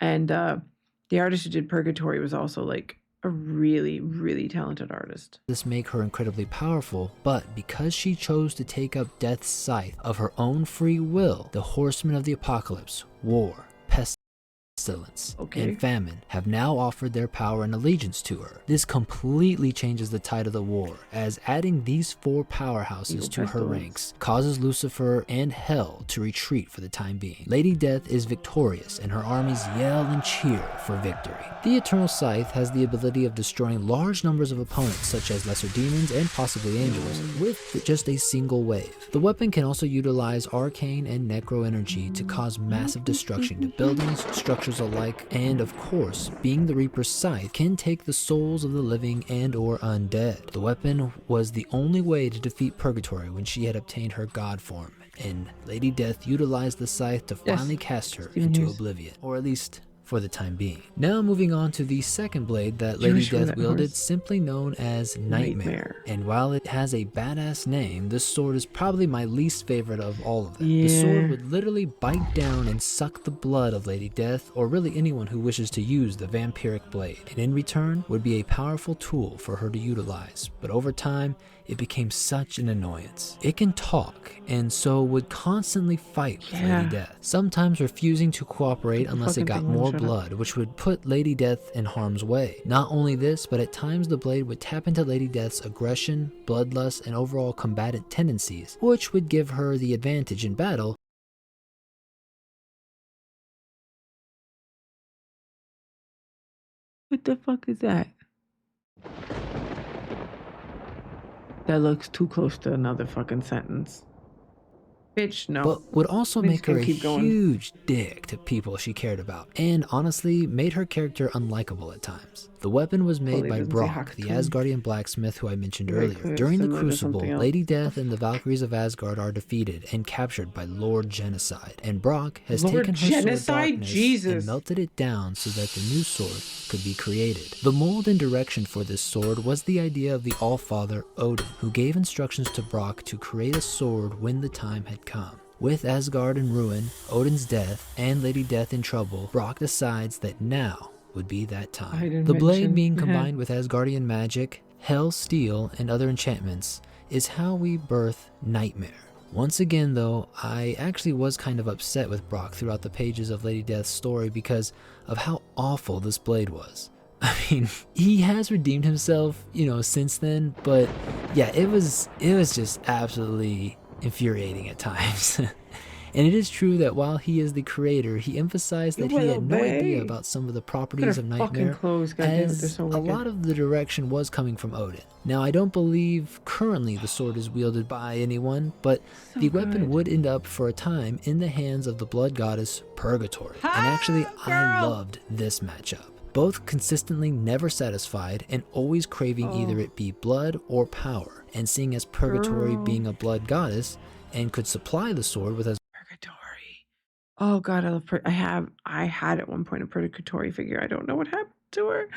And the artist who did Purgatory was also like a really, really talented artist. This make her incredibly powerful, but because she chose to take up Death's scythe of her own free will, the horsemen of the apocalypse, war, pestilence, and famine have now offered their power and allegiance to her. This completely changes the tide of the war, as adding these four powerhouses to her ranks causes Lucifer and Hell to retreat for the time being. Lady Death is victorious, and her armies yell and cheer for victory. The Eternal Scythe has the ability of destroying large numbers of opponents, such as lesser demons and possibly angels, with just a single wave. The weapon can also utilize arcane and necro energy to cause massive destruction to buildings, structures alike, and of course, being the Reaper's scythe, can take the souls of the living and or undead. The weapon was the only way to defeat Purgatory when she had obtained her god form, and Lady Death utilized the scythe to finally cast her into oblivion, or at least for the time being. Now moving on to the second blade that Lady Death wielded, simply known as Nightmare. And while it has a badass name, this sword is probably my least favorite of all of them. The sword would literally bite down and suck the blood of Lady Death, or really anyone who wishes to use the vampiric blade, and in return would be a powerful tool for her to utilize. But over time, it became such an annoyance. It can talk, and so would constantly fight with Lady Death, sometimes refusing to cooperate unless it got more blood, which would put Lady Death in harm's way. Not only this, but at times the blade would tap into Lady Death's aggression, bloodlust, and overall combatant tendencies, which would give her the advantage in battle. What the fuck is that? That looks too close to another fucking sentence. Bitch, no. But would also We make just her a gonna keep going. huge dick to people she cared about, and honestly made her character unlikable at times. The weapon was made by Brock, the Asgardian blacksmith who I mentioned earlier. During the Crucible, Lady Death and the Valkyries of Asgard are defeated and captured by Lord Genocide, and Brock has taken her sword Darkness and melted it down so that the new sword could be created. The mold and direction for this sword was the idea of the Allfather Odin, who gave instructions to Brock to create a sword when the time had come. With Asgard in ruin, Odin's death, and Lady Death in trouble, Brock decides that now would be that time. The blade being combined with Asgardian magic, Hell's Steel, and other enchantments is how we birth Nightmare. Once again though, I actually was kind of upset with Brock throughout the pages of Lady Death's story because of how awful this blade was. I mean, he has redeemed himself, since then, but yeah, it was just absolutely infuriating at times. And it is true that while he is the creator, he emphasized that he had no idea about some of the properties of Nightmare, as a lot of the direction was coming from Odin. Now, I don't believe currently the sword is wielded by anyone, but the weapon would end up for a time in the hands of the blood goddess Purgatory. And actually, I loved this matchup. Both consistently never satisfied and always craving either it be blood or power. And seeing as Purgatory being a blood goddess and could supply the sword with as Purgatory. Oh god, I love I had at one point a Purgatory figure. I don't know what happened to her.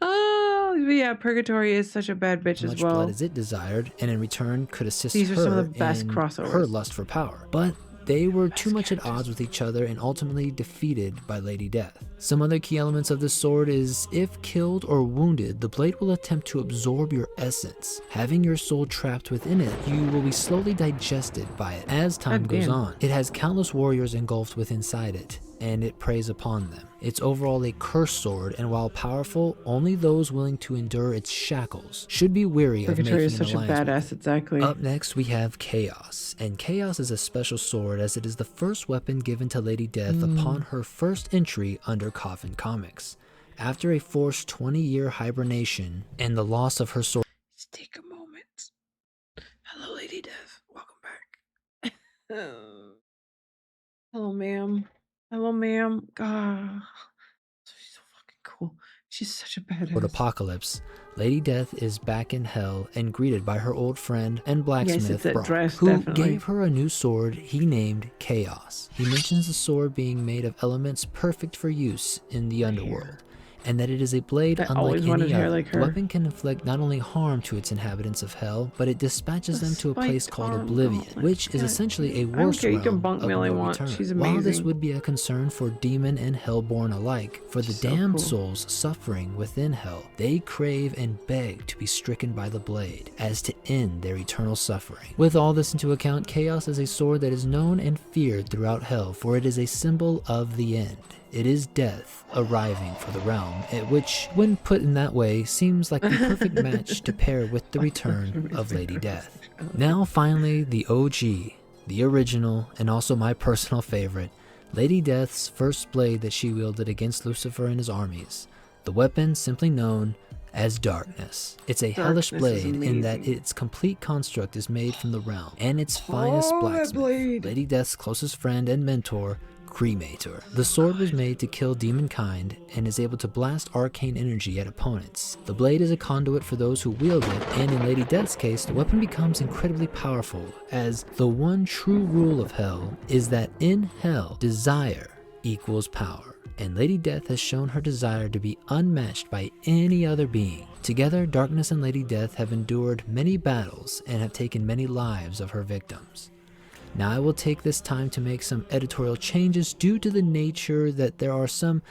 Oh yeah, Purgatory is such a bad bitch as well. Blood as it desired, and in return could assist These her are some of the best in crossovers. her lust for power. But they were too much at odds with each other and ultimately defeated by Lady Death. Some other key elements of this sword is, if killed or wounded, the blade will attempt to absorb your essence. Having your soul trapped within it, you will be slowly digested by it as time goes on. It has countless warriors engulfed within inside it, and it preys upon them. It's overall a cursed sword, and while powerful, only those willing to endure its shackles should be weary of making an alliance. Purgatory is such a badass, exactly. Up next, we have Chaos, and Chaos is a special sword as it is the first weapon given to Lady Death upon her first entry under Coffin Comics. After a forced 20-year hibernation and the loss of her sword. Let's take a moment. Hello, Lady Death. Welcome back. Hello, ma'am. Hello, ma'am. God, she's so fucking cool. She's such a badass. Apocalypse, Lady Death is back in hell and greeted by her old friend and blacksmith Brock, who gave her a new sword he named Chaos. He mentions the sword being made of elements perfect for use in the underworld, and that it is a blade unlike any other. The weapon can inflict not only harm to its inhabitants of hell, but it dispatches them to a place called Oblivion, which is essentially a worse realm of no return. While this would be a concern for demon and hellborn alike, for the damned souls suffering within hell, they crave and beg to be stricken by the blade, as to end their eternal suffering. With all this into account, Chaos is a sword that is known and feared throughout hell, for it is a symbol of the end. It is death arriving for the realm, which, when put in that way, seems like the perfect match to pair with the return of Lady Death. Now finally, the OG, the original, and also my personal favorite, Lady Death's first blade that she wielded against Lucifer and his armies, the weapon simply known as Darkness. It's a hellish blade in that its complete construct is made from the realm, and its finest blacksmith, Lady Death's closest friend and mentor, Cremator. The sword was made to kill demonkind and is able to blast arcane energy at opponents. The blade is a conduit for those who wield it, and in Lady Death's case, the weapon becomes incredibly powerful, as the one true rule of hell is that in hell, desire equals power. And Lady Death has shown her desire to be unmatched by any other being. Together, Darkness and Lady Death have endured many battles and have taken many lives of her victims. Now I will take this time to make some editorial changes due to the nature that there are some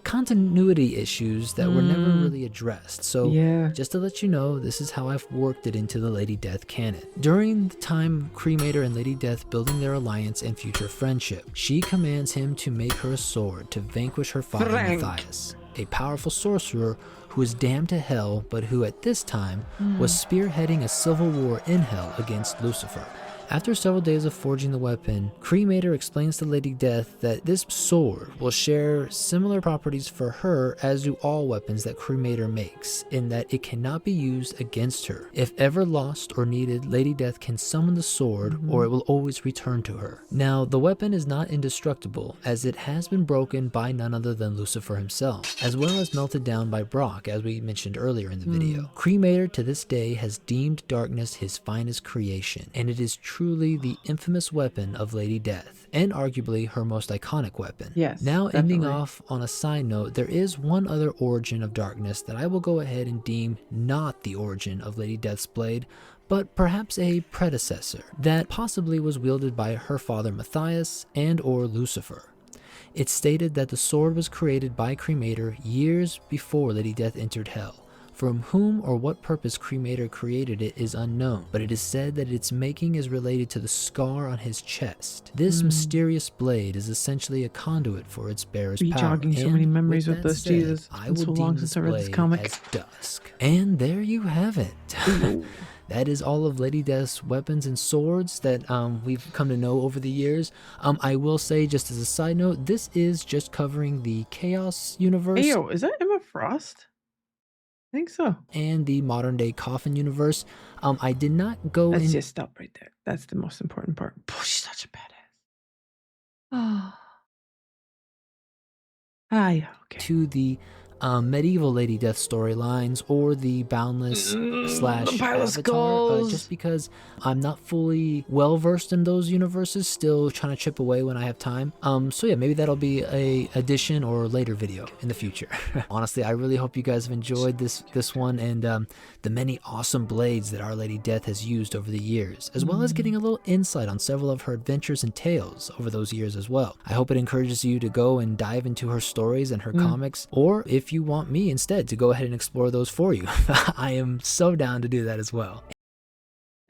continuity issues that were never really addressed. So just to let you know, this is how I've worked it into the Lady Death canon. During the time Cremator and Lady Death building their alliance and future friendship, she commands him to make her a sword to vanquish her father Matthias, a powerful sorcerer who who was damned to hell, but who at this time was spearheading a civil war in hell against Lucifer. After several days of forging the weapon, Cremator explains to Lady Death that this sword will share similar properties for her as do all weapons that Cremator makes, in that it cannot be used against her. If ever lost or needed, Lady Death can summon the sword or it will always return to her. Now, the weapon is not indestructible, as it has been broken by none other than Lucifer himself, as well as melted down by Brock, as we mentioned earlier in the video. Cremator to this day has deemed darkness his finest creation, and it is truly the infamous weapon of Lady Death, and arguably her most iconic weapon. Yes, now, definitely. ending off on a side note, there is one other origin of darkness that I will go ahead and deem not the origin of Lady Death's blade, but perhaps a predecessor that possibly was wielded by her father Matthias and or Lucifer. It's stated that the sword was created by Cremator years before Lady Death entered hell. From whom or what purpose Cremator created it is unknown, but it is said that its making is related to the scar on his chest. This mysterious blade is essentially a conduit for its bearer's power. Rejogging so many memories with this, said, Jesus. I It's will so long deem since this I read this blade comic. as dusk. And there you have it. That is all of Lady Death's weapons and swords that we've come to know over the years. I will say, just as a side note, this is just covering the Chaos universe. Hey, yo, is that Emma Frost? I think so. And the modern day Coffin universe. I did not go Let's in. just stop right there. That's the most important part. Oh, she's such a badass. Oh. Ah, yeah, okay. To the medieval Lady Death storylines or the Boundless slash the pile of Avatar, skulls. just because I'm not fully well versed in those universes, still trying to chip away when I have time. So yeah, maybe that'll be a addition or later video in the future. Honestly, I really hope you guys have enjoyed this one and the many awesome blades that Our Lady Death has used over the years, as well as getting a little insight on several of her adventures and tales over those years as well. I hope it encourages you to go and dive into her stories and her comics, or if you want me instead to go ahead and explore those for you. I am so down to do that as well.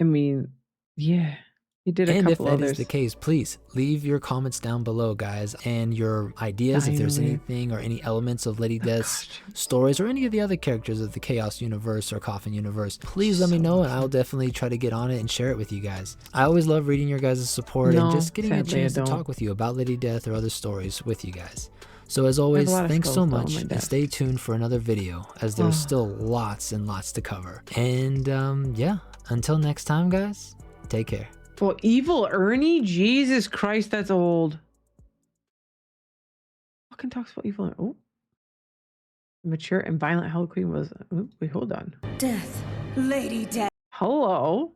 I mean, yeah, you did a and couple if that others. is the case, please leave your comments down below, guys, and your ideas, if there's anything or any elements of Lady Death's stories or any of the other characters of the Chaos universe or Coffin universe. Please let me know, and I'll definitely try to get on it and share it with you guys. I always love reading your guys' support and just getting a chance to talk with you about Lady Death or other stories with you guys. So as always, thanks so much, and stay tuned for another video, as there's still lots and lots to cover. And yeah, until next time, guys, take care. Well, Evil Ernie? Jesus Christ, that's old. Fucking talks about Evil Ernie. Oh. Mature and violent Hell Queen was... Oh, wait, hold on. Death. Lady Death. Hello.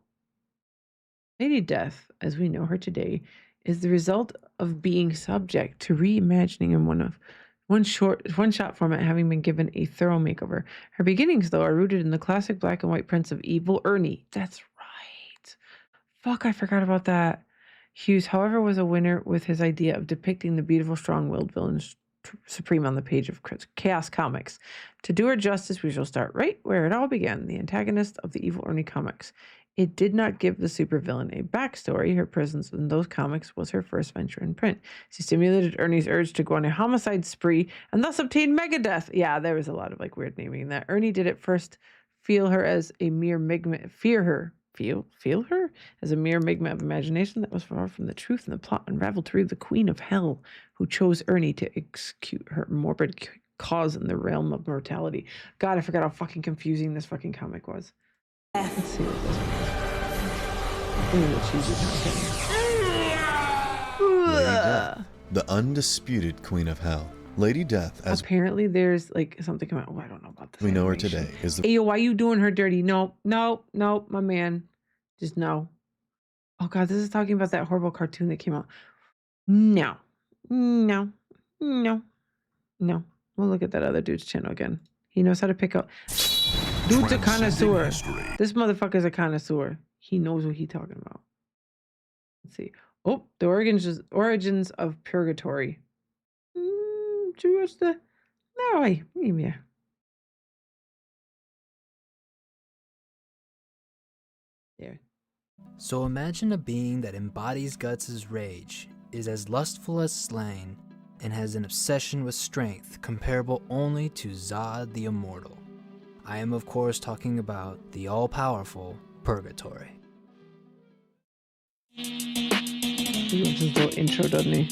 Lady Death, as we know her today, is the result of being subject to reimagining in one shot format, having been given a thorough makeover. Her beginnings, though, are rooted in the classic black and white prints of Evil Ernie. That's right. Fuck, I forgot about that. Hughes, however, was a winner with his idea of depicting the beautiful, strong-willed villains supreme on the page of Chaos Comics. To do her justice, we shall start right where it all began, the antagonist of the Evil Ernie comics. It did not give the supervillain a backstory. Her presence in those comics was her first venture in print. She stimulated Ernie's urge to go on a homicide spree and thus obtain Megadeath. Yeah, there was a lot of weird naming in that. Ernie did at first feel her as a mere feel her as a mere migment of imagination that was far from the truth, and the plot unraveled through the Queen of Hell, who chose Ernie to execute her morbid cause in the realm of mortality. God, I forgot how fucking confusing this fucking comic was. Let's see what this one is. Lady Death, the undisputed Queen of Hell. Lady Death, as apparently there's something coming out. Oh, I don't know about this. We know her today is the. Hey, yo, why you doing her dirty? No, my man. Just no. Oh God, this is talking about that horrible cartoon that came out. No. We'll look at that other dude's channel again. He knows how to pick up. Dude's a connoisseur. This motherfucker's a connoisseur. He knows what he's talking about. Let's see. Oh, the origins of purgatory. Did you watch the? No, yeah. Yeah. So imagine a being that embodies Guts' rage, is as lustful as slain, and has an obsession with strength comparable only to Zod the Immortal. I am of course talking about the all-powerful Purgatory. He gives his little intro, doesn't he?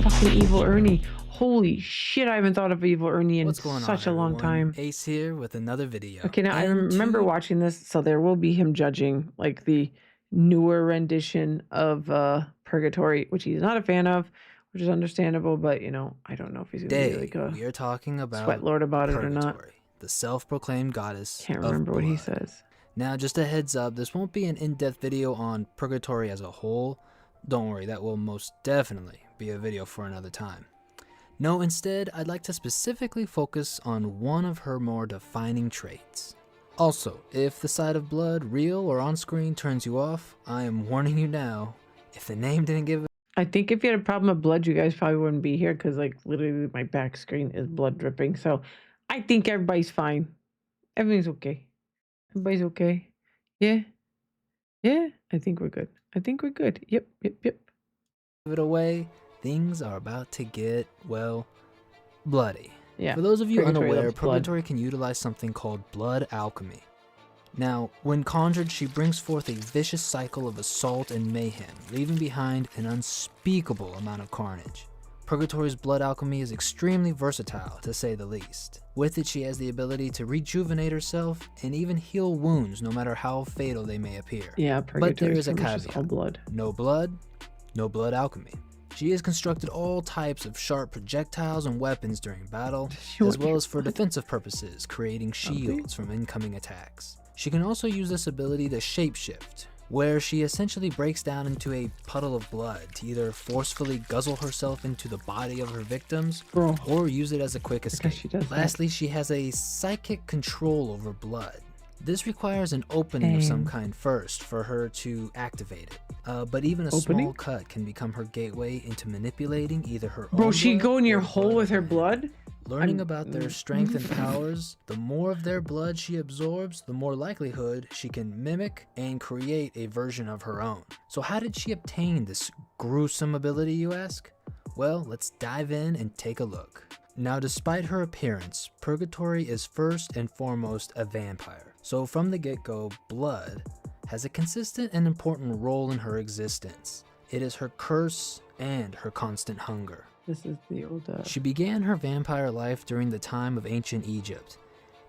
Fucking Evil Ernie. Holy shit, I haven't thought of Evil Ernie in such a long time. Ace here with another video. Okay, now I remember watching this, so there will be him judging like the newer rendition of Purgatory, which he's not a fan of, which is understandable, but you know, I don't know if he's gonna be like a we are talking about sweat lord about it or not. The self-proclaimed goddess. Can't remember what he says. Now, just a heads up, this won't be an in-depth video on Purgatory as a whole. Don't worry, that will most definitely be a video for another time. No, instead, I'd like to specifically focus on one of her more defining traits. Also, if the sight of blood, real or on screen, turns you off, I am warning you now, if the name didn't give it. I think if you had a problem with blood, you guys probably wouldn't be here because like literally my back screen is blood dripping. So I think everybody's fine. Everything's okay. Everybody's okay. Yeah. Yeah, I think we're good. I think we're good. Yep. Give it away. Things are about to get, well, bloody. Yeah. For those of you unaware, Purgatory can utilize something called blood alchemy. Now, when conjured, she brings forth a vicious cycle of assault and mayhem, leaving behind an unspeakable amount of carnage. Purgatory's blood alchemy is extremely versatile, to say the least. With it, she has the ability to rejuvenate herself and even heal wounds, no matter how fatal they may appear. Yeah, but there is a caveat. All blood. No blood, no blood alchemy. She has constructed all types of sharp projectiles and weapons during battle, as well as for defensive purposes, creating shields from incoming attacks. She can also use this ability to shapeshift, where she essentially breaks down into a puddle of blood to either forcefully guzzle herself into the body of her victims, or use it as a quick escape. Lastly, she has a psychic control over blood. This requires an opening of some kind first for her to activate it. But even a small cut can become her gateway into manipulating either her own Bro, she go in your hole with her blood? Learning about their strength and powers, the more of their blood she absorbs, the more likelihood she can mimic and create a version of her own. So how did she obtain this gruesome ability, you ask? Well, let's dive in and take a look. Now, despite her appearance, Purgatory is first and foremost a vampire. So from the get-go, blood has a consistent and important role in her existence. It is her curse and her constant hunger. This is the old... She began her vampire life during the time of ancient Egypt,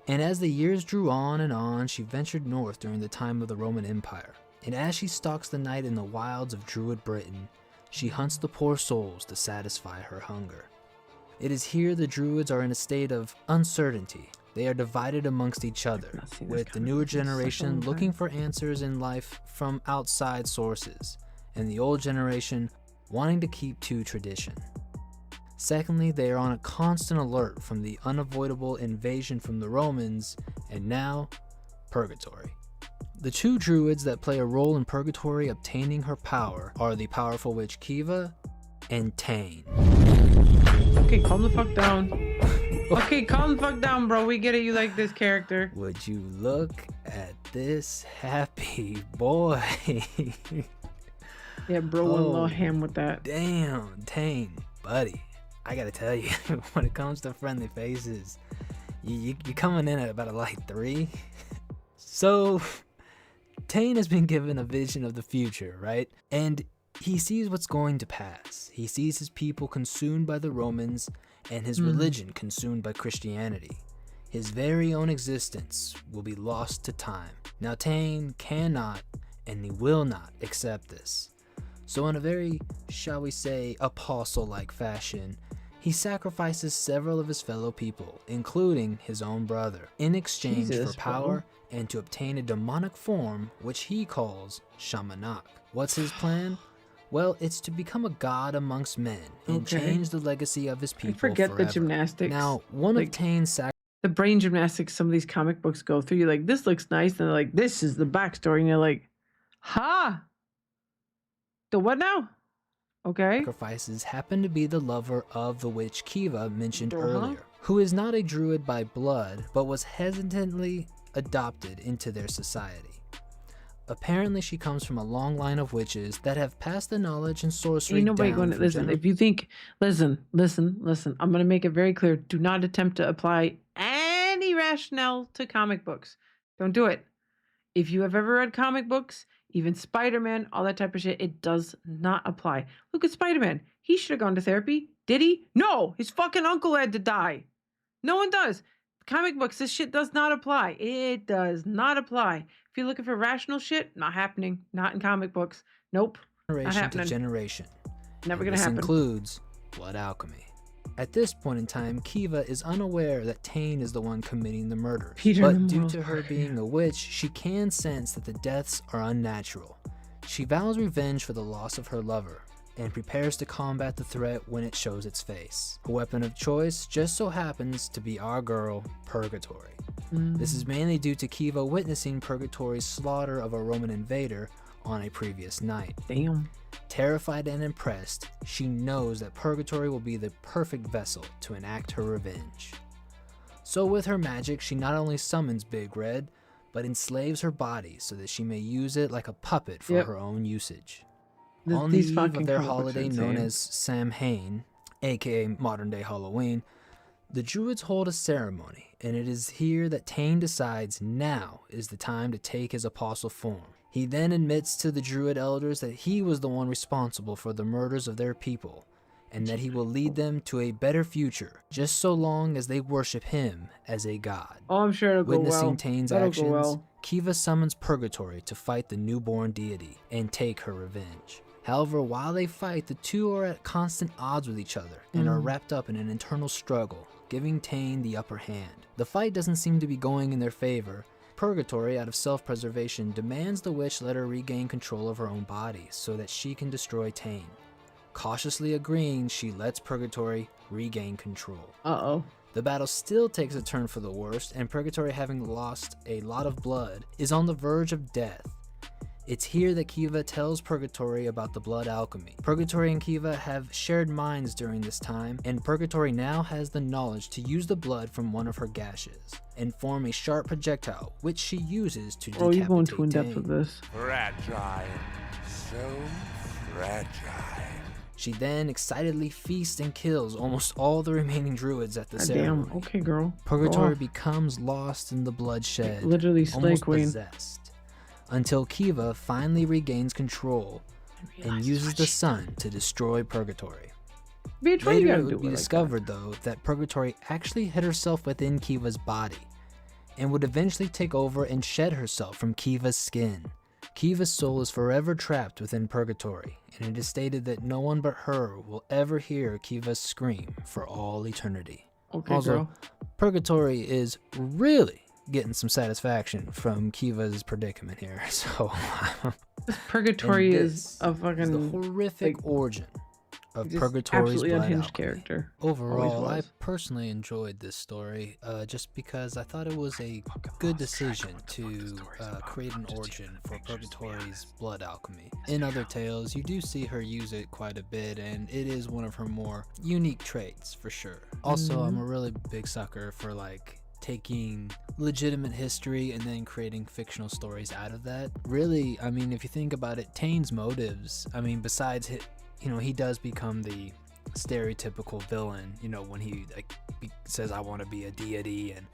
and as the years drew on and on, she ventured north during the time of the Roman Empire. And as she stalks the night in the wilds of Druid Britain, she hunts the poor souls to satisfy her hunger. It is here the Druids are in a state of uncertainty. They are divided amongst each other, with the newer generation looking for answers in life from outside sources, and the old generation wanting to keep to tradition. Secondly, they are on a constant alert from the unavoidable invasion from the Romans, and now, Purgatory. The two druids that play a role in Purgatory obtaining her power are the powerful witch Kiva and Tane. Okay, calm the fuck down. Okay, calm the fuck down, bro. We get it, you like this character. Would you look at this happy boy? Yeah, bro went a little ham with that. Damn, Tane, buddy. I gotta tell you, when it comes to friendly faces, you're coming in at about a light 3. So, Tane has been given a vision of the future, right? And he sees what's going to pass. He sees his people consumed by the Romans and his religion consumed by Christianity. His very own existence will be lost to time. Now, Tane cannot and he will not accept this. So in a very, shall we say, apostle-like fashion, he sacrifices several of his fellow people, including his own brother, in exchange for power and to obtain a demonic form which he calls Shamanak. What's his plan? Well, it's to become a god amongst men and change the legacy of his people forget forever. the gymnastics. Now, one like, of Tane's the brain gymnastics some of these comic books go through, you're like, this looks nice, and they're like, this is the backstory, and you're like, ha! The what now? Okay. Sacrifices happen to be the lover of the witch Kiva mentioned earlier, who is not a druid by blood, but was hesitantly adopted into their society. Apparently, she comes from a long line of witches that have passed the knowledge and sorcery Ain't nobody down going to from listen. If you think, listen. I'm going to make it very clear. Do not attempt to apply any rationale to comic books. Don't do it. If you have ever read comic books, even Spider-Man, all that type of shit, it does not apply. Look at Spider-Man. He should have gone to therapy. Did he? No. His fucking uncle had to die. No one does. Comic books, this shit does not apply. It does not apply. If you're looking for rational shit, not happening. Not in comic books. Nope. Not generation happening. to generation. Never And gonna this happen. includes blood alchemy. At this point in time, Kiva is unaware that Tane is the one committing the murders. But due to her being a witch, she can sense that the deaths are unnatural. She vows revenge for the loss of her lover, and prepares to combat the threat when it shows its face. Her weapon of choice just so happens to be our girl, Purgatory. This is mainly due to Kiva witnessing Purgatory's slaughter of a Roman invader on a previous night. Damn. Terrified and impressed, she knows that Purgatory will be the perfect vessel to enact her revenge. So with her magic, she not only summons Big Red, but enslaves her body so that she may use it like a puppet for her own usage. On the eve of their holiday known as Samhain, aka modern day Halloween, the Druids hold a ceremony, and it is here that Tane decides now is the time to take his apostle form. He then admits to the Druid elders that he was the one responsible for the murders of their people, and that he will lead them to a better future, just so long as they worship him as a god. Oh, I'm sure it'll go well. Witnessing Tane's That'll actions, go well. Kiva summons Purgatory to fight the newborn deity and take her revenge. However, while they fight, the two are at constant odds with each other and are wrapped up in an internal struggle, giving Tane the upper hand. The fight doesn't seem to be going in their favor. Purgatory, out of self-preservation, demands the witch let her regain control of her own body so that she can destroy Tane. Cautiously agreeing, she lets Purgatory regain control. The battle still takes a turn for the worst, and Purgatory, having lost a lot of blood, is on the verge of death. It's here that Kiva tells Purgatory about the blood alchemy. Purgatory and Kiva have shared minds during this time, and Purgatory now has the knowledge to use the blood from one of her gashes and form a sharp projectile, which she uses to decapitate you're going too in depth Tane. with this. Fragile. So fragile. She then excitedly feasts and kills almost all the remaining druids at the ceremony. Damn. Okay, girl. Purgatory becomes lost in the bloodshed, Literally slay almost queen. possessed, until Kiva finally regains control and uses the sun to destroy Purgatory. Bitch, why you Later gotta it do would be it like discovered, though, that Purgatory actually hid herself within Kiva's body, and would eventually take over and shed herself from Kiva's skin. Kiva's soul is forever trapped within Purgatory, and it is stated that no one but her will ever hear Kiva's scream for all eternity. Okay, Also, girl. Purgatory is really getting some satisfaction from Kiva's predicament here. So Purgatory and is a fucking is the horrific origin of just Purgatory's absolutely blood unhinged alchemy. character. Overall, I was. personally enjoyed this story just because I thought it was a good decision to create an origin for Purgatory's blood alchemy. In other tales, you do see her use it quite a bit, and it is one of her more unique traits for sure. Also, I'm a really big sucker for like taking legitimate history and then creating fictional stories out of that. Really, I mean, if you think about it, Tane's motives, I mean, besides he does become the stereotypical villain, when he says I want to be a deity and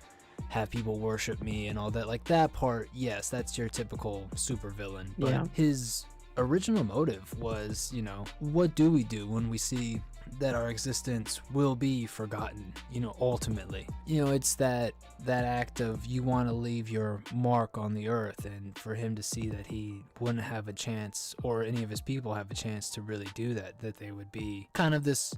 have people worship me and all that. Like that part, yes, that's your typical super villain. But Yeah. his original motive was, what do we do when we see that our existence will be forgotten, ultimately. It's that act of you want to leave your mark on the earth, and for him to see that he wouldn't have a chance, or any of his people have a chance to really do that they would be kind of this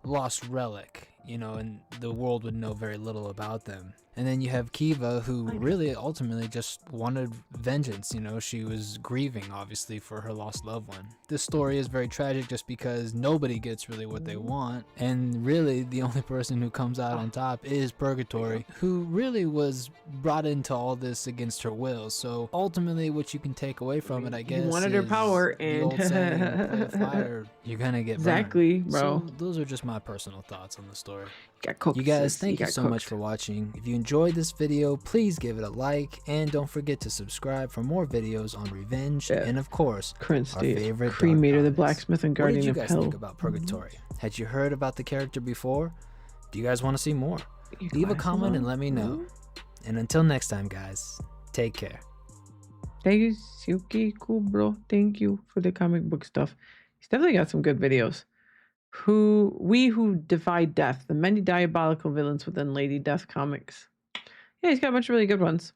lost relic, and the world would know very little about them. And then you have Kiva, who really ultimately just wanted vengeance. She was grieving, obviously, for her lost loved one. This story is very tragic just because nobody gets really what they want. And really, the only person who comes out on top is Purgatory, who really was brought into all this against her will. So ultimately, what you can take away from it, I guess, You wanted her is power, the and old saying, play with fire, you're gonna get burned. Exactly, bro. So those are just my personal thoughts on the story. Got cooked, You guys, sis. thank you got so much cooked. for watching. If you enjoyed this video, please give it a like, and don't forget to subscribe for more videos on revenge and, of course, Current our state. favorite Cremator, the dark goddess. blacksmith and What guardian did you of guys hell. think about Purgatory? Had you heard about the character before? Do you guys want to see more? Leave a comment and let me know. And until next time, guys, take care. Thank you, Suki. Cool, bro. Thank you for the comic book stuff. He's definitely got some good videos. We Who Defy Death, the many diabolical villains within Lady Death comics. Yeah, he's got a bunch of really good ones.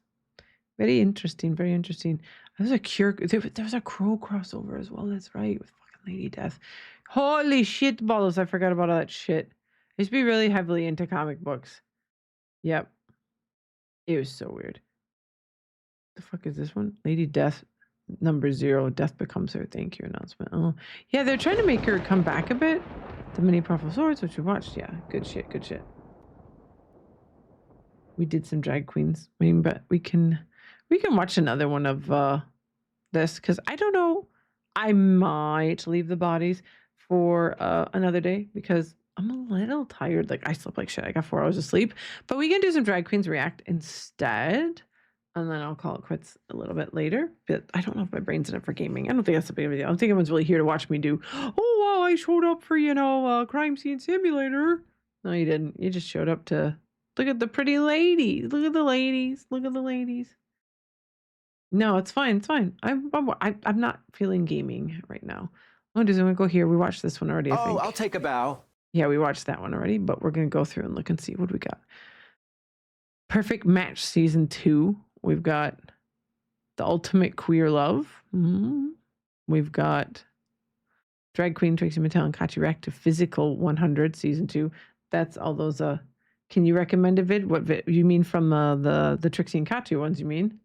Very interesting, very interesting. There's a there was a Crow crossover as well. That's right, with fucking Lady Death. Holy shit balls! I forgot about all that shit. I used to be really heavily into comic books. Yep. It was so weird. The fuck is this one? Lady Death number 0. Death becomes her. Thank you announcement. Oh, yeah, they're trying to make her come back a bit. The many powerful swords, which we watched. Yeah, good shit, good shit. We did some drag queens. I mean, but we can watch another one of this, because I don't know. I might leave the bodies for another day because I'm a little tired. Like, I slept like shit. I got 4 hours of sleep. But we can do some drag queens react instead. And then I'll call it quits a little bit later. But I don't know if my brain's in it for gaming. I don't think that's a big deal. I don't think anyone's really here to watch me do, oh, wow, I showed up for, crime scene simulator. No, you didn't. You just showed up to look at the pretty ladies. Look at the ladies. Look at the ladies. No, it's fine. It's fine. I'm not feeling gaming right now. I'm gonna go here. We watched this one already, I think. I'll take a bow. Yeah, we watched that one already, but we're gonna go through and look and see what we got. Perfect Match Season 2. We've got The Ultimate Queer Love. We've got Drag Queen Trixie Mattel and Kachi React to Physical 100 Season 2. That's all those. Can you recommend a vid? What vid? You mean from the Trixie and Kachi ones? You mean?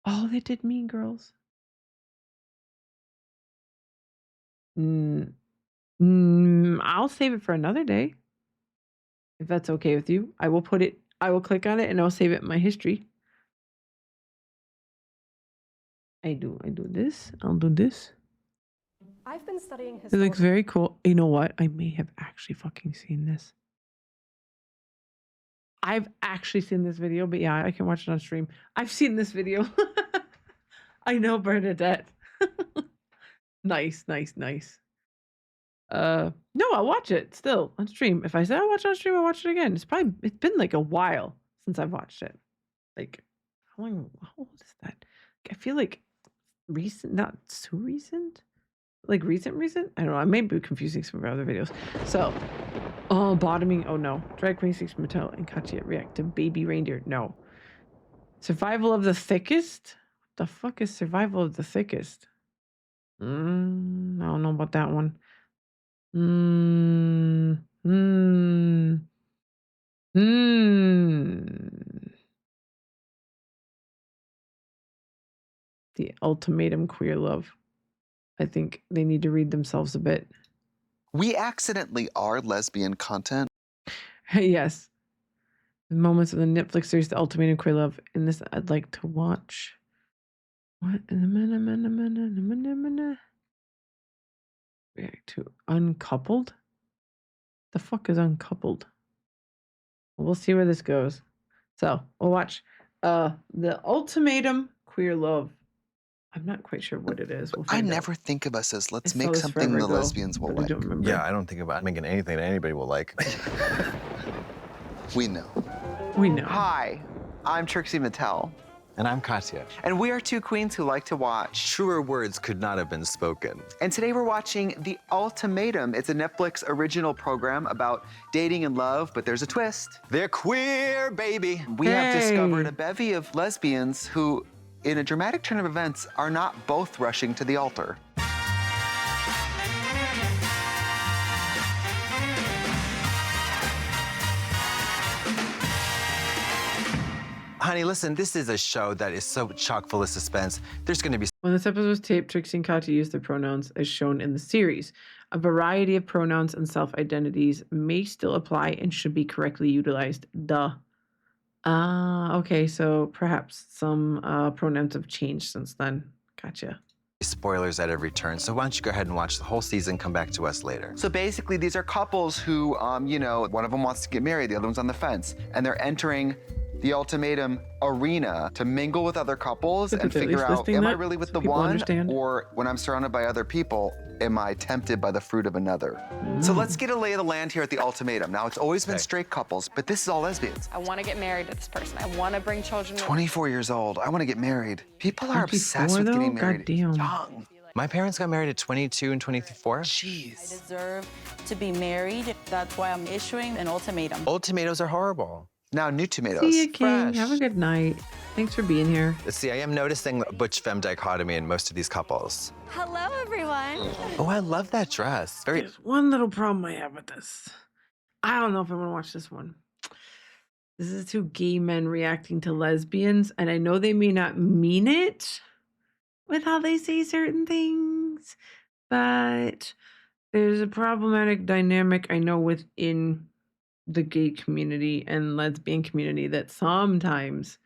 Oh, they did Mean Girls. I'll save it for another day. If that's okay with you, I will click on it and I'll save it in my history. I do this. I'll do this. I've been studying It looks very cool. You know what? I may have actually fucking seen this. I've actually seen this video, but yeah, I can watch it on stream. I've seen this video. I know Bernadette. Nice. No, I'll watch it still on stream. If I said I'll watch it on stream, I'll watch it again. It's been like a while since I've watched it. Like, how old is that? I feel like recent, not so recent. Like recent? I don't know. I may be confusing some of our other videos. So, bottoming. Oh no. Drag Queen Six Mattel and Kachi react to Baby Reindeer. No. Survival of the Thickest? What the fuck is Survival of the Thickest? I don't know about that one. The Ultimatum Queer Love. I think they need to read themselves a bit. We accidentally are lesbian content. Yes. The moments of the Netflix series The Ultimatum Queer Love. In this, I'd like to watch. What? React to Uncoupled? The fuck is Uncoupled? We'll see where this goes. So we'll watch The Ultimatum Queer Love. I'm not quite sure what it is. I never think of us as let's make something the lesbians will like. Yeah, I don't think about making anything that anybody will like. We know. Hi, I'm Trixie Mattel. And I'm Katya. And we are two queens who like to watch. Truer words could not have been spoken. And today we're watching The Ultimatum. It's a Netflix original program about dating and love, but there's a twist. They're queer, baby. We have discovered a bevy of lesbians who, in a dramatic turn of events, are not both rushing to the altar. Honey, listen, this is a show that is so chock full of suspense. There's going to be... When this episode was taped, Trixie and Kachi used their pronouns as shown in the series. A variety of pronouns and self-identities may still apply and should be correctly utilized. Duh. Okay, so perhaps some pronouns have changed since then. Gotcha. spoilers at every turn, so why don't you go ahead and watch the whole season, come back to us later. So basically, these are couples who, you know, one of them wants to get married, the other one's on the fence, and they're entering the ultimatum arena to mingle with other couples and figure out, am I really with the one, or when I'm surrounded by other people, am I tempted by the fruit of another? So let's get a lay of the land here at the ultimatum. Now, it's always been straight couples, but this is all lesbians. I want to get married to this person. I want to bring children. 24 years old. I want to get married. People are obsessed with getting married young. My parents got married at 22 and 24. Jeez. I deserve to be married. That's why I'm issuing an ultimatum. Old tomatoes are horrible. Now, new tomatoes. See you, King. Have a good night. Thanks for being here. See, I am noticing the butch-femme dichotomy in most of these couples. Hello, everyone. Oh, I love that dress. There's one little problem I have with this. I don't know if I want to watch this one. This is two gay men reacting to lesbians, and I know they may not mean it with how they say certain things, but there's a problematic dynamic I know within the gay community and lesbian community that sometimes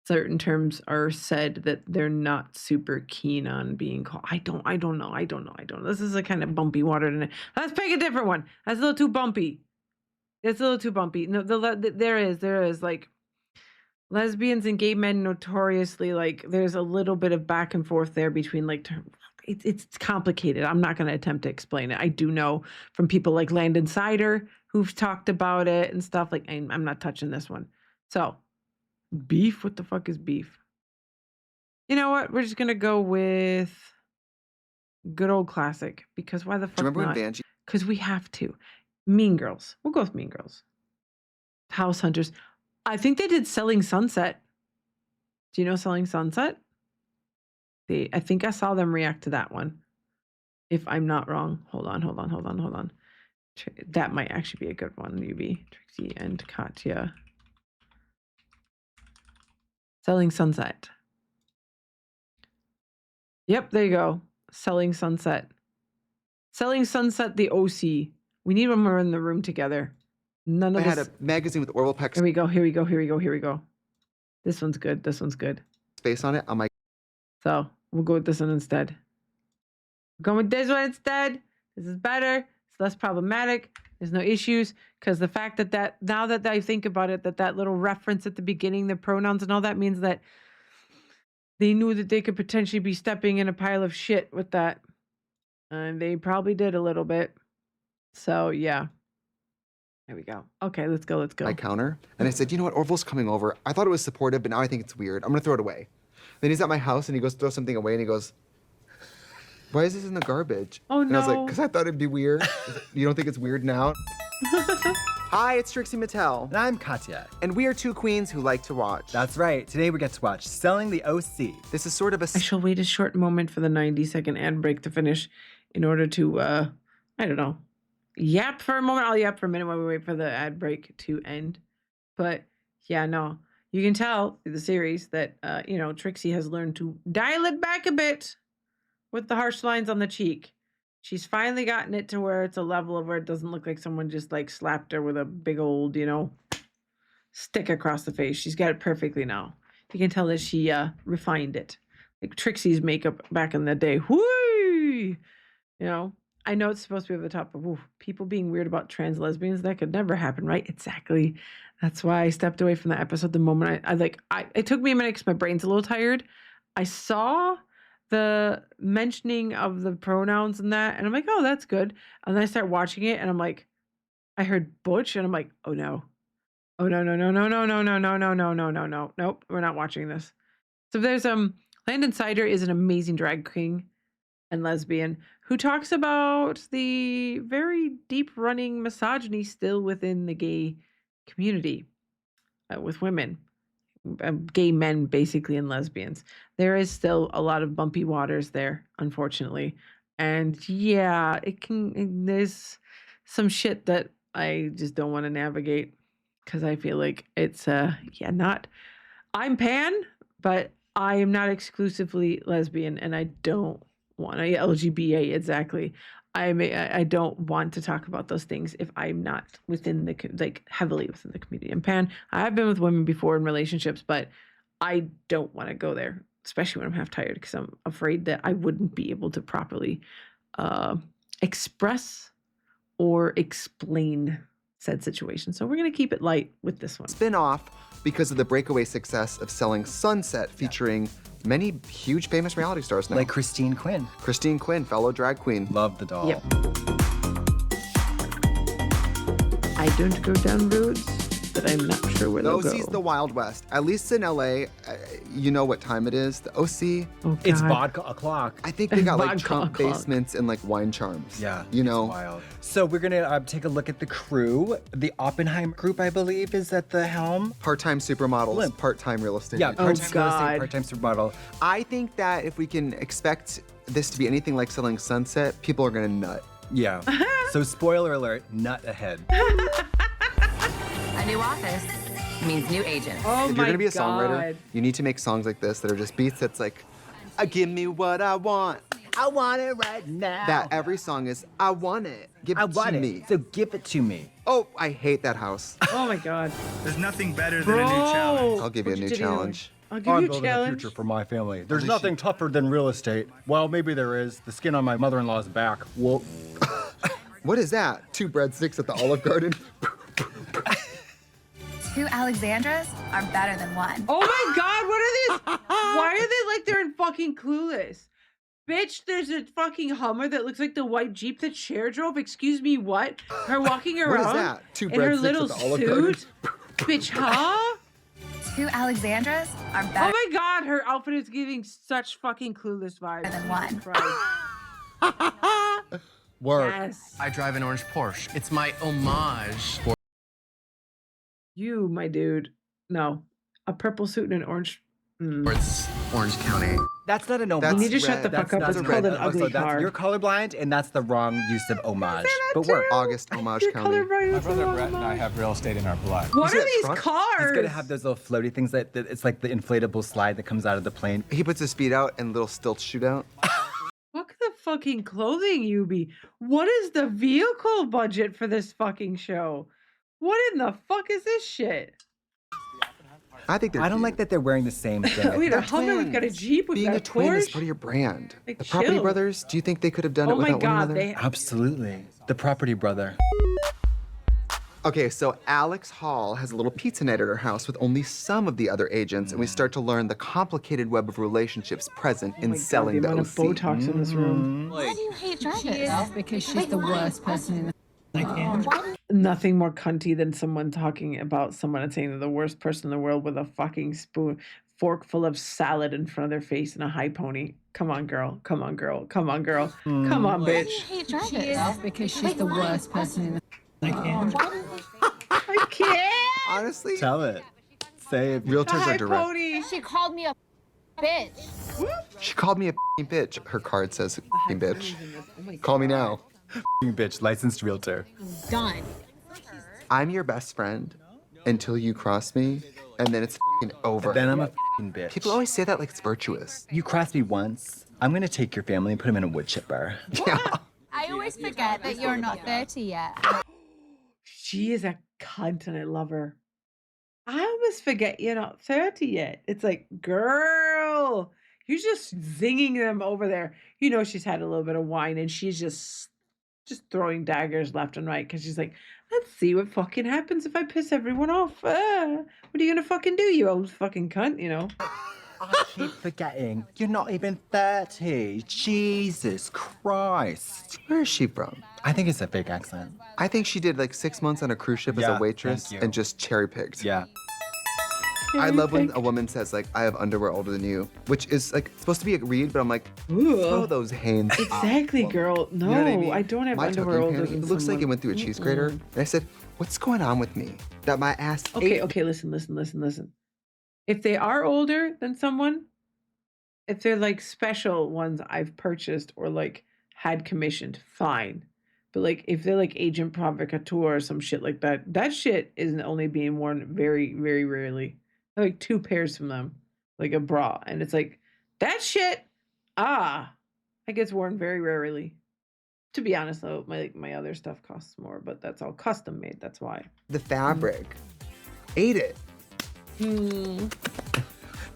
certain terms are said that they're not super keen on being called. I don't know. This is a kind of bumpy water tonight. Let's pick a different one. That's a little too bumpy. It's a little too bumpy. No, there is like lesbians and gay men notoriously, like, there's a little bit of back and forth there between, like, it's complicated. I'm not going to attempt to explain it. I do know from people like Landon Sider who've talked about it and stuff. Like, I'm not touching this one. So, beef? What the fuck is beef? You know what? We're just going to go with good old classic, because why the fuck not? Because we have to. Mean Girls. We'll go with Mean Girls. House Hunters. I think they did Selling Sunset. Do you know Selling Sunset? I think I saw them react to that one. If I'm not wrong. Hold on. That might actually be a good one, maybe. Trixie and Katya. Selling Sunset. Yep, there you go. Selling Sunset. Selling Sunset, the OC. We need when we're in the room together. None of I this. had a magazine with Orville Peck's Here we go. This one's good. face on it. I'm like, So we'll go with this one instead. We're going with this one instead. This is better. It's less problematic. There's no issues, because the fact that now that I think about it, that little reference at the beginning, the pronouns and all that, means that they knew that they could potentially be stepping in a pile of shit with that. And they probably did a little bit. So yeah. There we go. Okay, let's go. my counter. And I said, you know what? Orville's coming over. I thought it was supportive, but now I think it's weird. I'm going to throw it away. Then he's at my house and he goes, throw something away. And he goes, why is this in the garbage? Oh, And I was like, no. because I thought it'd be weird. You don't think it's weird now? Hi, it's Trixie Mattel. And I'm Katya. And we are two queens who like to watch. That's right. Today we get to watch Selling the OC. This is sort of a... I shall wait a short moment for the 90-second ad break to finish in order to, I don't know, yap for a moment. I'll yap for a minute while we wait for the ad break to end. But yeah, no, you can tell through the series that, Trixie has learned to dial it back a bit with the harsh lines on the cheek. She's finally gotten it to where it's a level of where it doesn't look like someone just like slapped her with a big old, stick across the face. She's got it perfectly now. You can tell that she refined it. Like Trixie's makeup back in the day. Whoo! I know it's supposed to be over the top, but people being weird about trans lesbians, that could never happen, right? Exactly. That's why I stepped away from that episode the moment it took me a minute because my brain's a little tired. I saw the mentioning of the pronouns and that, and I'm like, oh, that's good. And then I start watching it, and I'm like, I heard butch, and I'm like, oh no. Oh no, nope, we're not watching this. So there's Landon Sider is an amazing drag king and lesbian who talks about the very deep running misogyny still within the gay community with women, gay men basically, and lesbians. There is still a lot of bumpy waters there, unfortunately. And yeah, there's some shit that I just don't want to navigate, because I feel like it's I'm pan, but I am not exclusively lesbian, and I don't want to LGBA exactly. I don't want to talk about those things if I'm not within heavily within the community. And pan, I have been with women before in relationships, but I don't want to go there. especially when I'm half tired, because I'm afraid that I wouldn't be able to properly express or explain said situation. So we're going to keep it light with this one. Spin off because of the breakaway success of Selling Sunset, featuring many huge famous reality stars now. Like Christine Quinn. Christine Quinn, fellow drag queen. Love the doll. Yep. I don't go down roads that I'm not sure where they'll go. The OC's the Wild West. At least in LA, you know what time it is. The OC. Oh, it's vodka o'clock. I think they got like Vodka Trump o'clock. basements and like wine charms. Yeah. You know. Wild. So we're gonna take a look at the crew. The Oppenheim group, I believe, is at the helm. Part-time supermodels, part-time real estate. Yeah, agents. part-time real estate, God. part-time supermodel. I think that if we can expect this to be anything like Selling Sunset, people are gonna nut. Yeah. So spoiler alert, nut ahead. A new office means new agents. Oh If my you're gonna be a God. songwriter, you need to make songs like this that are just beats that's like, give me what I want. I want it right now. That every song is, I want it. Give it to me. So give it to me. Oh, I hate that house. Oh my God. There's nothing better than a new challenge. I'll give you a new challenge. I'll give you a building a challenge. future for my family. There's nothing tougher than real estate. Well, maybe there is. The skin on my mother-in-law's back. Whoa. What is that? 2 breadsticks at the Olive Garden? 2 Alexandras are better than 1. Oh my God, what are these? Why are they like they're in fucking Clueless? Bitch, there's a fucking Hummer that looks like the white Jeep that Cher drove. Excuse me, what? Her walking What around is that? 2 in her breadsticks little at the Olive Garden? suit. Bitch, huh? 2 Alexandras are Oh better my God, her outfit is giving such fucking Clueless vibes. than 1. Right. Work. Yes. I drive an orange Porsche. It's my homage. You, my dude. No. A purple suit and an orange. It's Orange County. That's not an homage. That's You need to shut red. the fuck up. That's It's red. called an ugly car. You're colorblind, and that's the wrong use of homage. But too. work. August Homage You're County. colorblind. My brother Brett and I have real estate in our blood. What You are see that these truck? cars? He's gonna have those little floaty things that it's like the inflatable slide that comes out of the plane. He puts his feet out and little stilts shoot out. Fuck the fucking clothing, Yubi. What is the vehicle budget for this fucking show? What in the fuck is this shit? I think they're I don't cute. like that they're wearing the same thing. Wait, a Hummer, we've got a Jeep, we've Being got a a twin is Porsche. part of your brand. Like, The Property chill. Brothers, do you think they could have done Oh it my without one God, another? they Absolutely. The property brother. Okay, so Alex Hall has a little pizza night at her house with only some of the other agents, and we start to learn the complicated web of relationships present in selling the the amount OC. of Botox in this room. Why do you hate dragons? Because she's the worst person in the Nothing more cunty than someone talking about someone and saying they're the worst person in the world with a fucking fork full of salad in front of their face and a high pony. Come on, girl. Come on, girl. Come on, girl. Come on, Why do you bitch. hate dragons? because she's the worst person in the I can't. Honestly, Tell it. Say it. realtors High are direct. pony. She called me a bitch. She called me a f***ing bitch. Her card says f***ing bitch. Call me now. Bitch, licensed realtor. Done. I'm your best friend until you cross me, and then it's f***ing over. Then I'm a f***ing bitch. People always say that like it's virtuous. You crossed me once. I'm gonna take your family and put them in a wood chipper. Yeah. I always forget that you're not 30 yet. She is a cunt and I love her. I almost forget you're not 30 yet. It's like, girl, you're just zinging them over there. You know she's had a little bit of wine and she's just throwing daggers left and right because she's like, let's see what fucking happens if I piss everyone off. What are you gonna fucking do, you old fucking cunt, you know? I keep forgetting. You're not even 30. Jesus Christ. Where is she from? I think it's a fake accent. I think she did like 6 months on a cruise ship as Yeah, a waitress thank you. and just cherry picked. Yeah. I love when a woman says like, I have underwear older than you, which is like supposed to be a read, but I'm like, throw those Hanes out, Exactly, woman. girl. No, You know what I mean? I don't have My underwear tucking older pants, than it looks like it someone. went through a cheese grater. And I said, what's going on with me? That my ass Okay, ate? okay, listen. If they are older than someone, if they're like special ones I've purchased or like had commissioned, fine. But like if they're like agent provocateur or some shit like that, that shit isn't only being worn very, very rarely. Like 2 pairs from them, like a bra. And it's like, that shit, that gets worn very rarely. To be honest though, my other stuff costs more, but that's all custom made, that's why. The fabric. Ate it.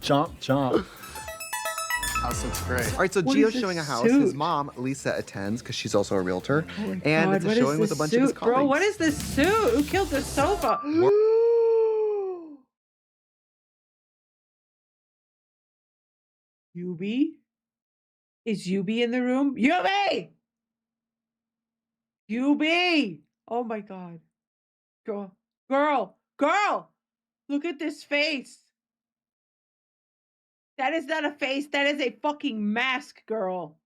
Chomp, chomp. House looks great. All right, so What Gio's is this showing a house. suit? His mom, Lisa, attends because she's also a realtor. Oh my and God, it's a what is showing with a this bunch of his suit? colleagues. Bro, what is this suit? Who killed the sofa? Yubi? Is Yubi in the room? Yubi! Yubi! Oh my God. Girl! Look at this face. That is not a face. That is a fucking mask, girl.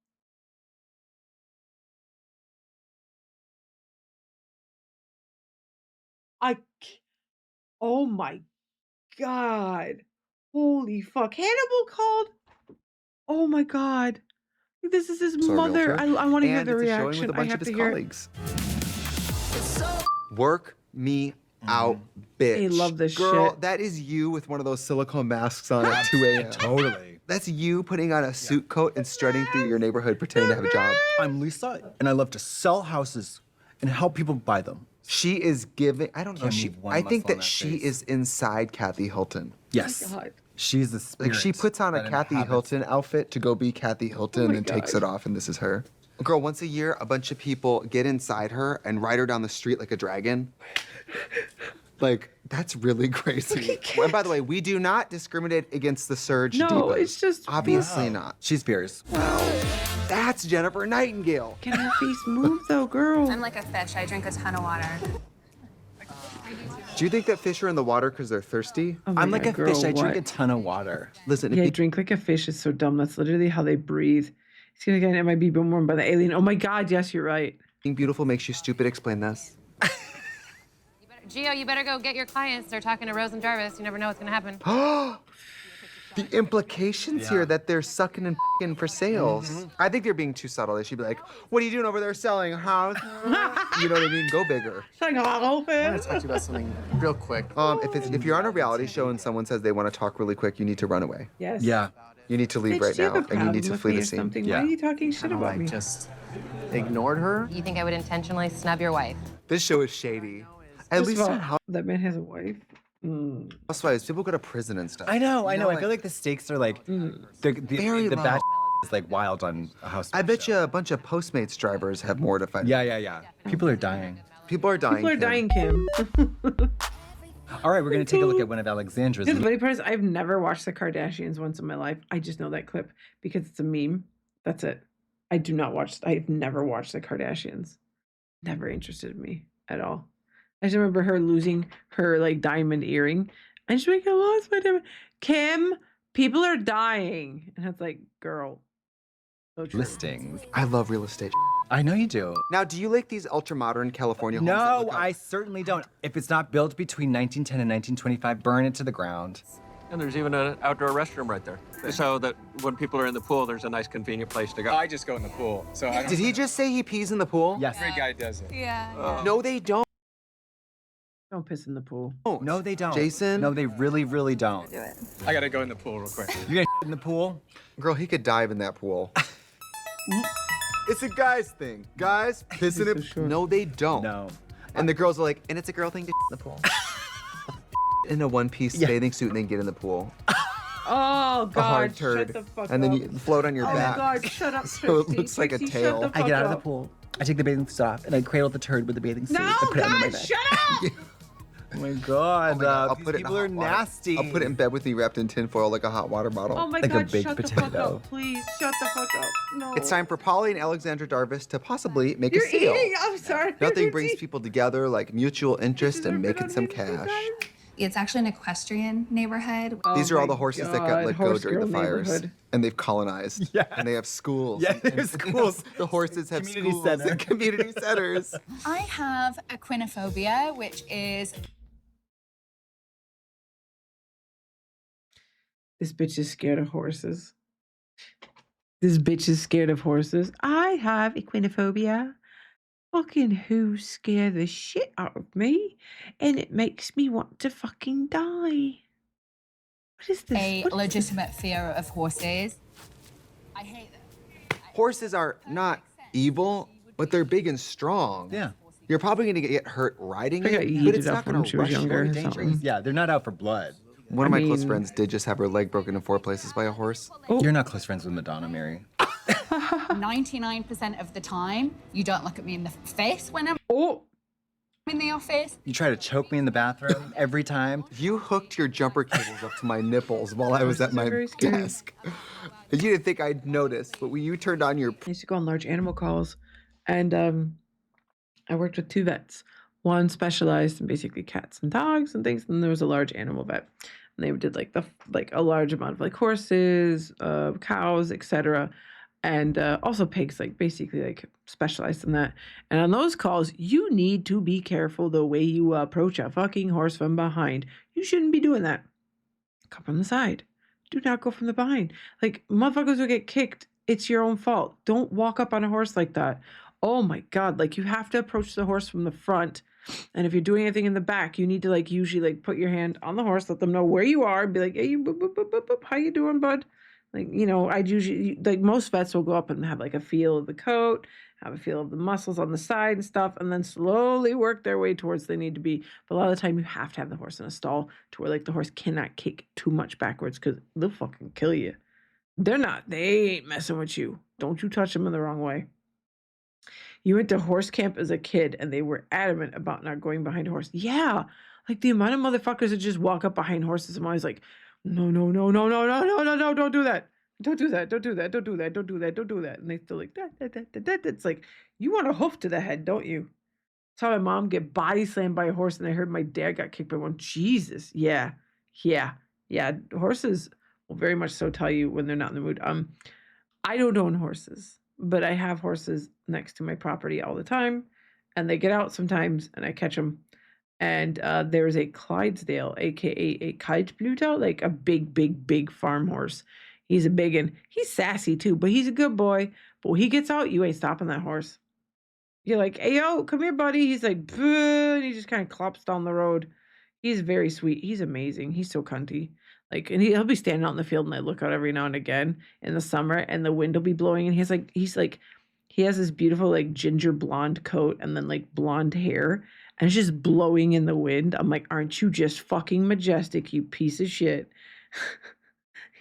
Oh my God. Holy fuck. Hannibal called. Oh my God. This is his Also a mother. realtor, I want to hear and the it's a showing reaction. with a I bunch have of to his hear. colleagues. Work me out, bitch. They love this Girl, shit. that is you with one of those silicone masks on at 2 a.m. Totally. That's you putting on a suit coat and strutting through your neighborhood pretending to have a job. I'm Lisa, and I love to sell houses and help people buy them. She is giving, I don't know, Can't move one I think muscle on that that she face. is inside Kathy Hilton. Yes. Oh my God. She's the spirit. Like she puts on a that Kathy inhabits- Hilton outfit to go be Kathy Hilton my and takes God. it off, and this is her. Girl, once a year, a bunch of people get inside her and ride her down the street like a dragon. Like, that's really crazy. And by the way, we do not discriminate against the Surge No, divas. it's just- Obviously not. She's fierce. That's Jennifer Nightingale. Can her face move though, girl? I'm like a fish. I drink a ton of water. Do you think that fish are in the water because they're thirsty? Oh my I'm like God, a girl, fish. I drink a what? ton of water. Listen, Yeah, if drink like a fish is so dumb. That's literally how they breathe. It's gonna get might be born by the alien. Oh my God, yes, you're right. being beautiful makes you stupid, explain this. Gio, you better go get your clients. They're talking to Rose and Jarvis. You never know what's gonna happen. The implications here that they're sucking and f***ing for sales. I think they're being too subtle. They should be like, what are you doing over there selling a house? You know what I mean? Go bigger. Like a hot I want open. to talk to you about something real quick. If you're on a reality show and someone says they want to talk really quick, you need to run away. Yes. Yeah. You need to leave Bitch, right do you now, have a and you need problem to with flee me the or scene. something? Yeah. Why are you talking shit about me? Just ignored her. You think I would intentionally snub your wife? This show is shady. At First least of all, on that man has a wife. Housewives, people go to prison and stuff. I know. You I feel like the stakes are like Very the low. bad is like wild on a house. I bet you a bunch of Postmates drivers have more to fight. Yeah. People are dying. People are dying. People are Kim. dying, Kim. All right, we're gonna take a look at one of Alexandra's. The funny part is I've never watched the Kardashians once in my life. I just know that clip because it's a meme. That's it. I've never watched the Kardashians. Never interested me at all. I just remember her losing her like diamond earring. I just like, I lost my diamond. Kim, people are dying. And it's like, girl. So true. Listings. I love real estate. I know you do. Now, do you like these ultra-modern California homes? that No, look up- I certainly don't. If it's not built between 1910 and 1925, burn it to the ground. And there's even an outdoor restroom right there. So that when people are in the pool, there's a nice convenient place to go. I just go in the pool. So I don't Did he just say he pees in the pool? Yes. Every guy does it. Yeah. No, they don't. Don't piss in the pool. No, they don't. Jason? No, they really, really don't. Do it. I gotta go in the pool real quick. You're gonna in the pool? Girl, he could dive in that pool. It's a guy's thing. Guys, piss in it. No, they don't. No. And the girls are like, and it's a girl thing to in the pool. In a one-piece bathing suit and then get in the pool. Oh, God. A hard Shut turd. the fuck And then up. you float on your Oh, back. God. Shut up, So it Trixie. looks like a Trixie, shut tail. the I get fuck out of the up. pool. I take the bathing suit off and I cradle the turd with the bathing suit. No, and put it under my God, neck. shut up! Oh my God. Oh my God, I'll These put it in people hot are water. nasty. I'll put it in bed with me wrapped in tinfoil like a hot water bottle. Oh, my Like a God. big Shut the fuck potato. up. Please, shut the fuck up. No. It's time for Polly and Alexandra Darvis to possibly make You're a sale. eating. I'm sorry. Nothing brings people together like mutual interest and making some cash. It's actually an equestrian neighborhood. These are all the horses that got God, let go horse during the girl fires. neighborhood. And they've colonized. Yeah. And they have schools. Yeah, there's schools. The horses have Community schools center. and community centers. I have equinophobia, which is This bitch is scared of horses. This bitch is scared of horses. I have equinophobia. Fucking who scare the shit out of me, and it makes me want to fucking die. What is this? a What is this? legitimate fear of horses. I hate them. Horses are not evil, but they're big and strong. Yeah. You're probably going to get hurt riding I got it, yeeted but it's up not when going she to was rush you younger or or be dangerous. something. Yeah, they're not out for blood. One of my close friends did just have her leg broken in 4 places by a horse. You're not close friends with Madonna, Mary. 99% of the time, you don't look at me in the face when I'm in the office. You try to choke me in the bathroom every time. You hooked your jumper cables up to my nipples while I was at my desk. You didn't think I'd notice, but when you turned on your... I used to go on large animal calls, and I worked with 2 vets. One specialized in basically cats and dogs and things, and there was a large animal vet. And they did like a large amount of like horses, cows, etc. And also pigs, like basically like specialized in that. And on those calls, you need to be careful the way you approach a fucking horse from behind. You shouldn't be doing that. Come from the side. Do not go from the behind. Like, motherfuckers will get kicked. It's your own fault. Don't walk up on a horse like that. Oh my God. Like, you have to approach the horse from the front. And if you're doing anything in the back, you need to like usually like put your hand on the horse, let them know where you are, and be like, hey, you, boop, boop, boop, boop, boop. How you doing, bud? Like, you know, I'd usually, like most vets will go up and have like a feel of the coat, have a feel of the muscles on the side and stuff, and then slowly work their way towards they need to be. But a lot of the time you have to have the horse in a stall to where like the horse cannot kick too much backwards because they'll fucking kill you. They ain't messing with you. Don't you touch them in the wrong way. You went to horse camp as a kid and they were adamant about not going behind a horse. Yeah. Like the amount of motherfuckers that just walk up behind horses. I'm always like, no, don't do that. Don't do that. Don't do that. Don't do that. Don't do that. Don't do that. And they still like that. It's like, you want a hoof to the head, don't you? Saw my mom get body slammed by a horse and I heard my dad got kicked by one. Jesus. Yeah. Horses will very much so tell you when they're not in the mood. I don't own horses, but I have horses next to my property all the time, and they get out sometimes, and I catch them. And there's a Clydesdale, aka a Kaltblüter, like a big farm horse. He's a big one. He's sassy too, but he's a good boy. But when he gets out, you ain't stopping that horse. You're like, hey, yo, come here, buddy. He's like, boo, and he just kind of clops down the road. He's very sweet. He's amazing. He's so cunty. Like, and he'll be standing out in the field, and I look out every now and again in the summer, and the wind will be blowing, and he has this beautiful like ginger blonde coat and then like blonde hair, and it's just blowing in the wind. I'm like, aren't you just fucking majestic, you piece of shit?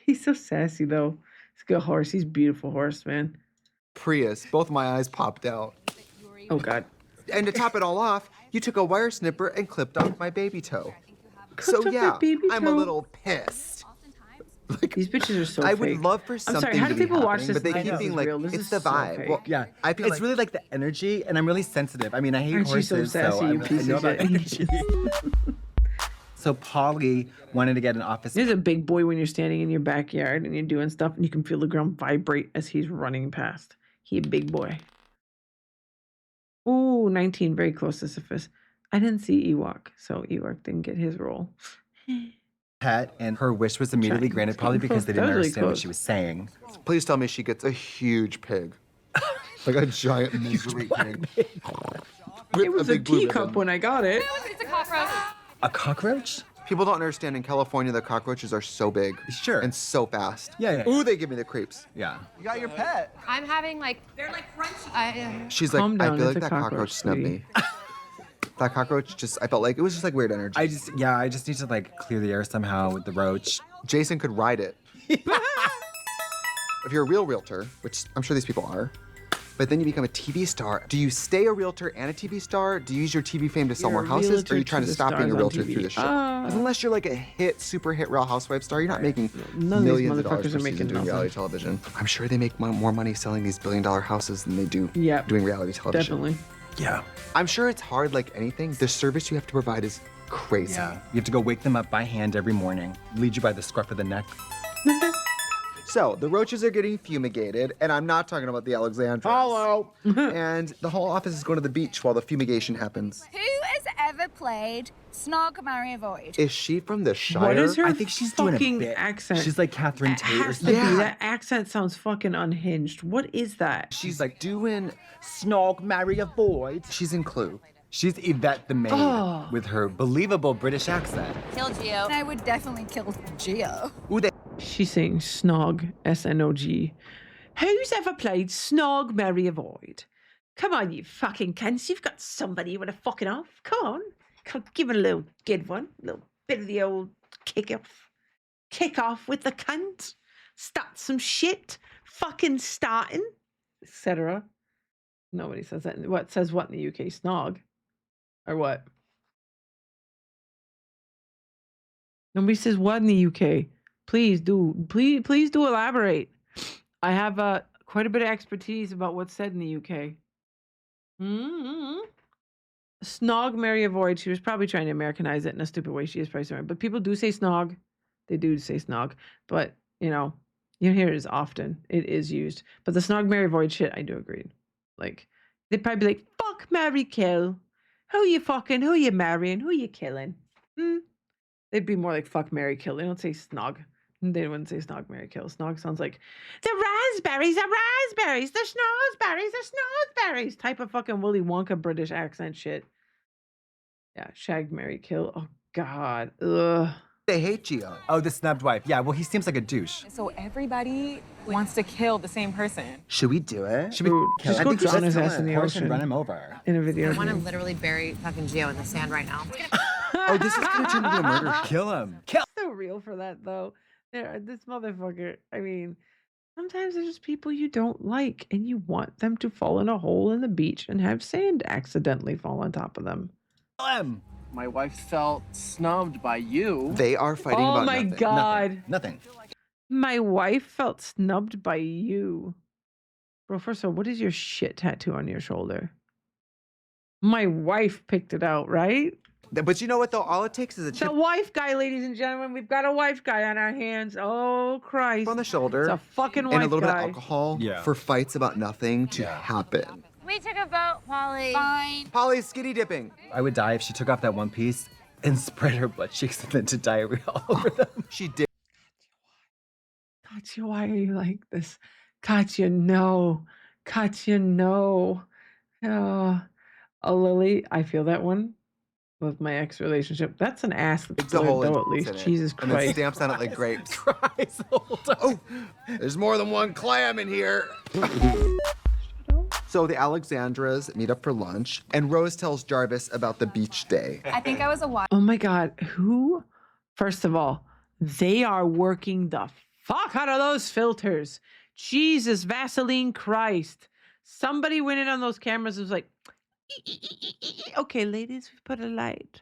He's so sassy though. He's a good horse. He's a beautiful horse, man. Prius, both my eyes popped out. Oh God. And to top it all off, you took a wire snipper and clipped off my baby toe. So yeah, I'm a little pissed. Like, these bitches are so I fake. would love for something I'm sorry, how to do be people watch happening, this? but they keep being like, it's the vibe. Well, Yeah, I feel it's like really like the energy, and I'm really sensitive. I mean, I hate Aren't you horses, so sassy, you I piece know of about shit? energy. So Polly wanted to get an office. There's a big boy when you're standing in your backyard and you're doing stuff, and you can feel the ground vibrate as he's running past. He a big boy. Ooh, 19, very close to Sisyphus. I didn't see Ewok, so Ewok didn't get his role. Pet, and her wish was immediately granted, probably because they didn't understand what she was saying. Please tell me she gets a huge pig. Like a giant misery pig. It was a teacup when I got it. It's a cockroach. A cockroach? People don't understand in California the cockroaches are so big. Sure. And so fast. Yeah. Ooh, they give me the creeps. Yeah. You got your pet. I'm having like, they're like crunchy. She's like, Calm down, I feel it's like a that cockroach snubbed me. That cockroach just, I felt like, it was just like weird energy. I just need to like clear the air somehow with the roach. Jason could ride it. If you're a real realtor, which I'm sure these people are, but then you become a TV star, do you stay a realtor and a TV star? Do you use your TV fame to sell more houses? Or are you trying to stop being a realtor through the show? Unless you're like a super hit Real Housewives star, you're not making millions of dollars per season doing reality television. I'm sure they make more money selling these billion-dollar houses than they do doing reality television. Definitely. Yeah. I'm sure it's hard like anything. The service you have to provide is crazy. Yeah. You have to go wake them up by hand every morning, lead you by the scruff of the neck. So, the roaches are getting fumigated, and I'm not talking about the Alexandras. Hello! And the whole office is going to the beach while the fumigation happens. Who has ever played Snog, Marry, Avoid? Is she from the Shire? What is her I think she's doing a fucking bit. accent? She's like Catherine Tate or Has to something. be. That accent sounds fucking unhinged. What is that? She's like doing... Snog, Marry, Avoid. She's in Clue. She's Yvette the maid Oh. with her believable British accent. Kill Geo. I would definitely kill Geo. Ooh, they... She's saying snog, S-N-O-G. Who's ever played Snog, Marry, Avoid? Come on, you fucking cunts. You've got somebody you want to fucking off. Come on. Give it a little good one. A little bit of the old Kick off with the cunt. Start some shit. Fucking starting, etc. Nobody says that. What says what in the UK? Snog, or what? Nobody says what in the UK. Please do elaborate. I have quite a bit of expertise about what's said in the UK. Snog, marry, avoid. She was probably trying to Americanize it in a stupid way. She is probably sorry, but people do say snog. They do say snog, but you don't hear it as often. It is used, but the snog, marry, avoid shit, I do agree. Like they'd probably be like, fuck, marry, kill. Who you fucking? Who you marrying? Who you killing? They'd be more like fuck, marry, kill. They don't say snog. They wouldn't say snog, marry, kill. Snog sounds like the raspberries are raspberries. The snozberries are snozberries. Type of fucking Willy Wonka British accent shit. Yeah, shag, marry, kill. Oh God. Ugh. They hate Gio. Oh, the snubbed wife. Yeah, well, he seems like a douche. So everybody wants to kill the same person. Should we do it? Should we kill him? I think drown his ass in the ocean. Run him over. In a video. I want to literally bury fucking Gio in the sand right now. Oh, this is gonna turn into a murder. Kill him. Kill. So real for that though. This motherfucker. I mean, sometimes there's just people you don't like, and you want them to fall in a hole in the beach and have sand accidentally fall on top of them. Kill him. My wife felt snubbed by you. They are fighting about nothing. Oh my God. Nothing. My wife felt snubbed by you. Bro, first of all, what is your shit tattoo on your shoulder? My wife picked it out, right? But you know what though? All it takes is a chip The wife guy, ladies and gentlemen. We've got a wife guy on our hands. Oh Christ. on the shoulder. It's a fucking wife and a little guy. bit of alcohol for fights about nothing to happen. We took a vote, Polly. Fine. Polly's skinny dipping. I would die if she took off that one piece and spread her butt cheeks and then did diarrhea all over them. She did. Katya, why are you like this? Katya, no. Katya, no. Oh, Lily, I feel that one with my ex relationship. That's an ass It's a hole though, at least. Jesus And it Christ. stamps on it like grapes. Cries the whole time. Oh, there's more than one clam in here. So the Alexandras meet up for lunch, and Rose tells Jarvis about the beach day. I think I was a water. Oh my God. Who? First of all, they are working the fuck out of those filters. Jesus, Vaseline Christ. Somebody went in on those cameras and was like, okay, ladies, we've put a light.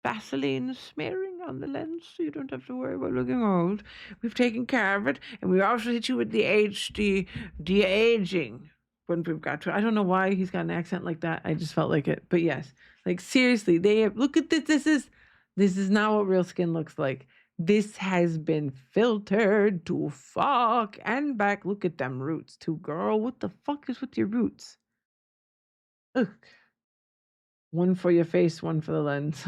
Vaseline smearing on the lens so you don't have to worry about looking old. We've taken care of it, and we also hit you with the de-aging. When we've got to, I don't know why he's got an accent like that. I just felt like it. But yes, like seriously, look at this. This is not what real skin looks like. This has been filtered to fuck and back. Look at them roots too, girl. What the fuck is with your roots? Ugh. One for your face, one for the lens.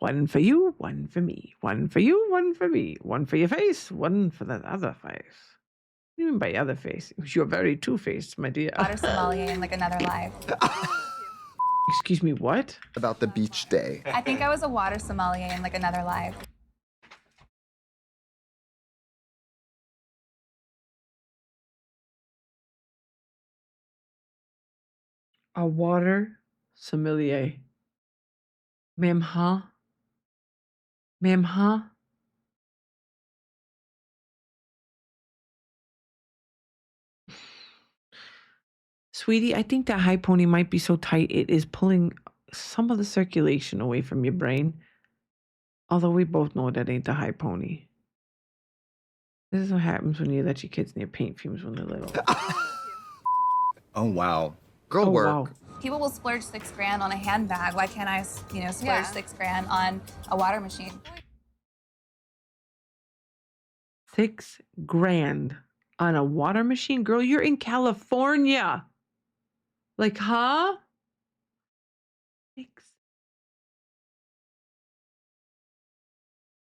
One for you, one for me. One for you, one for me. One for your face, one for the other face. What do you mean by other face? You're very two-faced, my dear. Water sommelier in like another life. Excuse me, what? About the beach day. I think I was a water sommelier in like another life. A water sommelier. Ma'am, huh? Ma'am, huh? Sweetie, I think that high pony might be so tight it is pulling some of the circulation away from your brain. Although we both know that ain't the high pony. This is what happens when you let your kids near paint fumes when they're little. Oh, wow. Girl work. Wow. People will splurge $6 grand on a handbag. Why can't I, splurge $6 grand on a water machine? $6 grand on a water machine? Girl, you're in California. Like, huh?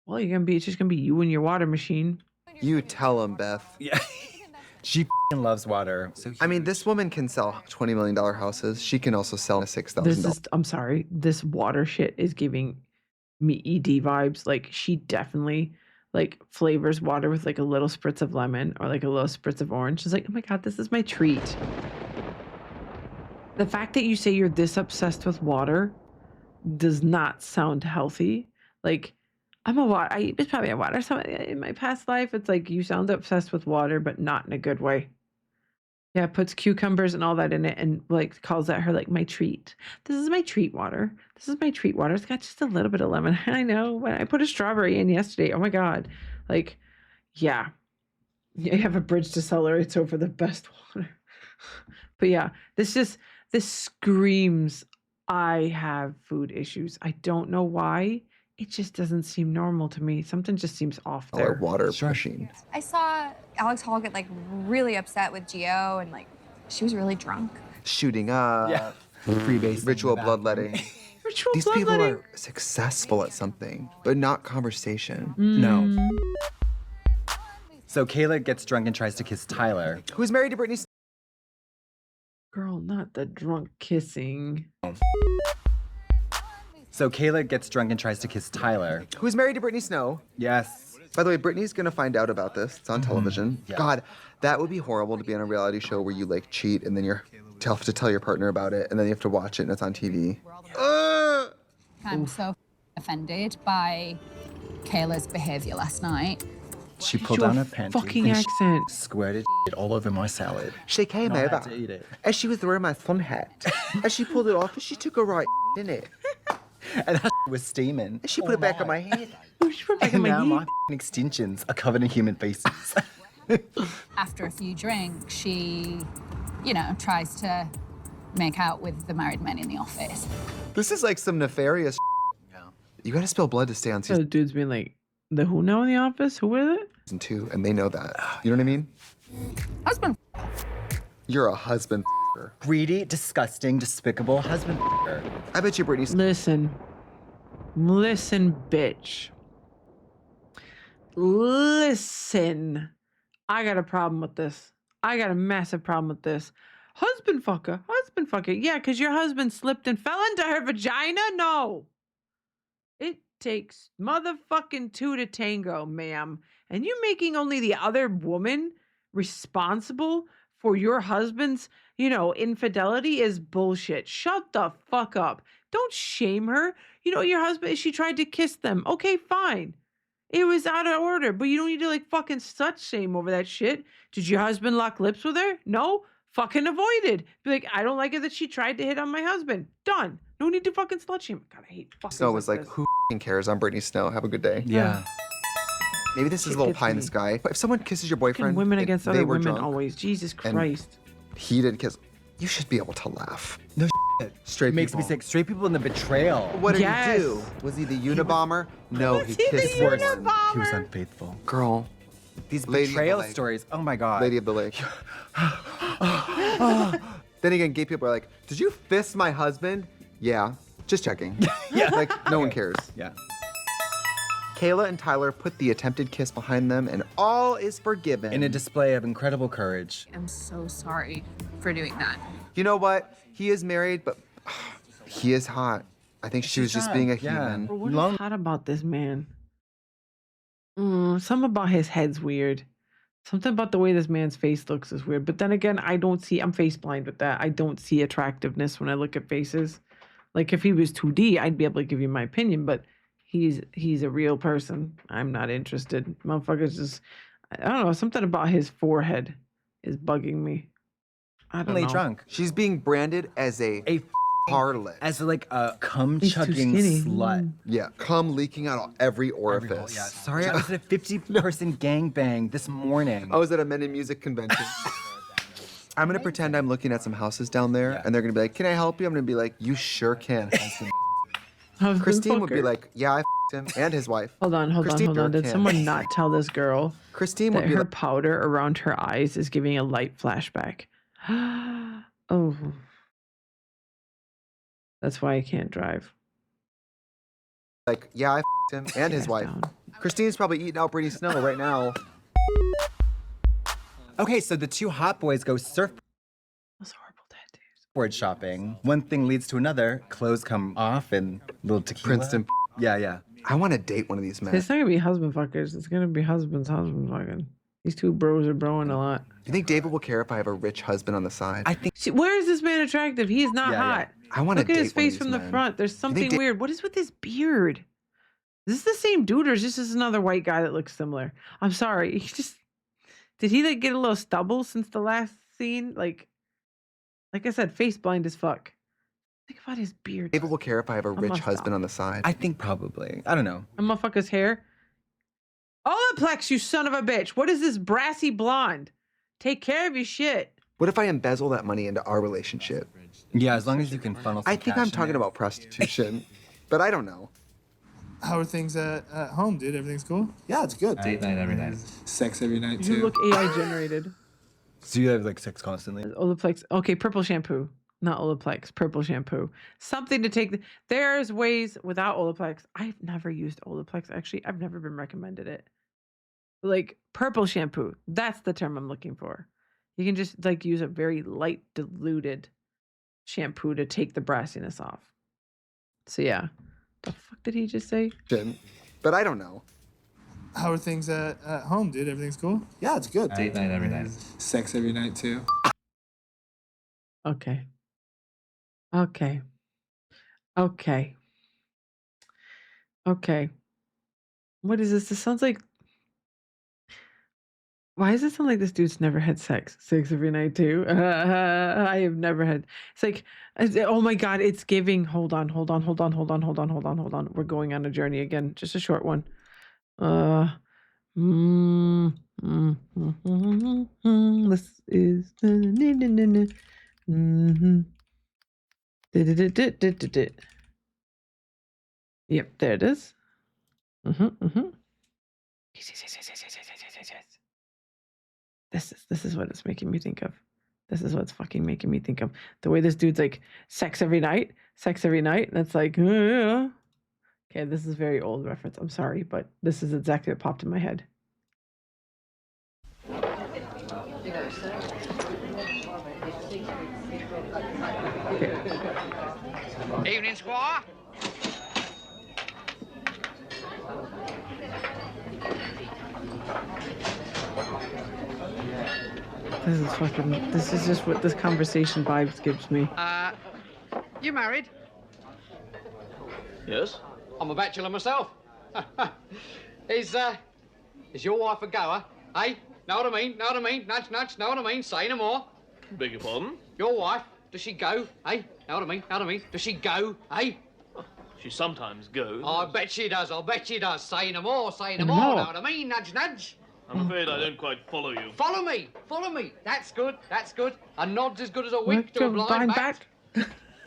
Well, it's just gonna be you and your water machine. You tell him, Beth. Yeah. She loves water. So I mean, this woman can sell $20 million houses. She can also sell a $6,000. I'm sorry. This water shit is giving me ED vibes. Like, she definitely flavors water with like a little spritz of lemon or like a little spritz of orange. She's like, oh my God, this is my treat. The fact that you say you're this obsessed with water does not sound healthy. Like, I'm a water. It's probably a water. So in my past life, it's like you sound obsessed with water, but not in a good way. Yeah, puts cucumbers and all that in it, and like calls that her like my treat. This is my treat water. This is my treat water. It's got just a little bit of lemon. I know. When I put a strawberry in yesterday, oh my god, like, yeah, you have a bridge to celery. So for the best water. But yeah, this screams. I have food issues. I don't know why. It just doesn't seem normal to me. Something just seems off there. Water machine. I saw Alex Hall get like really upset with Gio, and like she was really drunk. Shooting up. Freebase. Ritual bloodletting. Ritual These bloodletting. people are successful at something, but not conversation. No. So Kayla gets drunk and tries to kiss Tyler, who's married to Britney. Girl, not the drunk kissing. So Kayla gets drunk and tries to kiss Tyler, who's married to Britney Snow. Yes. By the way, Britney's gonna find out about this. It's on television. Yeah. God, that would be horrible to be on a reality show where you like cheat and then you have to tell your partner about it and then you have to watch it and it's on TV. I'm so offended by Kayla's behavior last night. She pulled down her panty fucking and accent. squirted all over my salad. She came And I over had to eat it. as she was wearing my sun hat. As she pulled it off, she took a right in it. And that was steaming. And she put it back on my head. And now my extensions are covered in human faces. After a few drinks, she, tries to make out with the married men in the office. This is like some nefarious. Yeah. You gotta spill blood to stay on So the dude's being like, the who now in the office? Who is it? season 2, and they know that. You know what I mean? Husband. You're a husband. Greedy, disgusting, despicable husband. I bet you Britney's. Listen, bitch. Listen. I got a problem with this. I got a massive problem with this. Husband fucker. Yeah, because your husband slipped and fell into her vagina? No. It takes motherfucking 2 to tango, ma'am. And you making only the other woman responsible for your husband's, infidelity is bullshit. Shut the fuck up. Don't shame her. Your husband, she tried to kiss them. Okay, fine. It was out of order, but you don't need to fucking slut shame over that shit. Did your husband lock lips with her? No? Fucking avoided. Be like, I don't like it that she tried to hit on my husband. Done. No need to fucking slut shame. God, I hate fuckers Snow was like, this. who cares? I'm Britney Snow. Have a good day. Yeah. Maybe this is a little pie in the sky. But if someone kisses your boyfriend, Women against they other were women drunk, always. Jesus and Christ. he didn't kiss. You should be able to laugh. No shit. Straight Makes people. me sick. Straight people in the betrayal. What did Yes. he do? Was he the Unabomber? No, he kissed He was one. unfaithful. Girl. These Lady of the betrayal Lake. stories. Oh my god. Lady of the Lake. Then again, gay people are like, did you fist my husband? Yeah. Just checking. Yeah. Like, no one cares. Yeah. Kayla and Tyler put the attempted kiss behind them, and all is forgiven. In a display of incredible courage. I'm so sorry for doing that. You know what? He is married, but he is hot. I think she was just being a human. What is hot about this man? Something about his head's weird. Something about the way this man's face looks is weird. But then again, I'm face blind with that. I don't see attractiveness when I look at faces. Like if he was 2D, I'd be able to give you my opinion, but he's a real person. I'm not interested. Motherfuckers just, I don't know, something about his forehead is bugging me. I don't know. Drunk. She's being branded as a harlot. As like a cum He's too chugging skinny. slut. Yeah, cum leaking out of every orifice. Yeah. Sorry, I was at a 50-person gangbang this morning. I was at a Men in Music convention. I'm gonna pretend I'm looking at some houses down there, and they're gonna be like, "Can I help you?" I'm gonna be like, "You sure can." Christine would be like, "Yeah, I him and his wife." Hold on. Christine Did can. someone not tell this girl Christine that would be her like, powder around her eyes is giving a light flashback? Oh. That's why I can't drive. "Yeah, I him and his wife." Christine's probably eating out Britney Snow right now. Okay, so the two hot boys go surfboard shopping. One thing leads to another. Clothes come off and little tequila. Princeton. Yeah. I want to date one of these men. It's not gonna be husband fuckers. It's gonna be husband fucking. These two bros are broing a lot. You think David will care if I have a rich husband on the side? I think. See, where is this man attractive? He is not Yeah, hot. I want to Look at date his one of face these from the men. front. There's something Dave- weird. What is with his beard? Is this the same dude or is this just another white guy that looks similar? I'm sorry. Did he like get a little stubble since the last scene? Like I said, face blind as fuck. Think about his beard. Ava will care if I have a rich husband on the side. I think probably. I don't know. A motherfucker's hair. Olaplex, you son of a bitch. What is this brassy blonde? Take care of your shit. What if I embezzle that money into our relationship? Yeah, as long as you can funnel some I think cash I'm in talking it. about prostitution, but I don't know. How are things at home, dude? Everything's cool? Yeah, it's good. Date night every night. Sex every night, too. You look AI generated. So you have like sex constantly? Olaplex. Okay, purple shampoo. Not Olaplex, purple shampoo. Something to take. There's ways without Olaplex. I've never used Olaplex, actually. I've never been recommended it. Like purple shampoo. That's the term I'm looking for. You can just like use a very light diluted shampoo to take the brassiness off. So yeah. The fuck did he just say? But I don't know. How are things at home, dude? Everything's cool? Yeah, it's good. Date night every night. Sex every night, too. Okay. Okay. Okay. Okay. What is this? This sounds like. Why does it sound like this dude's never had sex? Sex every night too. I have never had. It's like, oh my god, it's giving. Hold on. We're going on a journey again. Just a short one. This is. Yep, there it is. This is what it's making me think of. This is what's fucking making me think of. The way this dude's like, sex every night, and it's like, okay, this is very old reference. I'm sorry, but this is exactly what popped in my head. Evening, Squire. This is just what this conversation vibes gives me. You married? Yes? I'm a bachelor myself. Is your wife a goer? Eh? Know what I mean? Know what I mean? Nudge, nudge, know what I mean? Say no more. Beg your pardon? Your wife, does she go? Eh? Know what I mean? Know what I mean? Does she go? Eh? She sometimes goes. I bet she does. I'll bet she does. Say no more. Say no more. Know what I mean? Nudge, nudge. I'm afraid I don't quite follow you. Follow me. Follow me. That's good. That's good. A nod's as good as a wink to a blind bat.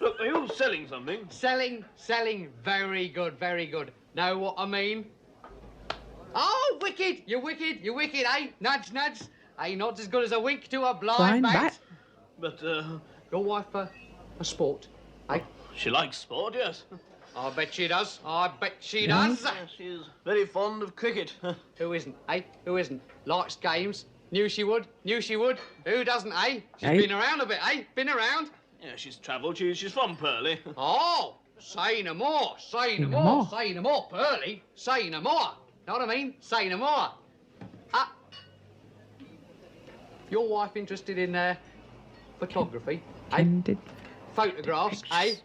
Look, are you selling something? Selling. Very good. Very good. Know what I mean? Oh, wicked. You're wicked, eh? Nudge, nudge. A nod's as good as a wink to a blind bat. But, your wife a sport, eh? She likes sport, yes. I bet she does. I bet she does. She's very fond of cricket. Who isn't, eh? Who isn't? Likes games. Knew she would. Who doesn't, eh? She's been around a bit, eh? Been around. Yeah, she's travelled. She's from Purley. Oh, say no more. Say no more. Say no more, Purley. Say no more. Know what I mean? Say no more. Your wife interested in photography, eh? Photographs, eh?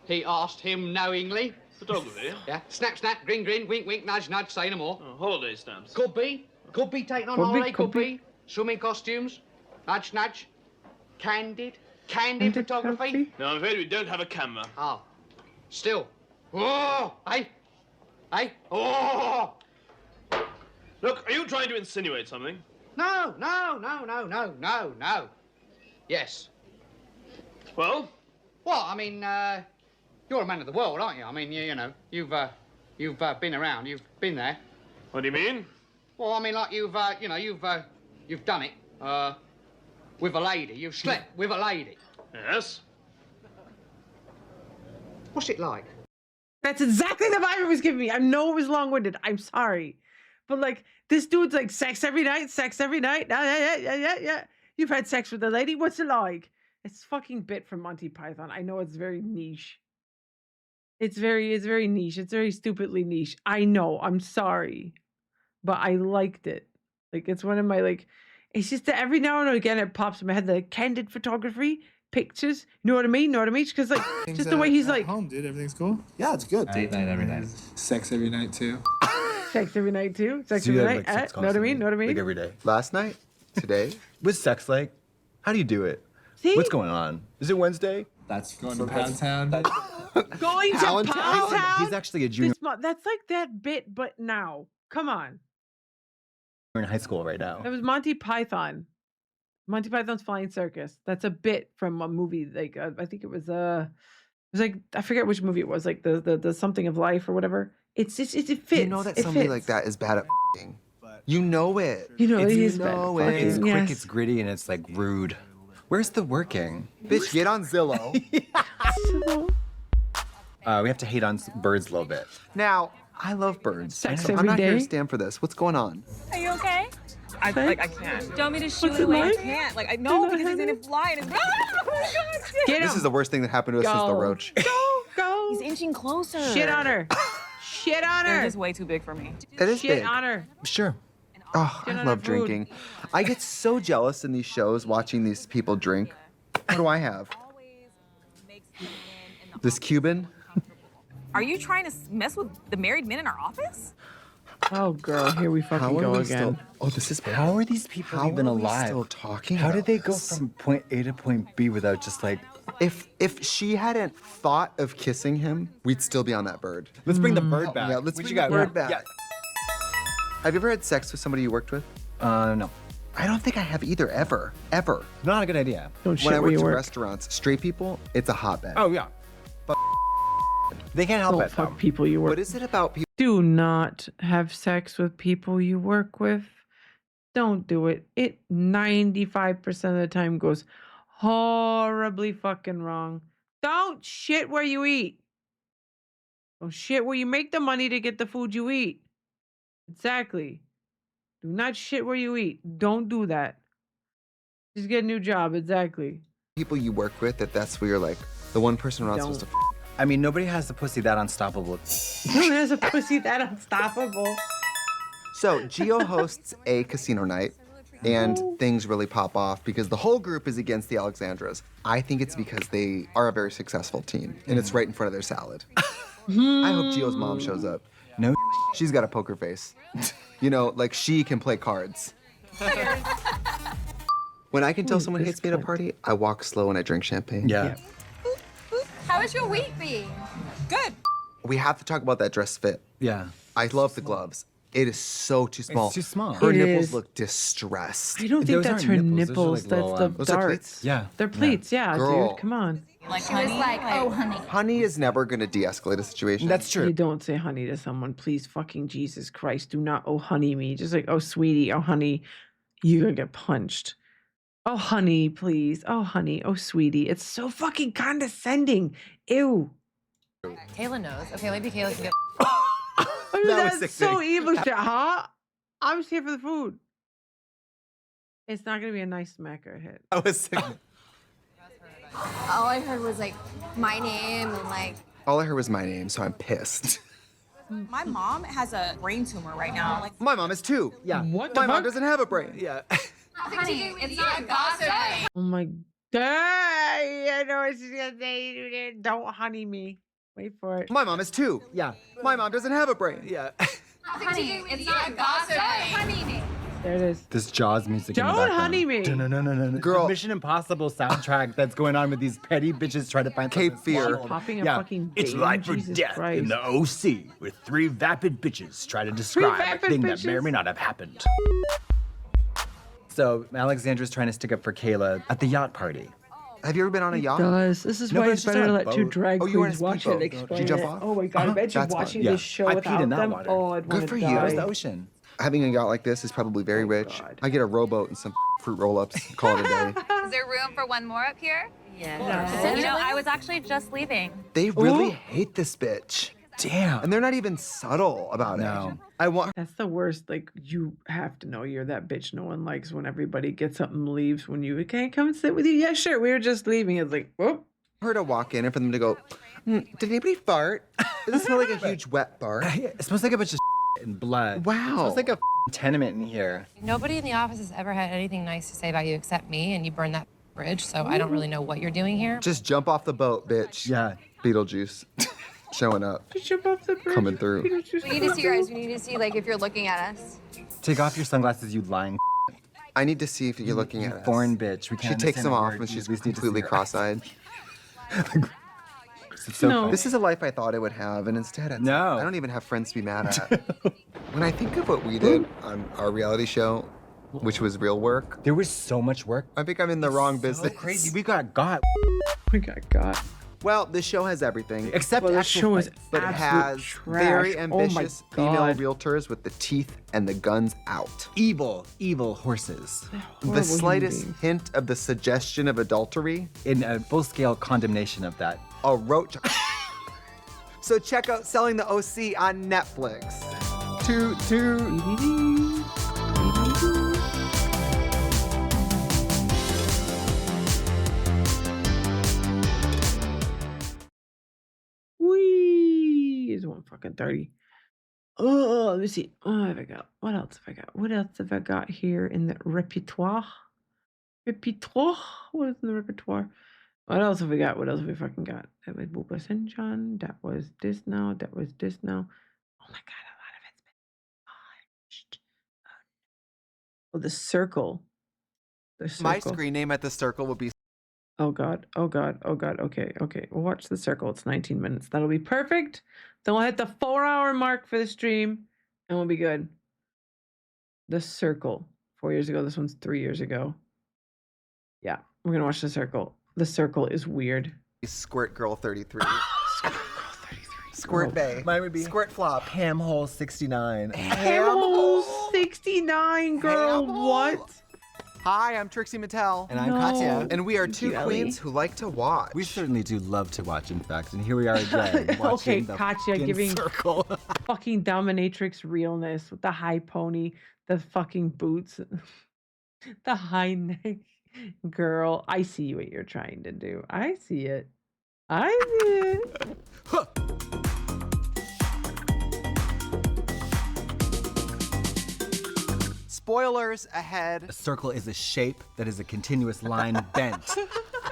He asked him knowingly. Photography? Yeah. Snap, snap, grin, grin, wink, wink, nudge, nudge, say no more. Holiday stamps. Could be taken on holiday, could be. Swimming costumes, nudge, nudge. Candid photography. No, I'm afraid we don't have a camera. Oh. Still. Oh, eh? Oh! Look, are you trying to insinuate something? No. Yes. Well? Well, I mean, you're a man of the world, aren't you? I mean, you know, you've been around, you've been there. What do you mean? Well, I mean, like you've done it, with a lady. You've slept with a lady. Yes. What's it like? That's exactly the vibe it was giving me. I know it was long-winded. I'm sorry. But, like, this dude's like, sex every night. Yeah. You've had sex with a lady. What's it like? It's fucking bit from Monty Python. I know it's very niche. It's very niche. It's very stupidly niche. I know. I'm sorry. But I liked it. Like, it's one of my, like, it's just that every now and again it pops in my head, the candid photography. pictures. You know what I mean? Know what I mean? Because like, just the way he's like. Home, dude. Everything's cool. Yeah, it's good. Date night every night. Sex every night too. Sex every night too. Sex So you every have, night. like, sex Know what I mean? Know what I mean? Like every day. Last night? Today? What's sex like? How do you do it? See? What's going on? Is it Wednesday? That's going to Pound Town. Going to Pound Town? He's actually a junior. That's like that bit, but now. Come on. We're in high school right now. That was Monty Python. Monty Python's Flying Circus. That's a bit from a movie. Like I think it was like I forget which movie it was. Like the something of life or whatever. It's just it fits. You know that somebody like that is bad at f***ing. You know it. You know it's, he is bad. It's quick, Yes. it's gritty, and it's like rude. Where's the working? Bitch, get on Zillow. We have to hate on birds a little bit. Now, I love birds. Sex I'm every not here to day? stand for this. What's going on? Are you okay? I can't. Do you want me to shoot What's it it away? I like? can't. Like, I know because he's gonna fly and it's. Oh my god! Get him. This is the worst thing that happened to us since the Go. roach. Go. He's inching closer. Shit on her. Shit on They're her. just way too big for me. It is Shit big. on her. Sure. Oh, Get I on love her food. drinking. I get so jealous in these shows watching these people drink. What do I have? This Cuban? Are you trying to mess with the married men in our office? Oh girl, here we fucking How are go we again. still? Oh, this is bad. How are these people How even are we alive? still talking How about did they go this? from point A to point B without just like? If she hadn't thought of kissing him, we'd still be on that bird. Let's bring the bird back. Yeah, let's What bring you the got? bird back. Yeah. Have you ever had sex with somebody you worked with? No. I don't think I have either, ever. Not a good idea. Don't shit When I where worked you in work. restaurants, straight people, it's a hotbed. Oh yeah. But they can't help Don't it. fuck though. people you work. What is it about people? Do not have sex with people you work with. Don't do it. It 95% of the time goes horribly fucking wrong. Don't shit where you eat. Don't shit where you make the money to get the food you eat. Exactly. Do not shit where you eat. Don't do that. Just get a new job. Exactly. People you work with that's where you're like the one person we're not supposed to. I mean, nobody has the pussy that unstoppable. No one has a pussy that unstoppable. So Gio hosts a casino night, and things really pop off because the whole group is against the Alexandras. I think it's because they are a very successful team, and it's right in front of their salad. I hope Gio's mom shows up. No, she's got a poker face. You know, like she can play cards. When I can tell someone hates me at a party, I walk slow and I drink champagne. Yeah. How is your week being? Good. We have to talk about that dress fit. Yeah. I love the gloves. It is so too small. It's too small. Her It nipples is. look distressed. I don't think Those that's aren't her nipples, those are nipples. like That's little, the those are darts. pleats? Yeah. They're pleats. Yeah, Girl. dude. Come on. Like She was like, oh, honey. Honey is never going to de-escalate a situation. That's true. You don't say honey to someone. Please, fucking Jesus Christ. Do not oh honey me. Just like, oh sweetie, oh honey. You're going to get punched. Oh honey, please. Oh honey, oh sweetie. It's so fucking condescending. Ew. Kayla knows. Okay, maybe Kayla can get. I mean, That was that's so sickening. evil shit, huh? I'm just here for the food. It's not going to be a nice smacker hit. I was sick. All I heard was like my name and like. All I heard was my name, so I'm pissed. My mom has a brain tumor right now. Like, My mom is too. Yeah. What the My mom fuck? doesn't have a brain. Yeah. Honey, it's not gossip. Oh my God. I know what she's going to say. Don't honey me. Wait for it. My mom is too. Yeah. My mom doesn't have a brain. Yeah. Honey, it's not gossip. Honey me. There it is. This Jaws music in the Don't background. honey me. No. Girl. The Mission Impossible soundtrack that's going on with these petty bitches trying to find Cape something Fear. swallowed. Popping a Yeah. fucking It's vein. life or Jesus death Christ. in the OC, with three vapid bitches trying to describe a vapid thing that may or bitches? may not have happened. So Alexandra's trying to stick up for Kayla at the yacht party. Have you ever been on a yacht? Does. This is No, why but it's it's just better to on a let two boat. drag Oh, you were in a queens watch speedboat. it, Did you explain jump it. off? Oh my God, I bet you That's fun. watching Yeah. this show I peed without in that them. water. Oh, I'd Good want for to you. die. Where's the ocean? Having a yacht like this is probably very rich. I get a rowboat and some fruit roll-ups. Call it a day. Is there room for one more up here? Yeah. You know, I was actually just leaving. They really Ooh. hate this bitch. Damn. And they're not even subtle about No. it. I want That's the worst. Like, you have to know you're that bitch no one likes when everybody gets up and leaves when you can't come and sit with you. Yeah, sure. We were just leaving. It's like, whoop. her to walk in and for them to go, did anybody fart? Does it smell like a huge wet fart? It smells like a bunch of and blood. Wow. It smells like a tenement in here. Nobody in the office has ever had anything nice to say about you except me, and you burned that bridge, so I don't really know what you're doing here. Just jump off the boat, bitch. Yeah. Beetlejuice. Showing up. Just jump off the bridge. Coming through. We need to see your eyes. We need to see, like, if you're looking at us. Take off your sunglasses, you lying. I need to see if you're looking at us. Foreign bitch. We She can't takes understand them a off word. when she's We just need to see completely her eyes. cross-eyed. It's so funny. This is a life I thought I would have, and instead I don't even have friends to be mad at. When I think of what we did on our reality show, which was real work. There was so much work. I think I'm in the wrong business. Crazy. We got got. We got got. Well, this show has everything. Except the show is but it has trash. very Oh my ambitious female God. realtors with the teeth and the guns out. Evil, evil horses. The slightest hint of the suggestion of adultery. In a full-scale condemnation of that. A roach. So check out Selling the OC on Netflix. Toot toot. Wee is 1:30. Oh, let me see. What have I got? What else have I got? What else have I got here in the repertoire? Repertoire? What is in the repertoire? What else have we got? What else have we fucking got? That was Buba Senjan. That was this now. That was this now. Oh my God, a lot of it's been watched. Oh, The Circle. The Circle. My screen name at the circle will be. Oh God. Oh God. Oh God. Okay. Okay. We'll watch The Circle. It's 19 minutes. That'll be perfect. Then we'll hit the 4-hour mark for the stream and we'll be good. The Circle. 4 years ago. This one's 3 years ago. Yeah. We're going to watch The Circle. The Circle is weird. Squirt Girl 33. Squirt Oh. Bay. Mine would be Squirt Flop. Ham Hole 69. Ham 69, girl. What? Hi, I'm Trixie Mattel. And I'm Katya. And we are Thank two you, Ellie. queens who like to watch. We certainly do love to watch, in fact. And here we are again, watching Okay, the Katya fucking giving circle. fucking dominatrix realness with the high pony, the fucking boots, the high neck. Girl, I see what you're trying to do. I see it. I see it. Spoilers ahead. A circle is a shape that is a continuous line bent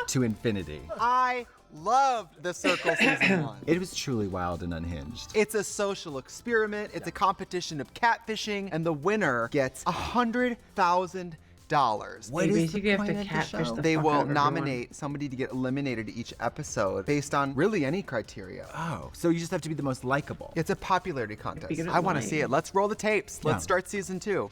to infinity. I loved The Circle season 1. It was truly wild and unhinged. It's a social experiment. It's a competition of catfishing, and the winner gets $100,000. They basically have to catfish the They fuck will out of everyone. nominate somebody to get eliminated each episode based on really any criteria. Oh, so you just have to be the most likable. It's a popularity contest. good at I want to lying. see it. Let's roll the tapes. Yeah. Let's start season 2.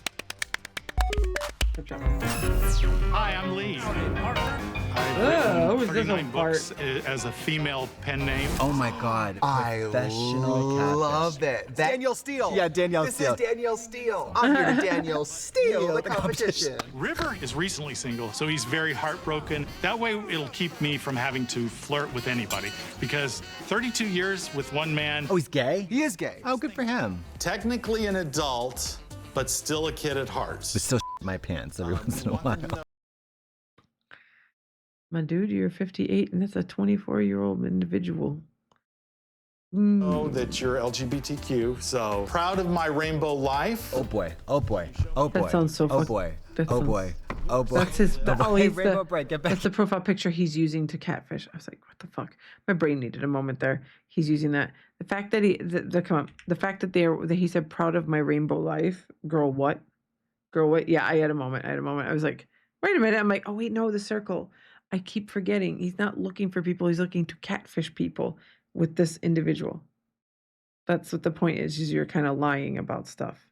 Hi, I'm Lee. Oh, who's this 39 part? books as a female pen name. Oh my God. I Professional catfish. love it. Danielle Steele. Yeah, Danielle Steele. This is Danielle Steele. I'm here to Danielle Steele the competition. River is recently single, so he's very heartbroken. That way, it'll keep me from having to flirt with anybody. Because 32 years with one man. Oh, he's gay? He is gay. Oh, good for him. Technically an adult, but still a kid at heart. But still my pants every once in a while. My dude, you're 58 and that's a 24-year-old individual. Know that you're LGBTQ, so proud of my rainbow life. Oh boy. Oh boy. Oh boy. That sounds so Oh fuck- boy. that Oh sounds- boy. Oh boy. That's his. Oh boy. Oh, Hey, he's Rainbow the, Bright, get back. That's the profile picture he's using to catfish. I was like, what the fuck? My brain needed a moment there. He's using that. The fact that the fact that he said proud of my rainbow life. Girl, what? Girl, what? Yeah, I had a moment. I was like, wait a minute. I'm like, oh wait, no, The Circle. I keep forgetting. He's not looking for people. He's looking to catfish people with this individual. That's what the point is you're kind of lying about stuff.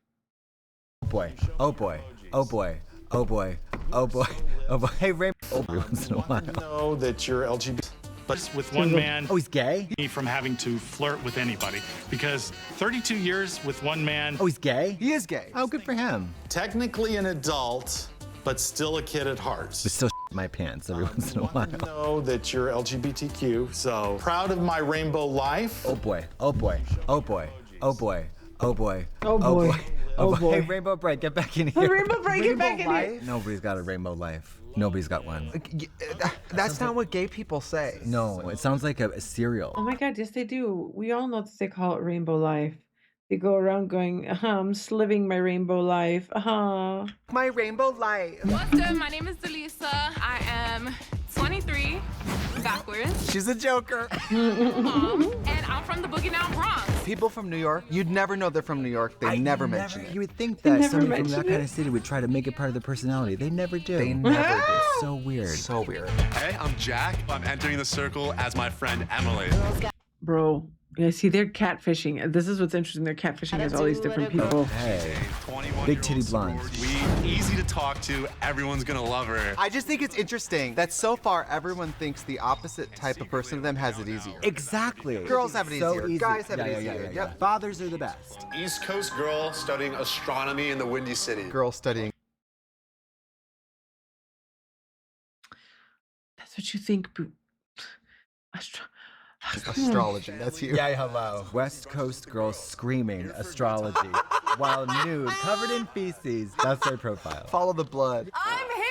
Oh boy. Oh boy. Oh boy. Oh boy. Oh boy. Oh boy. Hey, Rainbow. Oh, every once in a while. Know that you're LGBT, but with one man. Oh, he's gay? Me from having to flirt with anybody. Because 32 years with one man. Oh, he's gay? He is gay. Oh, good for him. Technically an adult, but still a kid at heart. But still my pants every once in a while. Know that you're LGBTQ, so proud of my rainbow life. Oh boy. Oh boy. Oh boy. Oh boy. Oh boy. Oh boy. Oh boy. Hey, Rainbow Bright, get back in here. Hey, Rainbow Bright, get back in here. Nobody's got a rainbow life. Nobody's got one. That's not what gay people say. No, it sounds like a cereal. Oh my God, yes they do. We all know that they call it rainbow life. They go around going, I'm living my rainbow life. My rainbow life. What's up? My name is Delisa. I am 23, backwards. She's a joker. Mom, and I'm from the Boogie Down Bronx. People from New York, you'd never know they're from New York. They never mention it. You would think that someone from that kind of city would try to make it part of their personality. They never do. They never do. So weird. So weird. Hey, I'm Jack. I'm entering the circle as my friend Emily. Bro, yeah, see, they're catfishing. This is what's interesting. They're catfishing as all these different people. Hey, big titty blondes. Easy to talk to. Everyone's gonna love her. I just think it's interesting that so far everyone thinks the opposite type of person to them has it easier. Exactly. Girls have it So easier. easy. Guys have Yeah, it yeah, easier. yeah, yeah, Yep. yeah. Fathers are the best. East Coast girl studying astronomy in the Windy City. Girls studying. That's what you think. Astrology. That's you. Yeah, hello. West Coast girls screaming astrology while nude, covered in feces. That's their profile. Follow the blood. I'm here,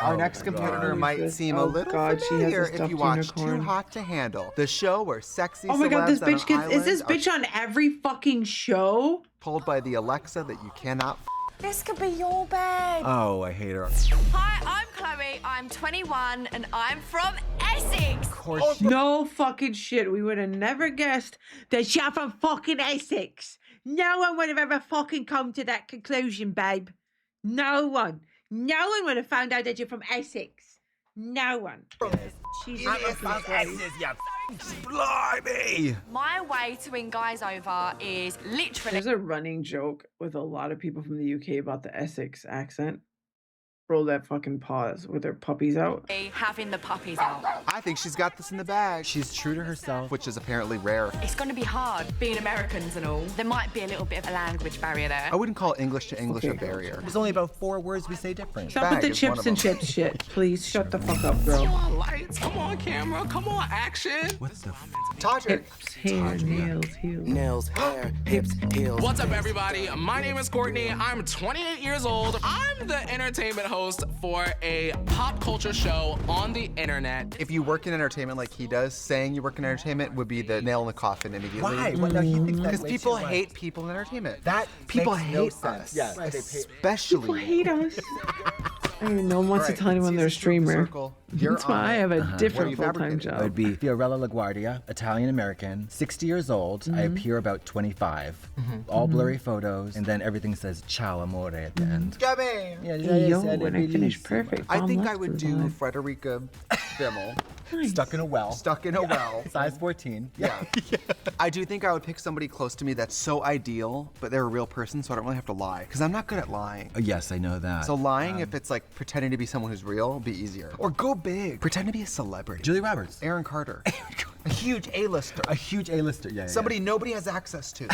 Our next competitor might seem a little familiar if you watch Too Hot to Handle, the show where sexy Oh my god, this celebs on bitch an gets. Is this island bitch on every fucking show? told by the Alexa that you cannot This could be your bed. Oh, I hate her. Hi, I'm Chloe. I'm 21 and I'm from Essex. Of course No fucking shit. We would have never guessed that you're from fucking Essex. No one would have ever fucking come to that conclusion, babe. No one. No one would have found out that you're from Essex. No one. Jesus fucking Christ. Blimey! My way to win guys over is literally There's a running joke with a lot of people from the UK about the Essex accent. Roll that fucking pause with their puppies out. having the puppies out. I think she's got this in the bag. She's true to herself. Which is apparently rare. It's going to be hard being Americans and all. There might be a little bit of a language barrier there. I wouldn't call English to English a barrier. There's only about 4 words we say different. Stop with the Bag is one chips of and them. chips shit. Please shut the fuck up, girl. Come on, lights. Come on, camera. Come on, action. What the Todger. Hips, hair, nails, heels. Nails, hair, hips, heels. What's up, everybody? My name is Courtney. I'm 28 years old. I'm the entertainment host for a pop culture show on the internet. If you work in entertainment like he does, saying you work in entertainment would be the nail in the coffin immediately. Why? Well, no, he thinks that Because way people too much. hate people in entertainment. That People makes no hate sense. us. Yes. Especially. People hate us. I don't even know wants to Alright, tell anyone they're a season two of The streamer. Circle. You're That's why on I it. have a What are different you full-time fabricating? job. I would be Fiorella LaGuardia, Italian-American, 60 years old. I appear about 25. All blurry photos, and then everything says ciao amore at the end. Gabby! Yeah, Yo, when I finish perfect. I Bomb think I left would was do on. Frederica Bimmel. Stuck in a well. Stuck in a well. Size 14. Yeah. I do think I would pick somebody close to me that's so ideal, but they're a real person, so I don't really have to lie. Because I'm not good at lying. Oh, yes, I know that. So lying, if it's like pretending to be someone who's real, will be easier. Or go big. Pretend to be a celebrity. Julia Roberts. Aaron Carter. A huge A-lister. A huge A-lister, yeah. Somebody nobody has access to.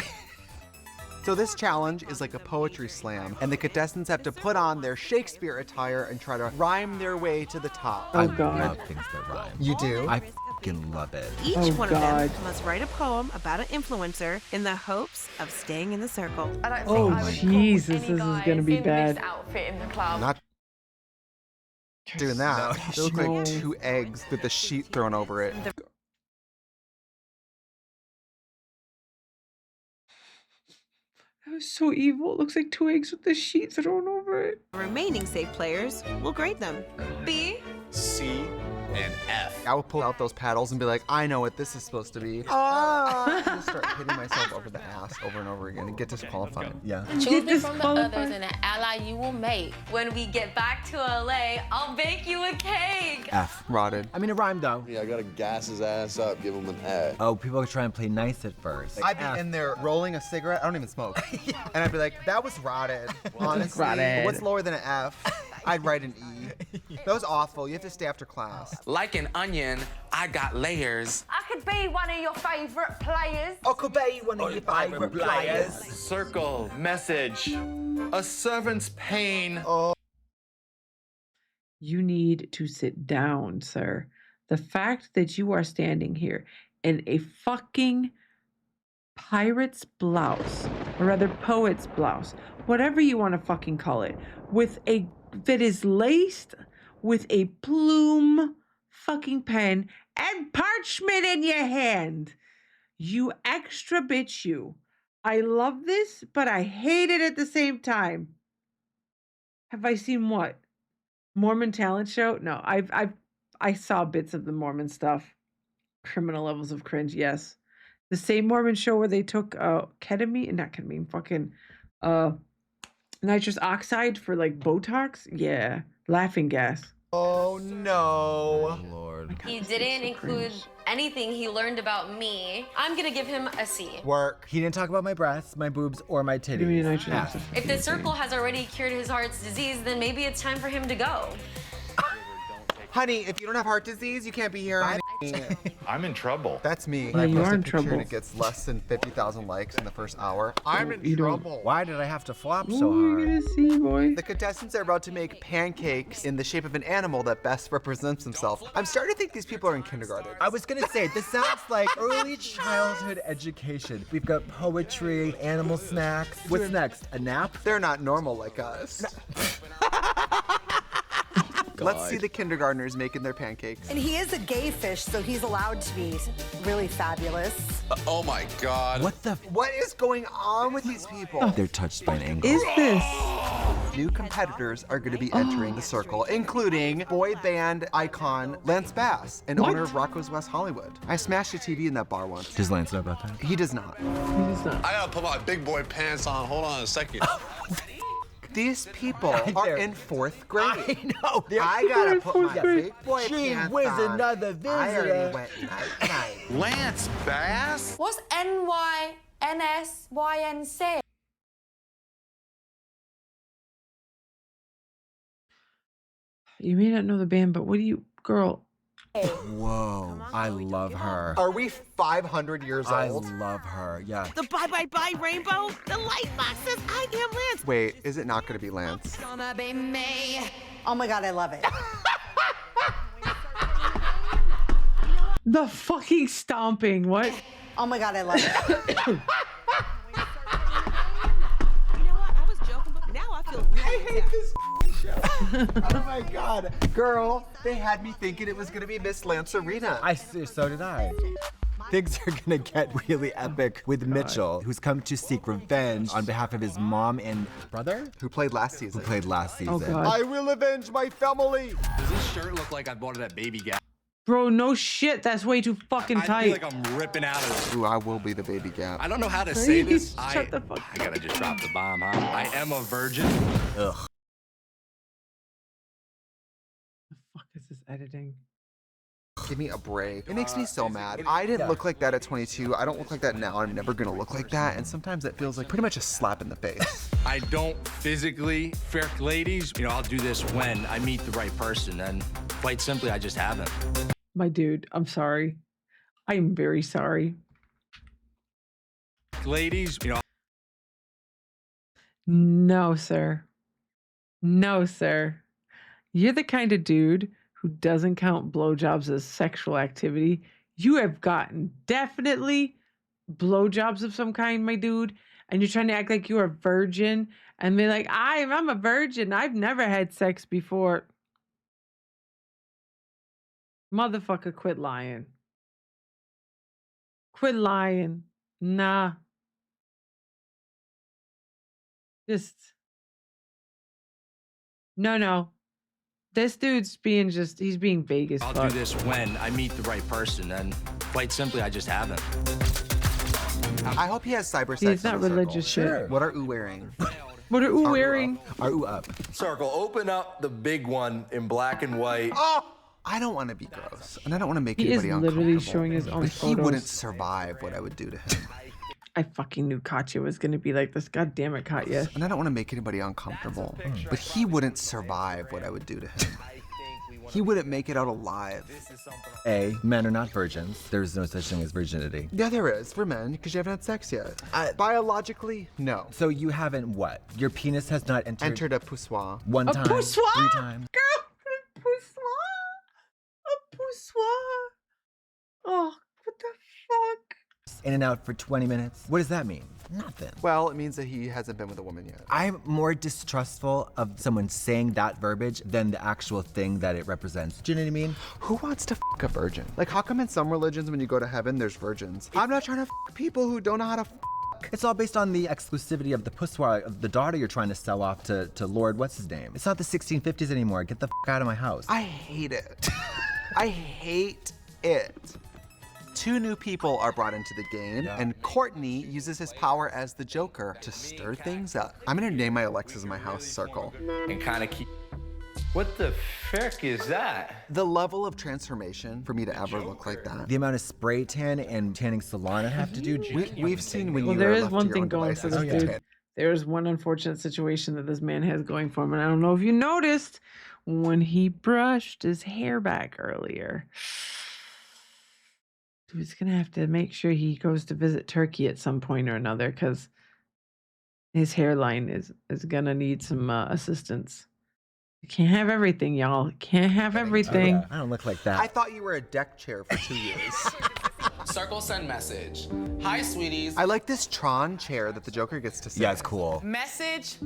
So this challenge is like a poetry slam, and the contestants have to put on their Shakespeare attire and try to rhyme their way to the top. Oh, I God. love things that rhyme. You do? I fucking love it. Each Oh, one God. of them must write a poem about an influencer in the hopes of staying in the circle. I don't think Oh, I would Jesus, any this is guys gonna be in bad. This outfit in the club. Not doing that. No, They look no. like 2 eggs with the sheet thrown over it. That was so evil. It looks like 2 eggs with the sheet thrown over it. The remaining safe players will grade them. B. C and F. I will pull out those paddles and be like, I know what this is supposed to be. Oh! Just start hitting myself over the ass over and over again and get disqualified. Yeah. Choose me from the others and an ally you will make. When we get back to LA, I'll bake you a cake. F. Rotted. I mean, it rhymed though. Yeah, I gotta gas his ass up, give him an F. Oh, people are trying to play nice at first. I'd be in there rolling a cigarette. I don't even smoke. And I'd be like, that was rotted. Honestly. Rotted. But what's lower than an F? I'd write an E. That was awful. You have to stay after class. Like an onion, I got layers. I could be one of your favorite players. I could be one of your favorite players. Circle, message, a servant's pain. You need to sit down, sir. The fact that you are standing here in a fucking pirate's blouse, or rather poet's blouse, whatever you want to fucking call it, with a that is laced with a plume fucking pen and parchment in your hand. You extra bitch, you. I love this, but I hate it at the same time. Have I seen what? Mormon talent show? No, I saw bits of the Mormon stuff. Criminal levels of cringe, yes. The same Mormon show where they took ketamine, not ketamine, fucking nitrous oxide for like Botox. Yeah, laughing gas. Oh no. Lord. He didn't include anything he learned about me. I'm gonna give him a C. Work. He didn't talk about my breasts, my boobs, or my titties. If the circle has already cured his heart's disease, then maybe it's time for him to go. Honey, if you don't have heart disease, you can't be here. Honey. I'm in trouble. That's me. Yeah, you are in trouble. And it gets less than 50,000 likes in the first hour. I'm in trouble. Why did I have to flop Ooh, so you're hard? gonna see, boy. The contestants are about to make pancakes in the shape of an animal that best represents himself. I'm starting to think these people are in kindergarten. I was gonna say, this sounds like early childhood education. We've got poetry, animal snacks. What's next, a nap? They're not normal like us. Let's see the kindergartners making their pancakes. And he is a gay fish, so he's allowed to be really fabulous. Oh my God. What is going on with these people? They're touched by an angle. Is this? New competitors are going to be entering the circle, including boy band icon Lance Bass and owner of Rocco's West Hollywood. I smashed a TV in that bar once. Does Lance know about that? He does not. I gotta put my big boy pants on. Hold on a second. These people are in 4th grade. I know. I gotta put my big boy Gee pants whiz, on. another I already visitor. went night-night. Lance Bass? What's NYNSYNC? You may not know the band, but what do you, girl? Whoa, I love her. Are we 500 years old? I love her, yeah. The bye bye bye rainbow. The light box says I am Lance. Wait, is it not gonna be Lance? Gonna be me. Oh my God, I love it. The fucking stomping, what? Oh my God, I love it. I was joking, but now I feel really I hate this show. Oh my God. Girl, they had me thinking it was gonna be Miss Lance Arena. So did I. Things are gonna get really epic with Mitchell, who's come to seek revenge on behalf of his mom and brother? Who played last season. Oh, God. I will avenge my family. Does this shirt look like I bought it at Baby Gap? Bro, no shit. That's way too fucking I tight. feel like I'm ripping out of this. Ooh, I will be the baby gap. I don't know how to say this. Shut the fuck I gotta just drop the bomb, huh? I am a virgin. Ugh. The fuck is this editing? Give me a break. It makes me so mad. I didn't look like that at 22. I don't look like that now. I'm never gonna look like that. And sometimes it feels like pretty much a slap in the face. I don't physically flirt ladies. You know, I'll do this when I meet the right person. And quite simply, I just haven't. My dude, I'm sorry. I am very sorry. Ladies, you know. No, sir. No, sir. You're the kind of dude who doesn't count blowjobs as sexual activity. You have gotten definitely blowjobs of some kind, my dude, and you're trying to act like you're a virgin and be like, I'm a virgin. I've never had sex before. Motherfucker, quit lying. Quit lying. Nah. Just. No. This dude's being he's being vague as fuck. I'll do this when I meet the right person. And quite simply, I just haven't. I hope he has cyber sex. See, it's not religious shit. What are you wearing? What are you wearing? Are you up? Circle, open up the big one in black and white. Oh! I don't want to be gross, and I don't want to make He is anybody uncomfortable. literally showing his own but photos. he wouldn't survive what I would do to him. I fucking knew Katya was gonna be like this. God damn it, Katya. And I don't want to make anybody uncomfortable, but he wouldn't survive what I would do to him. He wouldn't make it out alive. A, men are not virgins. There's no such thing as virginity. Yeah, there is for men, because you haven't had sex yet. Biologically, no. So you haven't what? Your penis has not entered a poussoir. One time, poussoir? 3 times. Girl, a poussoir? A poussoir? Oh, what the fuck? In and out for 20 minutes. What does that mean? Nothing. Well, it means that he hasn't been with a woman yet. I'm more distrustful of someone saying that verbiage than the actual thing that it represents. Do you know what I mean? Who wants to fuck a virgin? Like, how come in some religions when you go to heaven, there's virgins? I'm not trying to fuck people who don't know how to fuck. It's all based on the exclusivity of the poussoir of the daughter you're trying to sell off to Lord what's his name. It's not the 1650s anymore. Get the out of my house. I hate it. I hate it. 2 new people are brought into the game, and Courtney uses his power as the Joker to stir things up. I'm gonna name my Alexis in my house Circle. And kind of keep. What the frick is that? The level of transformation for me to ever look like that. The amount of spray tan and tanning salon I have to do. We've seen when Well, you there are is left one to your thing own going for devices, this you dude. tan. There's one unfortunate situation that this man has going for him, and I don't know if you noticed when he brushed his hair back earlier. He's gonna have to make sure he goes to visit Turkey at some point or another, because his hairline is gonna need some assistance. You can't have everything, y'all. Can't have everything. I don't look like that. I thought you were a deck chair for 2 years. Circle send message. Hi, sweeties. I like this Tron chair that the Joker gets to sit. Yeah, it's cool. Message,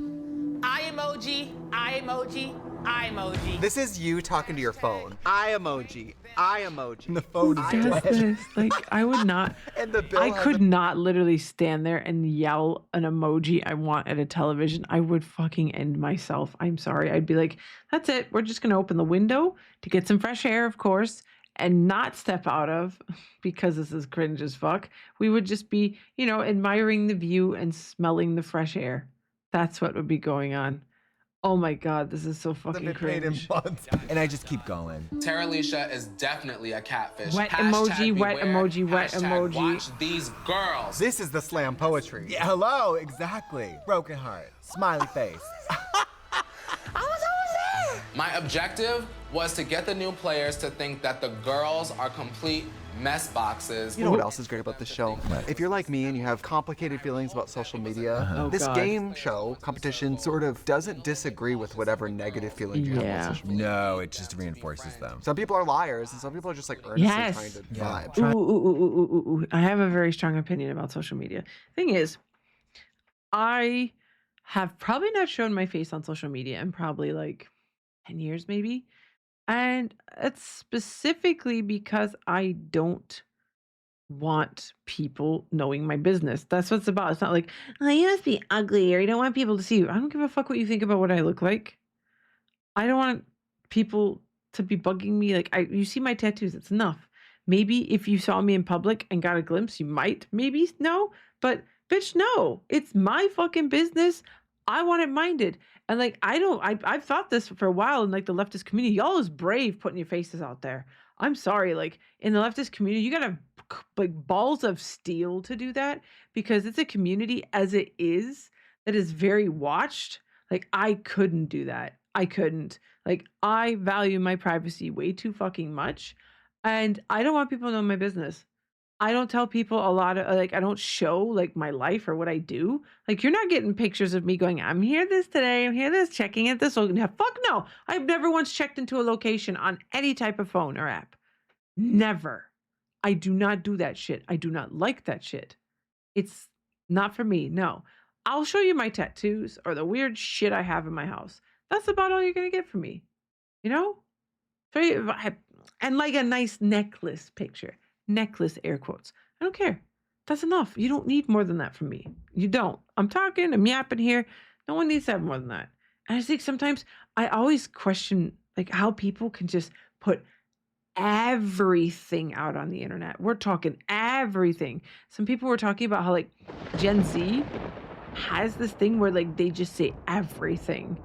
eye emoji, eye emoji, eye emoji. This is you talking to your phone. Eye emoji, eye emoji. And the phone is Who does this? Like, I would not. And the bill I has could a- not literally stand there and yell an emoji I want at a television. I would fucking end myself. I'm sorry. I'd be like, that's it. We're just gonna open the window to get some fresh air, of course, and not step out of, because this is cringe as fuck. We would just be, admiring the view and smelling the fresh air. That's what would be going on. Oh my God, this is so fucking cringe. And I just keep going. Tara Alicia is definitely a catfish. Wet Hashtag emoji, wet beware. emoji, wet Hashtag emoji. Watch these girls. This is the slam poetry. Yeah, hello, exactly. Broken heart, smiley face. My objective was to get the new players to think that the girls are complete mess boxes. You know what else is great about this show? If you're like me and you have complicated feelings about social media, Oh, this God. game show competition sort of doesn't disagree with whatever negative feelings you have Yeah. about social media. No, it just reinforces them. Some people are liars, and some people are just like earnestly Yes. trying to Yeah. vibe. Ooh. I have a very strong opinion about social media. Thing is, I have probably not shown my face on social media in probably like 10 years, maybe. And it's specifically because I don't want people knowing my business. That's what it's about. It's not like, oh, you must be ugly or you don't want people to see you. I don't give a fuck what you think about what I look like. I don't want people to be bugging me. Like, you see my tattoos, it's enough. Maybe if you saw me in public and got a glimpse, you might, maybe no, but bitch, no, it's my fucking business. I want it minded. And like, I've thought this for a while in like the leftist community. Y'all is brave putting your faces out there. I'm sorry. Like in the leftist community, you gotta like balls of steel to do that, because it's a community as it is that is very watched. Like I couldn't do that. I couldn't. Like I value my privacy way too fucking much. And I don't want people to know my business. I don't tell people a lot of like, I don't show like my life or what I do. Like you're not getting pictures of me going, I'm here this today, I'm here this, checking at this. Fuck no. I've never once checked into a location on any type of phone or app. Never. I do not do that shit. I do not like that shit. It's not for me. No. I'll show you my tattoos or the weird shit I have in my house. That's about all you're going to get from me. You know? And like a nice necklace picture. Necklace, air quotes. I don't care. That's enough. You don't need more than that from me. You don't. I'm talking, I'm yapping here. No one needs to have more than that. And I think sometimes I always question like how people can just put everything out on the internet. We're talking everything. Some people were talking about how like Gen Z has this thing where like they just say everything.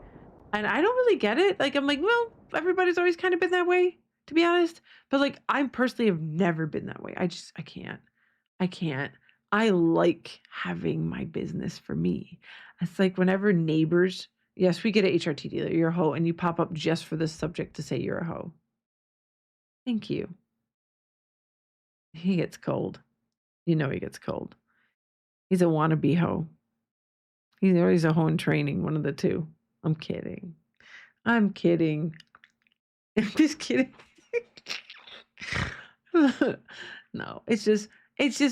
And I don't really get it. Like I'm like, well, everybody's always kind of been that way, to be honest. But like I personally have never been that way. I can't. I like having my business for me. It's like whenever neighbors, yes, we get a HRT dealer, you're a hoe, and you pop up just for this subject to say you're a hoe. Thank you. He gets cold. You know he gets cold. He's a wannabe hoe. He's a hoe in training, one of the two. I'm kidding. I'm just kidding. No, it's just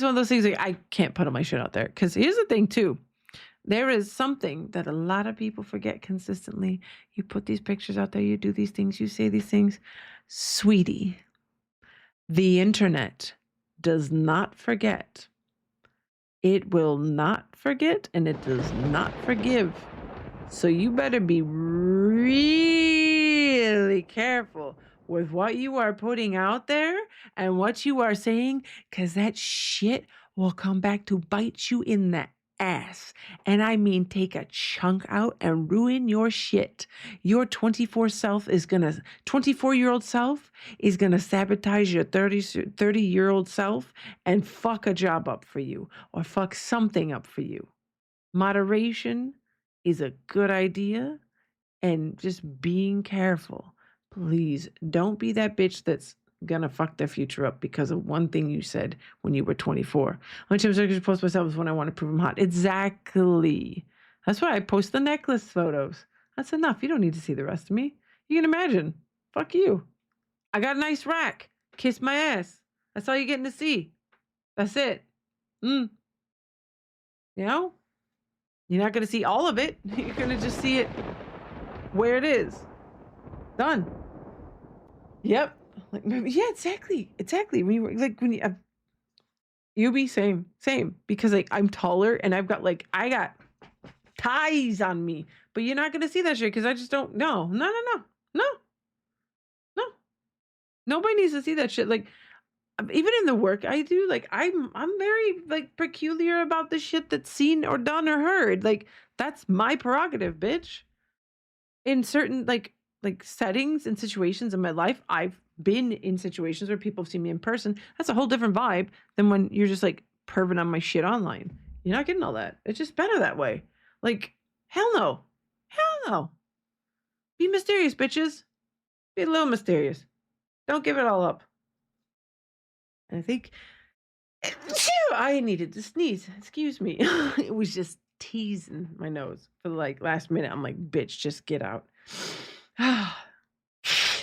one of those things like I can't put all my shit out there. Because here's the thing too. There is something that a lot of people forget consistently. You put these pictures out there, you do these things, you say these things. Sweetie, the internet does not forget. It will not forget and it does not forgive. So you better be really careful with what you are putting out there and what you are saying, because that shit will come back to bite you in the ass. And I mean, take a chunk out and ruin your shit. Your 24-year-old self is going to sabotage your 30-year-old self and fuck a job up for you or fuck something up for you. Moderation is a good idea, and just being careful. Please don't be that bitch that's gonna fuck their future up because of one thing you said when you were 24. Only times I can post myself is when I want to prove I'm hot. Exactly. That's why I post the necklace photos. That's enough. You don't need to see the rest of me. You can imagine. Fuck you. I got a nice rack. Kiss my ass. That's all you're getting to see. That's it. You know? You're not going to see all of it. You're going to just see it where it is. Done. Yep. Like, yeah, exactly. Exactly. You be same. Because like I'm taller and I got ties on me. But you're not going to see that shit because I just don't. No. Nobody needs to see that shit. Like, even in the work I do, like I'm very like peculiar about the shit that's seen or done or heard. Like that's my prerogative, bitch. In certain like settings and situations in my life, I've been in situations where people have seen me in person. That's a whole different vibe than when you're just like perving on my shit online. You're not getting all that. It's just better that way. Like hell no. Be mysterious, bitches. Be a little mysterious. Don't give it all up. I think I needed to sneeze. Excuse me. It was just teasing my nose for like last minute. I'm like, bitch, just get out.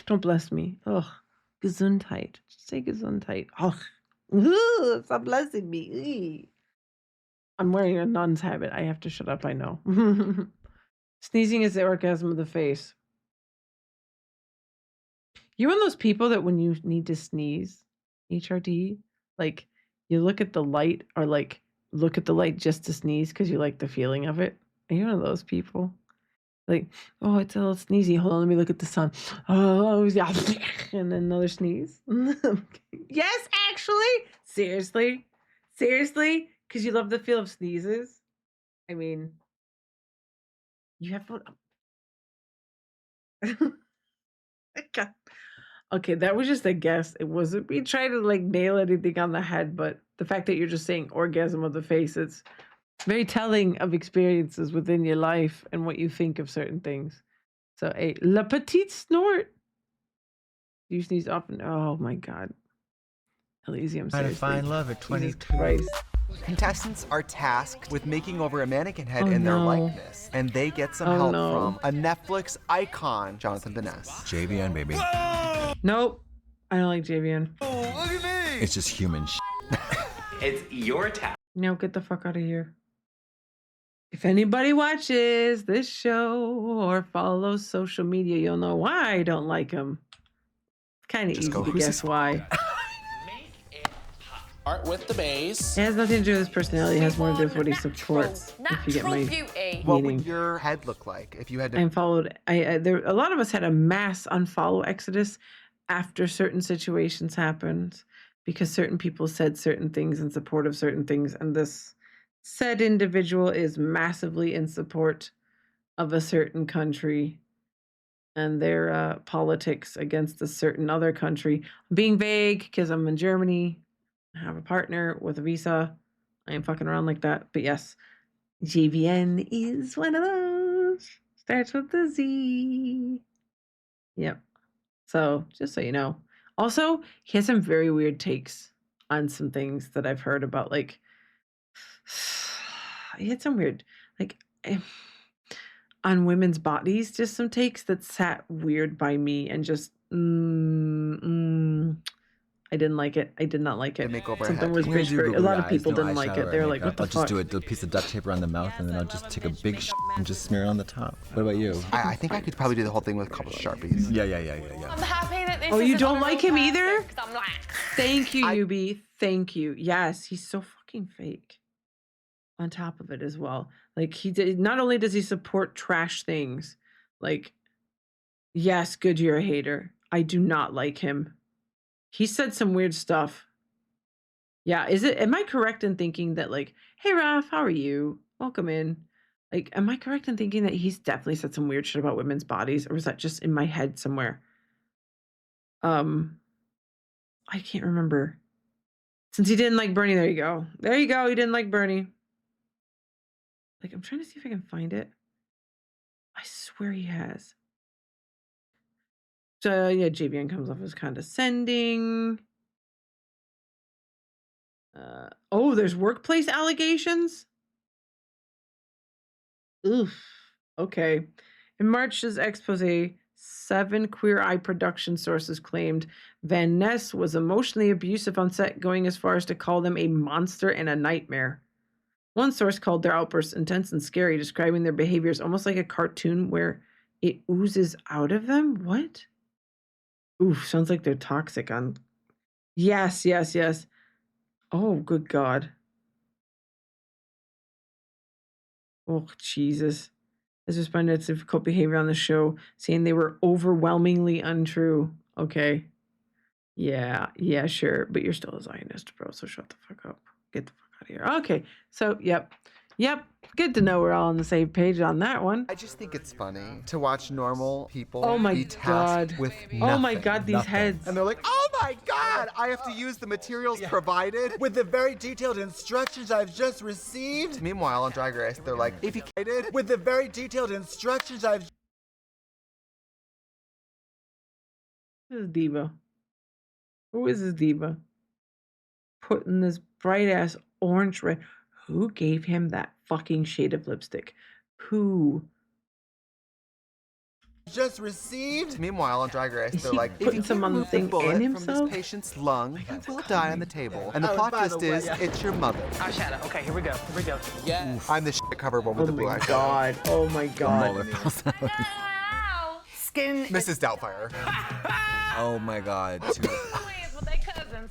Don't bless me. Ugh. Gesundheit. Just say Gesundheit. Ugh. Stop blessing me. I'm wearing a nun's habit. I have to shut up. I know. Sneezing is the orgasm of the face. You're one of those people that when you need to sneeze, HRD, like you look at the light or like look at the light just to sneeze because you like the feeling of it. Are you one of those people? Like, oh, it's a little sneezy. Hold on, let me look at the sun. Oh, yeah. And then another sneeze. Yes, actually. Seriously? Because you love the feel of sneezes? I mean, you have one. God. Okay, that was just a guess. It wasn't me trying to like nail anything on the head, but the fact that you're just saying orgasm of the face, it's very telling of experiences within your life and what you think of certain things. So a la petite snort. Do you sneeze often? Oh my God. Elysium, Trying to seriously. find love at 22. Christ. Contestants are tasked with making over a mannequin head in their likeness, and they get some help from a Netflix icon, Jonathan Vaness. JVN, baby. Nope. I don't like JVN. Oh, look at me. It's just human It's your task. No, get the fuck out of here. If anybody watches this show or follows social media, you'll know why I don't like him. Kind of easy to guess why. Art with the base. It has nothing to do with his personality. It has more to do with what he supports. If you get my What meaning. would your head look like if you had to? I followed. There. A lot of us had a mass unfollow exodus after certain situations happened because certain people said certain things in support of certain things, and this said individual is massively in support of a certain country and their politics against a certain other country. I'm being vague because I'm in Germany. I have a partner with a visa. I am fucking around like that. But yes, JVN is one of those. Starts with the Z. Yep. So just so you know. Also, he has some very weird takes on some things that I've heard about. Like, he had some weird, like, on women's bodies, just some takes that sat weird by me and just, I didn't like it. I did not like it. Something was bridge for a lot of people didn't like it. They were like, what the I'll fuck? just do a piece of duct tape around the mouth and then I'll just take a big and just smear it on the top. What about you? I think I could probably do the whole thing with a couple of Sharpies. Yeah. I'm happy that this Oh, is you an don't like him honorable either? person, 'cause I'm like, Thank you, Yubi. Thank you. Yes, he's so fucking fake. on top of it as well. Like he did, not only does he support trash things, like, yes, Goodyear a hater. I do not like him. He said some weird stuff. Yeah, am I correct in thinking that, like, hey Raph, how are you? Welcome in. Like, am I correct in thinking that he's definitely said some weird shit about women's bodies, or was that just in my head somewhere? I can't remember. Since he didn't like Bernie, there you go. There you go. He didn't like Bernie. Like, I'm trying to see if I can find it. I swear he has. So yeah, JVN comes off as condescending. Oh, there's workplace allegations? Oof. Okay. In March's expose, 7 Queer Eye production sources claimed Van Ness was emotionally abusive on set, going as far as to call them a monster and a nightmare. One source called their outbursts intense and scary, describing their behaviors almost like a cartoon where it oozes out of them. What? Oof, sounds like they're toxic on... Yes. Oh, good God. Oh, Jesus. Has responded to difficult behavior on the show, saying they were overwhelmingly untrue. Okay. Yeah, sure. But you're still a Zionist, bro, so shut the fuck up. Get the fuck out of here. Okay, so, yep. Good to know we're all on the same page on that one. I just think it's funny to watch normal people be tasked God. with nothing. Oh my God, these heads. And they're like, oh my God, I have to use the materials provided With the very detailed instructions I've just received. Meanwhile, on Drag Race, they're like, if you did. With the very detailed instructions I've... This is Diva. Who is this Diva? Putting this bright ass orange red. Who gave him that fucking shade of lipstick? Who? Just received. Meanwhile, on Drag Race, they're like, if putting you some can on the remove thing the bullet and from himself? this patient's lung, you will die on the table. And the Oh, plot by the twist way, is, yeah. it's your mother. Eyeshadow. Okay, here we go. Yeah. I'm the shit cover one with the blue eyeshadow. God. Oh my God. Skin. Mrs. Doubtfire. Oh my God.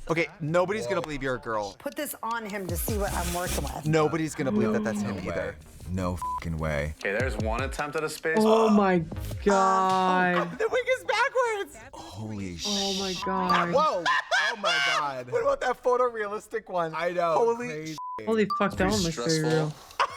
Okay, nobody's gonna believe you're a girl. Put this on him to see what I'm working with. Nobody's gonna believe that that's him either. No fucking way. Okay, there's one attempt at a space. Oh my God. The wig is backwards. Holy shit. Oh my God. Whoa. Oh my God. What about that photorealistic one? I know. Holy Crazy. Holy fuck, that one looks very real.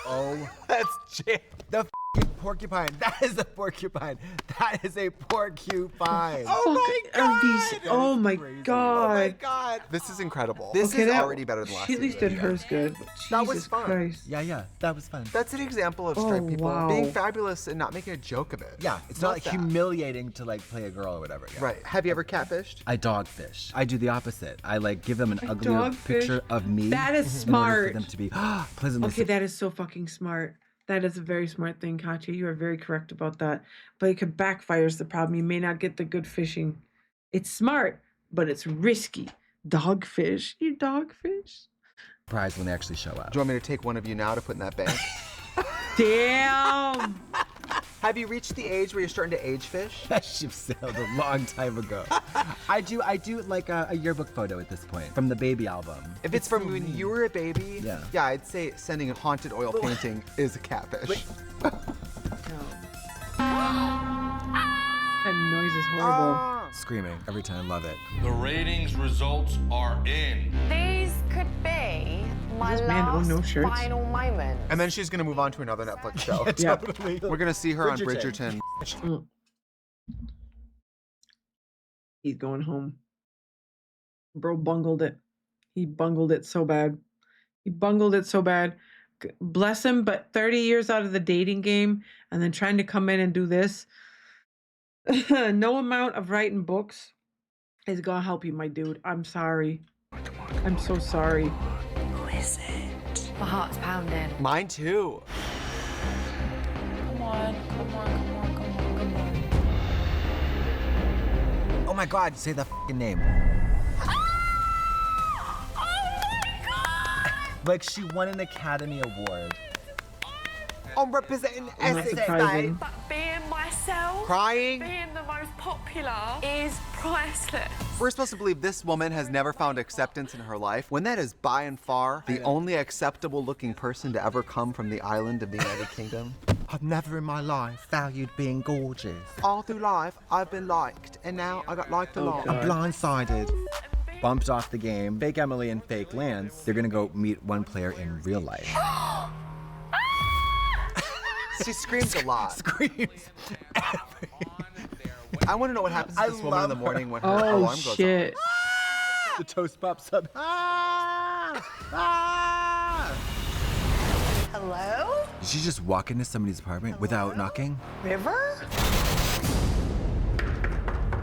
Oh, That's Jay. the fucking porcupine. That is a porcupine. That is a porcupine. Oh my God. Oh my God. Oh my God. This is incredible. This Okay, is that- already better than last She at least did hers good. But That was Jesus fun. Christ. Yeah, that was fun. That's an example of straight people wow. being fabulous and not making a joke of it. Yeah, it's Love not like that. humiliating to like play a girl or whatever. Yeah. Right. Have you ever catfished? I dogfish. I do the opposite. I like give them an uglier dogfish? picture of me. That is In order smart. for them to be pleasantly Okay, that is so fucking smart. That is a very smart thing, Katya. You are very correct about that. But it could backfire is the problem. You may not get the good fishing. It's smart, but it's risky. Dogfish. You dogfish? surprised when they actually show up. Do you want me to take one of you now to put in that bank? Damn. Have you reached the age where you're starting to age fish? That ship sailed a long time ago. I do like a yearbook photo at this point from the baby album. If it's from when you were a baby, Yeah. I'd say sending a haunted oil painting is a catfish. That noise is horrible. Screaming every time, love it. The ratings results are in. These could be my This man own no last shirts. final moment. And then she's gonna move on to another Netflix show. Yeah. Totally. We're gonna see her on Bridgerton. He's going home. Bro bungled it. He bungled it so bad. Bless him, but 30 years out of the dating game and then trying to come in and do this. No amount of writing books is gonna help you, my dude. I'm sorry. I'm so sorry. Who is it? My heart's pounding. Mine too. Come on. Oh my God, say the fucking name. Like she won an Academy Award. I'm representing I'm not Essex, surprising. babe. But being myself, Crying? being the most popular is priceless. We're supposed to believe this woman has never found acceptance in her life, when that is by and far the only acceptable looking person to ever come from the island of the United Kingdom. I've never in my life valued being gorgeous. All through life, I've been liked, and now I got liked a lot. I'm blindsided. Bumped off the game. Fake Emily and fake Lance. They're gonna go meet one player in real life. She screams a lot. Screams. I want to know what happens to this woman in the morning when her Oh alarm goes shit. The toast pops up. Hello? Did she just walk into somebody's apartment without knocking? River?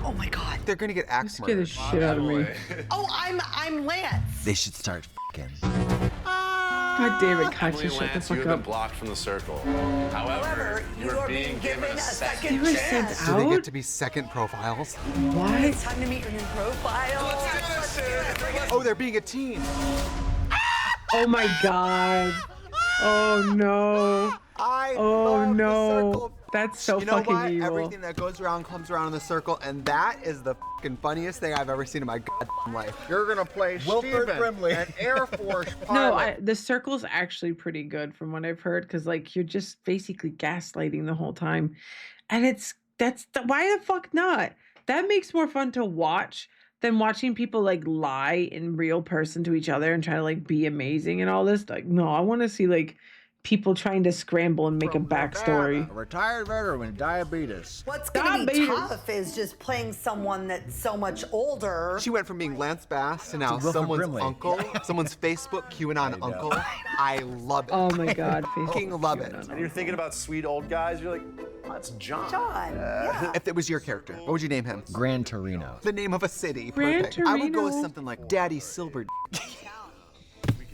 Oh my God. They're gonna get axe Scare the murdered. shit out of me. Oh, I'm Lance. They should start f***ing. God damn it, Katya, shut the Lance, you fuck have been up. blocked from the circle. However, you are being given a They second were chance. sent Do they out? get to be second profiles? What? It's time to meet your new profile. Oh, they're being a team. Oh my god. Oh no. I Oh love the no. circle. That's so You know fucking what? evil. Everything that goes around comes around in the circle, and that is the fucking funniest thing I've ever seen in my goddamn life. You're gonna play Wilford Steven, Brimley. an Air Force pilot. No, the circle's actually pretty good from what I've heard, because like you're just basically gaslighting the whole time, and why the fuck not? That makes more fun to watch than watching people like lie in real person to each other and try to like be amazing and all this. Like, no, I want to see like people trying to scramble and make a backstory. A retired veteran with diabetes. What's gonna be Diabetes. tough is just playing someone that's so much older. She went from being Lance Bass to now To Wilford someone's Brimley. uncle, someo's Facebook QAnon uncle. I love it. Oh my god, Fucking Facebook love it. And you're thinking about sweet old guys, you're like, oh, that's John. John, yeah. If it was your character, what would you name him? Gran Torino. The name of a city. Gran Perfect. I would go with Torino. something like Daddy Silver.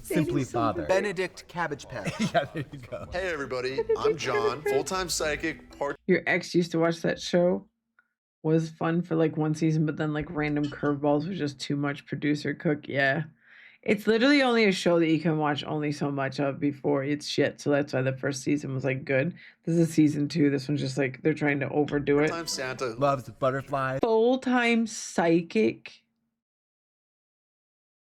Simply Father. Benedict Cabbage Patch. Yeah, there you go. Hey everybody, I'm John, full-time psychic, part Your ex used to watch that show. Was fun for like one season, but then like random curveballs was just too much. Producer Cook, yeah. It's literally only a show that you can watch only so much of before it's shit. So that's why the first season was like good. This is season 2. This one's just like they're trying to overdo it. time Santa. Loves butterflies. Full-time psychic.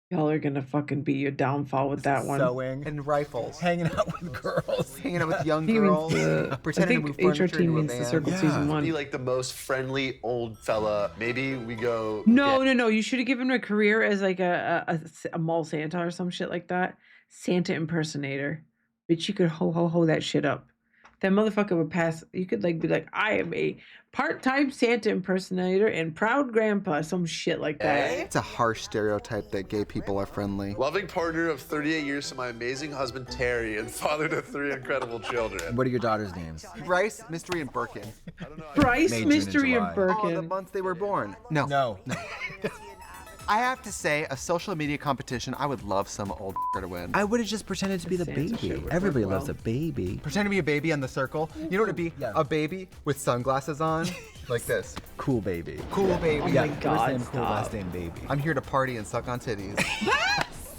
Y'all are gonna fucking be your downfall with that one. Sewing. And rifles. Hanging out with girls. Hanging out with young He means girls. I Pretending to think move furniture HRT into a means the van. circle season 1. Be like the most friendly old fella. Maybe we go. No. You should have given him a career as like a mall Santa or some shit like that. Santa impersonator. Bitch, you could ho that shit up. That motherfucker would pass. You could like be like, I am a part-time Santa impersonator and proud grandpa, some shit like that. It's a harsh stereotype that gay people are friendly. Loving partner of 38 years to my amazing husband Terry and father to 3 incredible children. What are your daughter's names? Bryce, Mystery, and Birkin. Bryce, May, June, and Mystery, and July. Oh, the Birkin. months they were born. No. No. I have to say, a social media competition, I would love some old to win. I would have just pretended to be the Santa shit baby. would work Everybody well. loves a baby. Pretend to be a baby on the circle. You know what it'd be? Yeah. A baby with sunglasses on, like this. Cool baby. Cool baby. Oh Yeah, my God, first name cool, stop. last name baby. I'm here to party and suck on titties.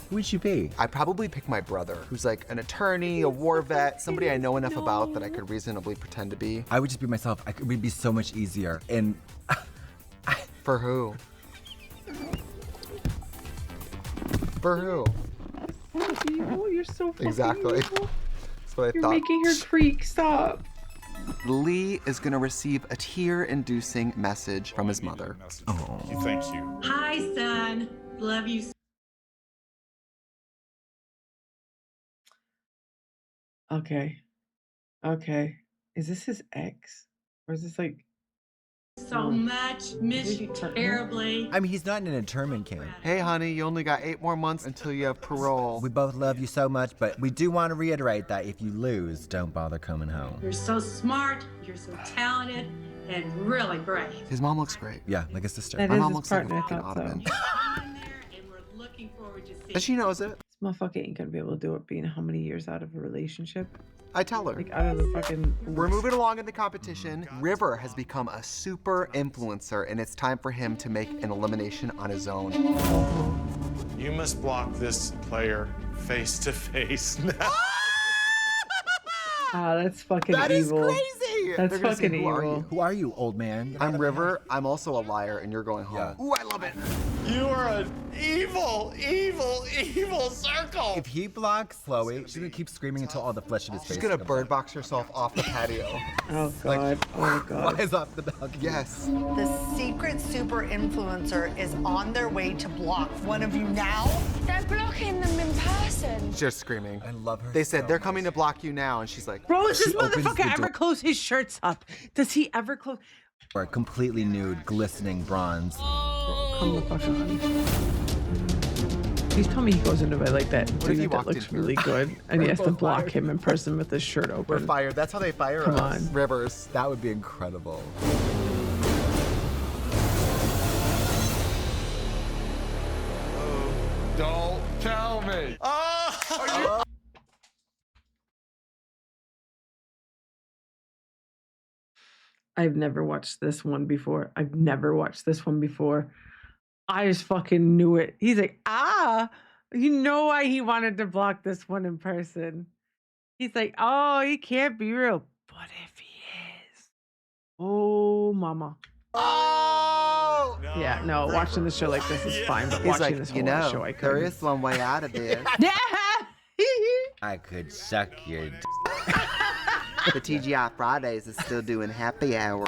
Who would you be? I'd probably pick my brother, who's like an attorney, a war vet, somebody I know enough about that I could reasonably pretend to be. I would just be myself. It would be so much easier. And For who? For who? That's evil. You're so fucking Exactly. evil. That's what I You're thought. making her creak. Stop. Lee is gonna receive a tear-inducing message from his mother. oh, Thank you. Hi, son. Love you. Okay. Is this his ex? Or is this like So much. Miss you terribly. I mean, he's not in an internment camp. Hey, honey, you only got 8 more months until you have parole. We both love you so much, but we do want to reiterate that if you lose, don't bother coming home. You're so smart. You're so talented and really brave. His mom looks great. Yeah, like a sister. That My is mom his looks like a partner, I fucking thought so. ottoman. And we're looking forward to seeing. And she knows it. This motherfucker ain't gonna be able to do it being how many years out of a relationship? I tell her. Like out of the fucking We're moving along in the competition. River has become a super influencer, and it's time for him to make an elimination on his own. You must block this player face to face now. That's fucking That is evil. crazy. That's They're gonna say, fucking "Who are evil. you?" Who are you, old man? I'm River. I'm also a liar, and you're going home. Ooh, I love it. You are an evil, evil, evil circle. If he blocks Chloe, she's gonna keep screaming until all the flesh of his face. She's gonna bird box herself off the patio. Oh God. Oh God. Flies off the balcony. Yes. The secret super influencer is on their way to block one of you now. They're blocking them in person. Just screaming. I love her. They said so they're much. coming to block you now, and she's like, Bro, does this She opens the motherfucker ever door. close his shirts up? Does he ever close? Or completely nude, glistening bronze. Come the fuck on. Please tell me he goes into bed like that. What if he Dude, that walked looks in here? really good. And he has to We're block fired. him in person with his shirt open. "We're fired." That's how they fire Come us. on. Rivers. That would be incredible. Don't tell me. Oh! I've never watched this one before. I've never watched this one before. I just fucking knew it. He's like, you know why he wanted to block this one in person. He's like, oh, he can't be real. But if he is, oh, mama. Oh! Yeah, no, watching the show like this is fine, but He's watching like, this you whole know, show, I there couldn't. is one way out of this. I could suck your d- The TGI Fridays is still doing happy hour.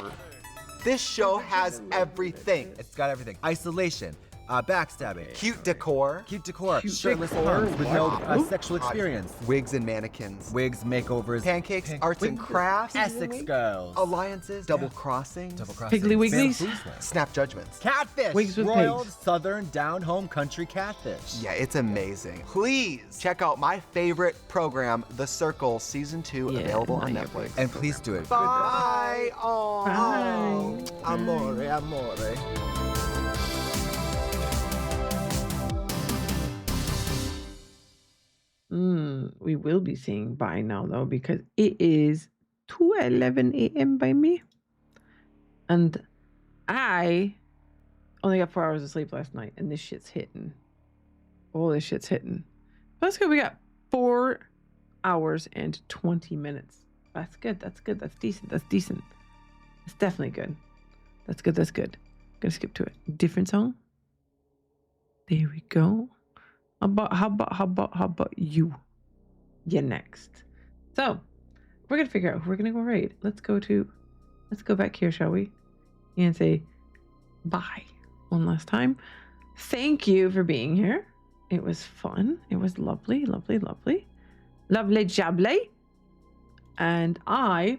This show has everything. It's got everything. Isolation, backstabbing, Cute decor. cute decor, Cute shirtless decor, punks with no wow. sexual experience, Wigs and mannequins. wigs, makeovers, Pancakes, arts and crafts. Essex girls, Alliances, double crossings. double crossing, Piggly Wigglies? Snap judgments. catfish, Wigs with royal pigs. southern down home country catfish. Yeah, it's amazing. Please check out my favorite program, The Circle, Season 2, Yeah, available on not your Netflix. And please do it. Bye. Oh. Bye. Amore, amore. We will be saying bye now, though, because it is 2:11 a.m. by me. And I only got 4 hours of sleep last night, and this shit's hitting. Oh, this shit's hitting. That's good. We got 4 hours and 20 minutes. That's good. That's good. That's decent. That's decent. It's definitely good. That's good. That's good. Gonna skip to it. Different song. There we go. How about you? You're next. So we're gonna figure out who we're gonna go raid. Let's go back here, shall we? And say bye one last time. Thank you for being here. It was fun. It was lovely, lovely, lovely. Lovely jubbly. And I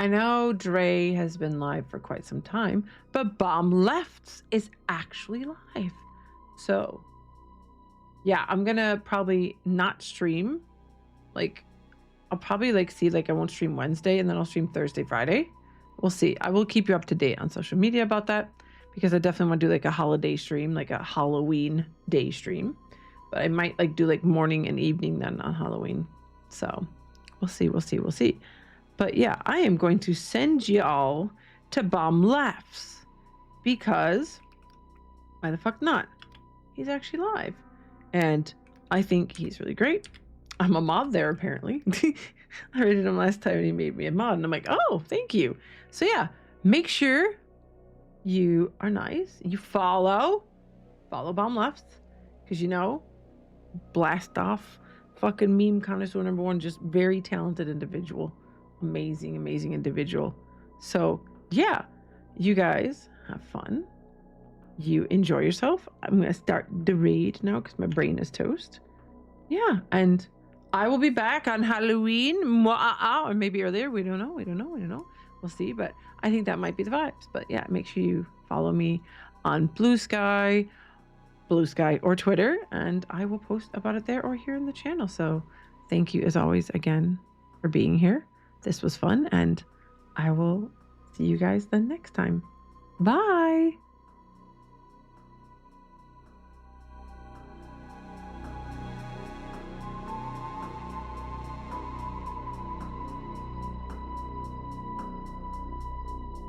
know Dre has been live for quite some time, but Bomb Lefts is actually live. So yeah, I'm gonna probably not stream. Like, I'll probably see I won't stream Wednesday, and then I'll stream Thursday, Friday. We'll see. I will keep you up to date on social media about that, because I definitely want to do a holiday stream, like a Halloween day stream. But I might do morning and evening then on Halloween. So we'll see. But yeah, I am going to send y'all to Bomb Laughs, because why the fuck not? He's actually live. And I think he's really great. I'm a mod there, apparently. I rated him last time and he made me a mod. And I'm like, oh, thank you. So yeah, make sure you are nice. You follow Bomb Lefts. Because blast off fucking meme connoisseur #1, just very talented individual. Amazing, amazing individual. So yeah, you guys have fun. You enjoy yourself. I'm going to start the raid now because my brain is toast. Yeah, and I will be back on Halloween, or maybe earlier. We don't know. We'll see, but I think that might be the vibes. But yeah, make sure you follow me on Blue Sky or Twitter, and I will post about it there or here in the channel. So thank you as always again for being here. This was fun, and I will see you guys the next time. Bye.